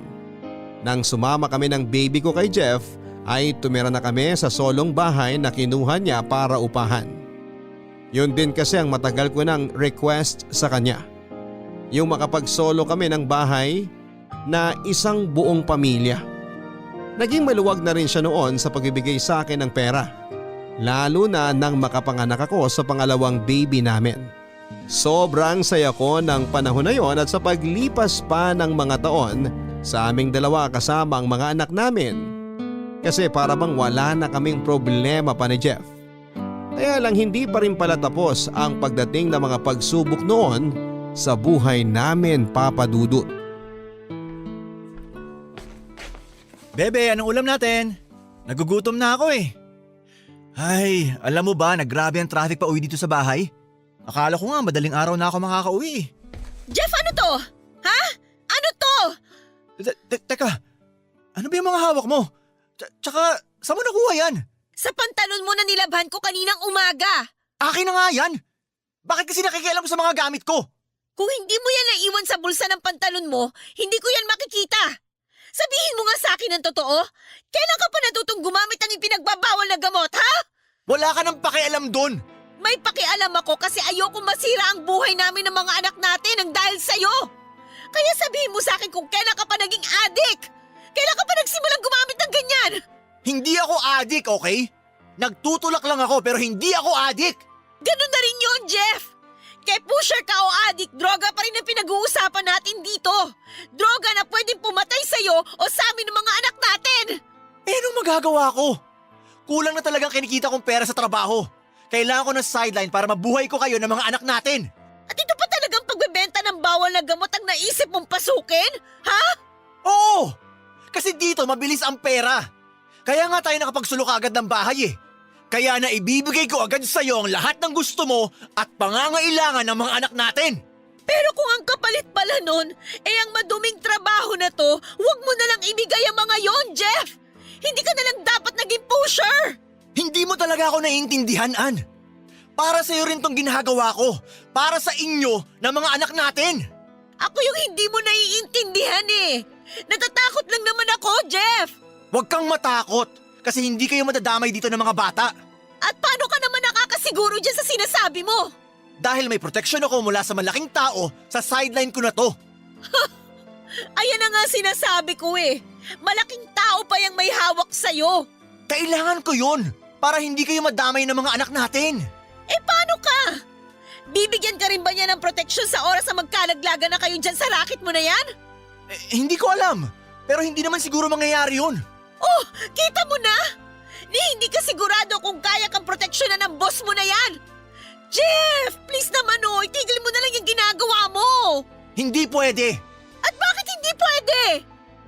Nang sumama kami ng baby ko kay Jeff ay tumira na kami sa solong bahay na kinuha niya para upahan. Yun din kasi ang matagal ko ng request sa kanya. Yung makapag-solo kami ng bahay na isang buong pamilya. Naging maluwag na rin siya noon sa pagbibigay sa akin ng pera. Lalo na nang makapanganak ako sa pangalawang baby namin. Sobrang saya ko ng panahon na yon at sa paglipas pa ng mga taon sa aming dalawa kasama ang mga anak namin. Kasi para bang wala na kaming problema pa ni Jeff. Kaya lang hindi pa rin pala tapos ang pagdating ng mga pagsubok noon sa buhay namin, Papa Dudut. Bebe, anong ulam natin? Nagugutom na ako eh. Ay, alam mo ba, naggrabe ang traffic pa uwi dito sa bahay? Akala ko nga madaling araw na ako makakauwi. Jeff, ano to? Ha? Ano to? Teka, ano ba yung mga hawak mo? Tsaka, saan mo nakuha yan? Sa pantalon mo na nilabhan ko kaninang umaga. Akin na nga yan. Bakit kasi nakikialam sa mga gamit ko? Kung hindi mo yan naiwan sa bulsa ng pantalon mo, hindi ko yan makikita. Sabihin mo nga sa akin ng totoo. Kailan ka pa natutong gumamit ng ipinagbabawal na gamot, ha? Wala ka nang pakialam doon. May pakialam ako kasi ayoko masira ang buhay namin ng mga anak natin ang dahil sa'yo. Kaya sabihin mo sa akin kung kailan ka pa naging adik. Kailan ka pa nagsimulang gumamit ng ganyan? Hindi ako adik, okay? Nagtutulak lang ako pero hindi ako adik. Ganun na rin yun, Jeff. Kay pusher ka o adik, droga pa rin ang pinag-uusapan natin dito. Droga na pwedeng pumatay sa'yo o sa amin ng mga anak natin. Eh, anong magagawa ko? Kulang na talagang kinikita kong pera sa trabaho. Kailangan ko ng sideline para mabuhay ko kayo ng mga anak natin. At ito pa talagang pagbebenta ng bawal na gamot ang naisip mong pasukin? Ha? Oo! Kasi dito mabilis ang pera. Kaya nga tayo nakapagsulok agad ng bahay eh. Kaya na ibibigay ko agad sa'yo ang lahat ng gusto mo at pangangailangan ng mga anak natin. Pero kung ang kapalit pala nun, ang maduming trabaho na to, huwag mo na lang ibigay ang mga yon, Jeff! Hindi ka na lang dapat naging pusher! Hindi mo talaga ako naiintindihan, Ann. Para sa'yo rin tong ginagawa ko. Para sa inyo na mga anak natin. Ako yung hindi mo naiintindihan eh! Natatakot lang naman ako, Jeff! Huwag kang matakot kasi hindi kayo madadamay dito ng mga bata. At paano ka naman nakakasiguro dyan sa sinasabi mo? Dahil may proteksyon ako mula sa malaking tao sa sideline ko na to. Ayan na nga sinasabi ko eh. Malaking tao pa yung may hawak sa'yo. Kailangan ko yun para hindi kayo madamay ng mga anak natin. Paano ka? Bibigyan ka rin ba niya ng proteksyon sa oras na magkalaglagan na kayo dyan sa racket mo na yan? Hindi ko alam. Pero hindi naman siguro mangyayari yun. Oh, kita mo na? Hindi ka sigurado kung kaya kang proteksyonan ng boss mo na yan. Jeff, please naman itigil mo na lang yung ginagawa mo. Hindi pwede. At bakit hindi pwede?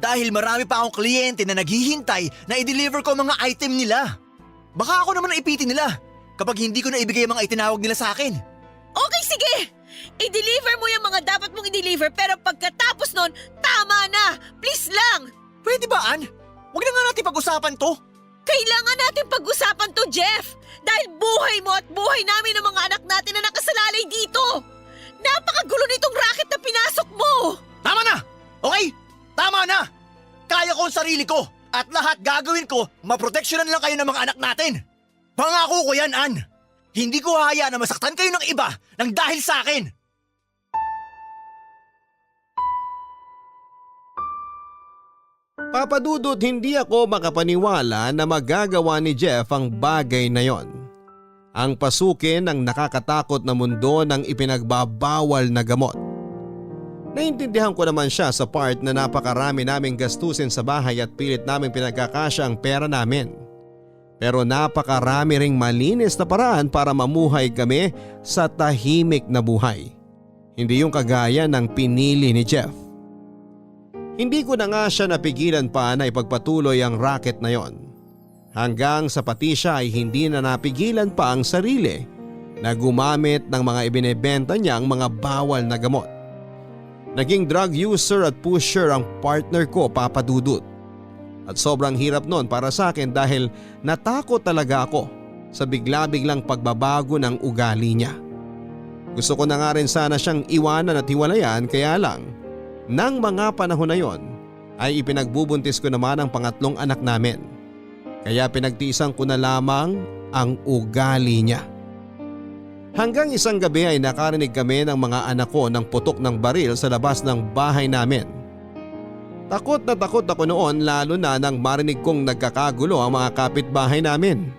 Dahil marami pa akong kliyente na naghihintay na i-deliver ko ang mga item nila. Baka ako naman ang ipitin nila kapag hindi ko na ibigay ang mga itinawag nila sa akin. Okay, sige. I-deliver mo yung mga dapat mong i-deliver pero pagkatapos nun, tama na. Please lang. Pwede ba, Ann? Huwag na nga natin pag-usapan to. Kailangan natin pag-usapan to, Jeff. Dahil buhay mo at buhay namin ng mga anak natin na nakasalalay dito. Napakagulo nitong racket na pinasok mo. Tama na! Okay? Tama na! Kaya ko ang sarili ko at lahat gagawin ko, maproteksyonan lang kayo ng mga anak natin. Pangako ko yan, Ann. Hindi ko hahayaan na masaktan kayo ng iba nang dahil sa akin. Papa Dudut, hindi ako makapaniwala na magagawa ni Jeff ang bagay na yon. Ang pasukin ng nakakatakot na mundo ng ipinagbabawal na gamot. Naintindihan ko naman siya sa part na napakarami naming gastusin sa bahay at pilit naming pinagkakasya ang pera namin. Pero napakarami ring malinis na paraan para mamuhay kami sa tahimik na buhay. Hindi yung kagaya ng pinili ni Jeff. Hindi ko na nga siya napigilan pa na ipagpatuloy ang racket na yon. Hanggang sa pati siya ay hindi na napigilan pa ang sarili na gumamit ng mga ibinebenta niyang mga bawal na gamot. Naging drug user at pusher ang partner ko, Papa Dudut. At sobrang hirap nun para sa akin dahil natakot talaga ako sa bigla-biglang pagbabago ng ugali niya. Gusto ko na nga rin sana siyang iwanan at hiwalayan kaya lang nang mga panahon na yon ay ipinagbubuntis ko naman ang pangatlong anak namin. Kaya pinagtiisan ko na lamang ang ugali niya. Hanggang isang gabi ay nakarinig kami ng mga anak ko ng putok ng baril sa labas ng bahay namin. Takot na takot ako noon lalo na nang marinig kong nagkakagulo ang mga kapitbahay namin.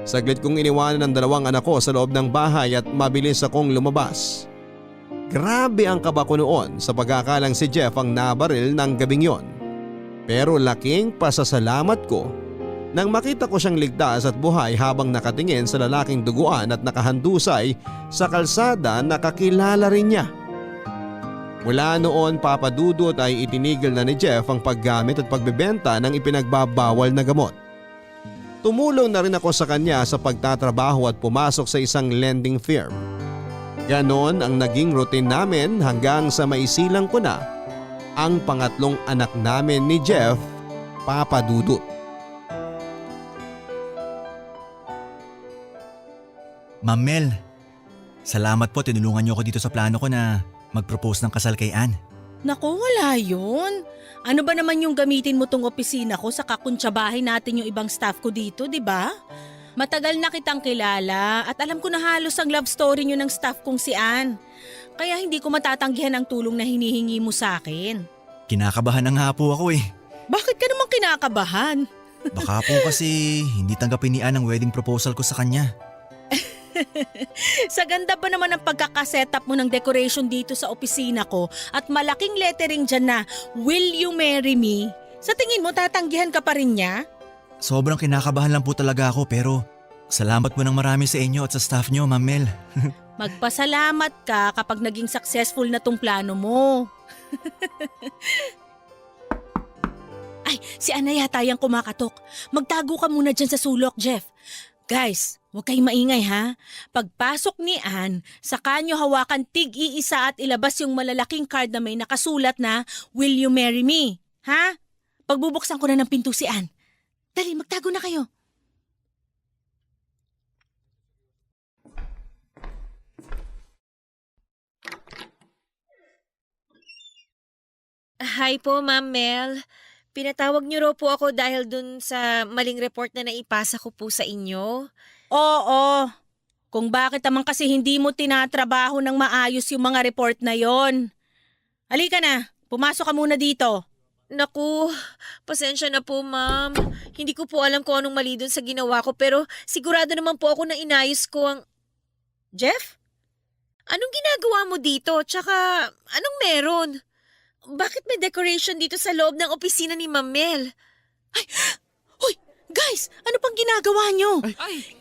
Saglit kong iniwanan ng dalawang anak ko sa loob ng bahay at mabilis akong lumabas. Grabe ang kaba ko noon sa pagkakalang si Jeff ang nabaril ng gabing yon. Pero laking pasasalamat ko nang makita ko siyang ligtas at buhay habang nakatingin sa lalaking duguan at nakahandusay sa kalsada na kakilala rin niya. Mula noon, Papa Dudut, ay itinigil na ni Jeff ang paggamit at pagbebenta ng ipinagbabawal na gamot. Tumulong na rin ako sa kanya sa pagtatrabaho at pumasok sa isang lending firm. Ganon ang naging routine namin hanggang sa maisilang ko na ang pangatlong anak namin ni Jeff, Papa Dudut. Ma'am Mel, salamat po, tinulungan niyo ako dito sa plano ko na mag-propose ng kasal kay Ann. Naku, wala yun. Ano ba naman yung gamitin mo tong opisina ko sa kakuntsabahay natin yung ibang staff ko dito, di ba? Matagal na kitang kilala at alam ko na halos ang love story nyo ng staff kong si Ann. Kaya hindi ko matatanggihan ang tulong na hinihingi mo sa akin. Kinakabahan na nga po ako eh. Bakit ka naman kinakabahan? Baka po kasi hindi tanggapin ni Ann ang wedding proposal ko sa kanya. Sa ganda pa naman ang pagkakasetup mo ng decoration dito sa opisina ko at malaking lettering dyan na, "Will you marry me?" Sa tingin mo tatanggihan ka pa rin niya? Sobrang kinakabahan lang po talaga ako pero salamat po ng marami sa inyo at sa staff nyo, Ma'am Mel. Magpasalamat ka kapag naging successful na tong plano mo. Ay, si Ana yata yung kumakatok. Magtago ka muna dyan sa sulok, Jeff. Guys, huwag kayong maingay ha. Pagpasok ni Ann, saka nyo hawakan tig-iisa at ilabas yung malalaking card na may nakasulat na, "Will you marry me?" Ha? Pagbubuksan ko na ng pinto si Ann. Dali, magtago na kayo. Hi po, Ma'am Mel. Pinatawag niyo raw po ako dahil dun sa maling report na naipasa ko po sa inyo. Oo. Kung bakit naman kasi hindi mo tinatrabaho ng maayos yung mga report na yon. Halika na, pumasok ka muna dito. Naku, pasensya na po, ma'am. Hindi ko po alam kung anong mali dun sa ginawa ko pero sigurado naman po ako na inayos ko ang... Jeff? Anong ginagawa mo dito? Tsaka anong meron? Bakit may decoration dito sa loob ng opisina ni Ma'am Mel? Ay, hoy, guys, ano pang ginagawa nyo?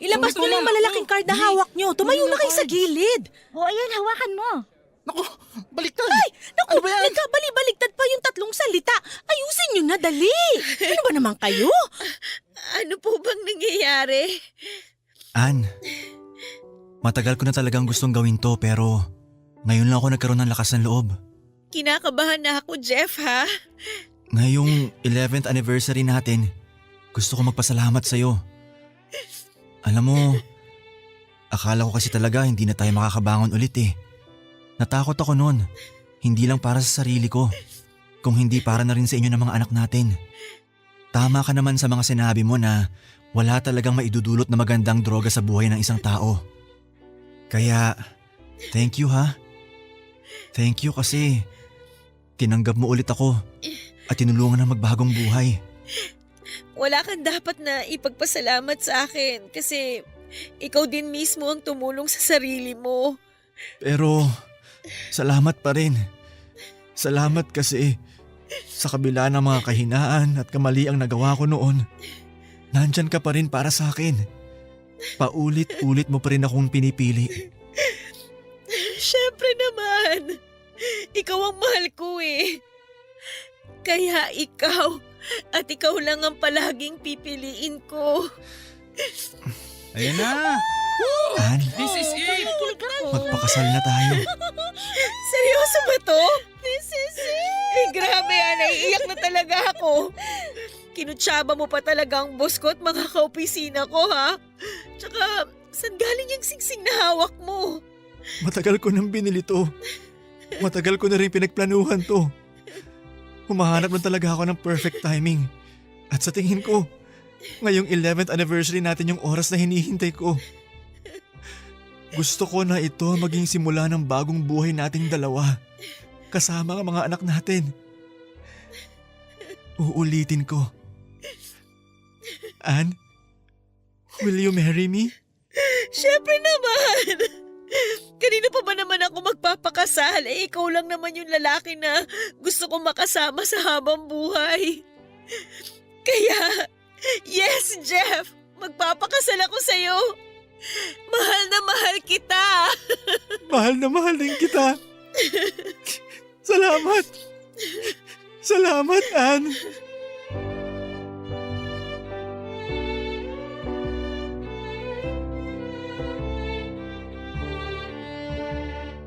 Ilabas nyo na yung malalaking card na hawak nyo. Tumayo na kayo sa gilid. O ayan, hawakan mo. Naku, baliktad. Ay, naku, Ano ba yan? nagkabali-baligtad pa yung tatlong salita. Ayusin nyo na, dali. Ano ba naman kayo? Ano po bang nangyayari? Ann, matagal ko na talagang gustong gawin to pero ngayon lang ako nagkaroon ng lakas ng loob. Kinakabahan na ako, Jeff, ha? Ngayong 11th anniversary natin, gusto ko magpasalamat sa'yo. Alam mo, akala ko kasi talaga hindi na tayo makakabangon ulit eh. Natakot ako noon, hindi lang para sa sarili ko, kung hindi para na rin sa inyo ng mga anak natin. Tama ka naman sa mga sinabi mo na wala talagang maidudulot na magandang droga sa buhay ng isang tao. Kaya, thank you ha. Thank you kasi tinanggap mo ulit ako at tinulungan na magbagong buhay. Wala kang dapat na ipagpasalamat sa akin kasi ikaw din mismo ang tumulong sa sarili mo. Pero salamat pa rin. Salamat kasi sa kabila ng mga kahinaan at kamaliang nagawa ko noon, nandyan ka pa rin para sa akin. Paulit-ulit mo pa rin akong pinipili. Siyempre naman. Ikaw ang mahal ko eh. Kaya ikaw at ikaw lang ang palaging pipiliin ko. Ayan na. Ann, This is it. magpakasal na tayo. Seryoso ba to? This is it. Grabe yan, naiiyak na talaga ako. Kinutsaba mo pa talaga ang boss ko at mga kaopisina ko, ha? Tsaka, saan galing yung singsing na hawak mo? Matagal ko nang binili to. Matagal ko na rin pinagplanuhan to. Humahanap na talaga ako ng perfect timing. At sa tingin ko, ngayong 11th anniversary natin yung oras na hinihintay ko. Gusto ko na ito maging simula ng bagong buhay nating dalawa. Kasama ang mga anak natin. Uulitin ko. Ann, will you marry me? Siyempre naman! Kanino pa ba naman ako magpapakasal? Eh, ikaw lang naman yung lalaki na gusto kong makasama sa habang buhay. Kaya, yes, Jeff! Magpapakasal ako sa'yo! Mahal na mahal kita! Mahal na mahal din kita. Salamat! Salamat, Ann!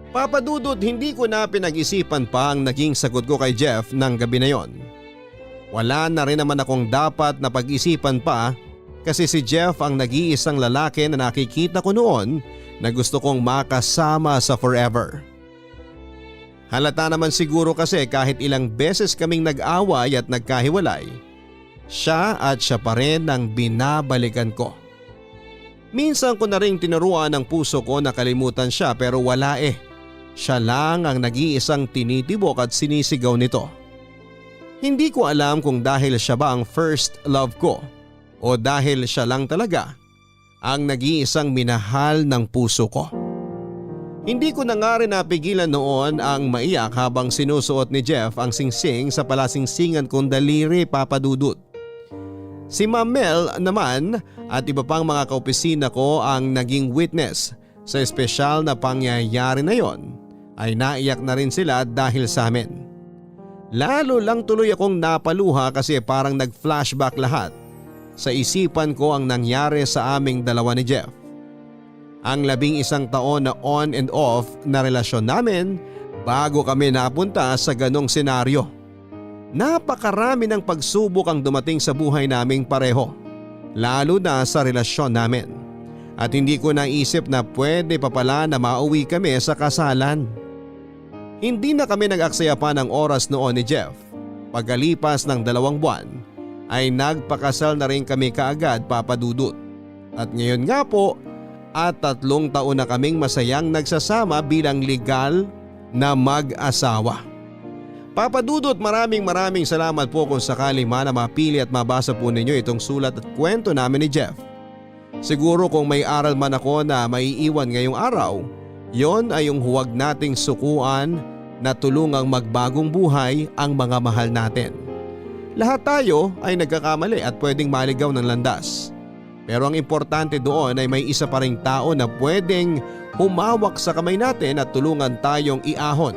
Papa Dudut, hindi ko na pinag-isipan pa ang naging sagot ko kay Jeff ng gabi na yon. Wala na rin naman akong dapat na pag-isipan pa kasi si Jeff ang nag-iisang lalaki na nakikita ko noon na gusto kong makasama sa forever. Halata naman siguro kasi kahit ilang beses kaming nag-away at nagkahiwalay, siya pa rin ang binabalikan ko. Minsan ko na ring tinuruan ng puso ko na kalimutan siya pero wala eh. Siya lang ang nag-iisang tinitibok at sinisigaw nito. Hindi ko alam kung dahil siya ba ang first love ko o dahil siya lang talaga ang nag-iisang minahal ng puso ko. Hindi ko na nga rin napigilan noon ang maiyak habang sinusuot ni Jeff ang singsing sa palasingsingan kong daliri, Papa Dudut. Si Ma'am Mel naman at iba pang mga kaopisina ko ang naging witness sa espesyal na pangyayari na yon ay naiyak na rin sila dahil sa amin. Lalo lang tuloy akong napaluha kasi parang nag-flashback lahat. Sa isipan ko ang nangyari sa aming dalawa ni Jeff. Ang 11 taon na on and off na relasyon namin bago kami napunta sa ganong senaryo. Napakarami ng pagsubok ang dumating sa buhay naming pareho, lalo na sa relasyon namin. At hindi ko naisip na pwede pa pala na mauwi kami sa kasalan. Hindi na kami nag-aksaya pa ng oras noon ni Jeff. Pagkalipas ng 2 buwan ay nagpakasal na rin kami kaagad, Papa Dudut. At ngayon nga po at 3 taon na kaming masayang nagsasama bilang legal na mag-asawa. Papa Dudut, maraming salamat po kung sakali man na mapili at mabasa po ninyo itong sulat at kwento namin ni Jeff. Siguro kung may aral man ako na maiiwan ngayong araw, yon ay yung huwag nating sukuan na tulungang magbagong buhay ang mga mahal natin. Lahat tayo ay nagkakamali at pwedeng maligaw ng landas. Pero ang importante doon ay may isa pa ring tao na pwedeng humawak sa kamay natin at tulungan tayong iahon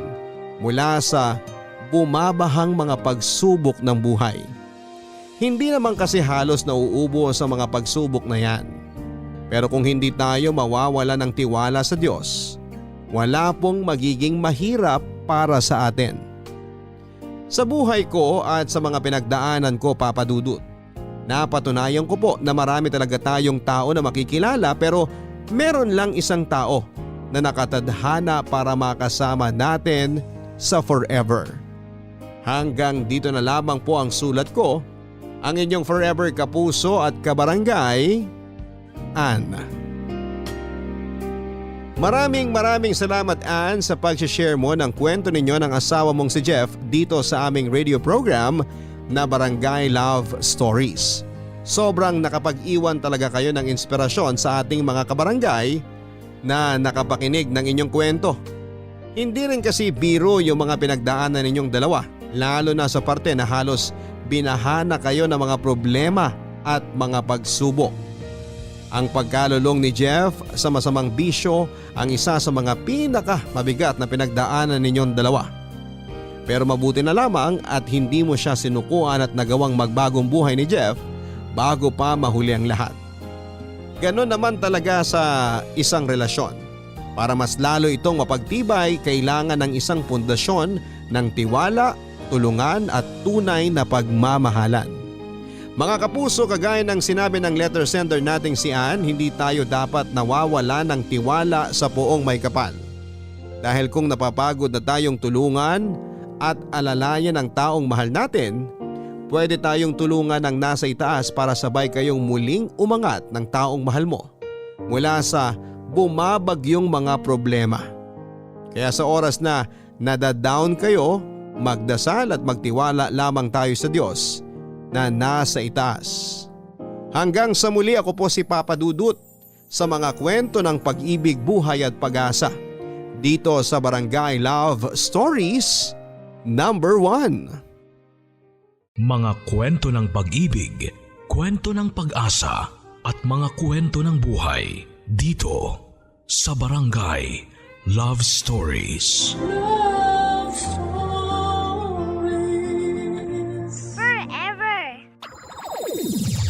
mula sa bumabahang mga pagsubok ng buhay. Hindi naman kasi halos nauubo sa mga pagsubok na yan. Pero kung hindi tayo mawawala ng tiwala sa Diyos, wala pong magiging mahirap para sa atin. Sa buhay ko at sa mga pinagdaanan ko, Papa Dudut, napatunayan ko po na marami talaga tayong tao na makikilala pero meron lang isang tao na nakatadhana para makasama natin sa forever. Hanggang dito na lamang po ang sulat ko, ang inyong forever kapuso at kabarangay, Ann. Maraming salamat, Ann, sa pag-share mo ng kwento ninyo ng asawa mong si Jeff dito sa aming radio program na Barangay Love Stories. Sobrang nakapag-iwan talaga kayo ng inspirasyon sa ating mga kabarangay na nakapakinig ng inyong kwento. Hindi rin kasi biro yung mga pinagdaanan ninyong dalawa, lalo na sa parte na halos binahana kayo ng mga problema at mga pagsubok. Ang pagkalulong ni Jeff sa masamang bisyo ang isa sa mga pinakamabigat na pinagdaanan ninyong dalawa. Pero mabuti na lamang at hindi mo siya sinukuan at nagawang magbagong buhay ni Jeff bago pa mahuli ang lahat. Ganon naman talaga sa isang relasyon. Para mas lalo itong mapagtibay, kailangan ng isang pundasyon ng tiwala, tulungan at tunay na pagmamahalan. Mga kapuso, kagaya ng sinabi ng letter sender nating si Ann, hindi tayo dapat nawawala ng tiwala sa poong may kapal. Dahil kung napapagod na tayong tulungan at alalayan ang taong mahal natin, pwede tayong tulungan ng nasa itaas para sabay kayong muling umangat ng taong mahal mo mula sa bumabagyong mga problema. Kaya sa oras na nadadown kayo, magdasal at magtiwala lamang tayo sa Diyos na nasa itaas. Hanggang sa muli, ako po si Papa Dudut sa mga kwento ng pag-ibig, buhay at pag-asa dito sa Barangay Love Stories number 1. Mga kwento ng pag-ibig, kwento ng pag-asa at mga kwento ng buhay dito sa Barangay Love Stories. Love Stories.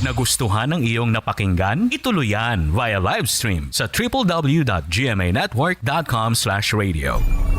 Nagustuhan ng iyong napakinggan? Ituloy yan via live stream sa www.gmanetwork.com/radio.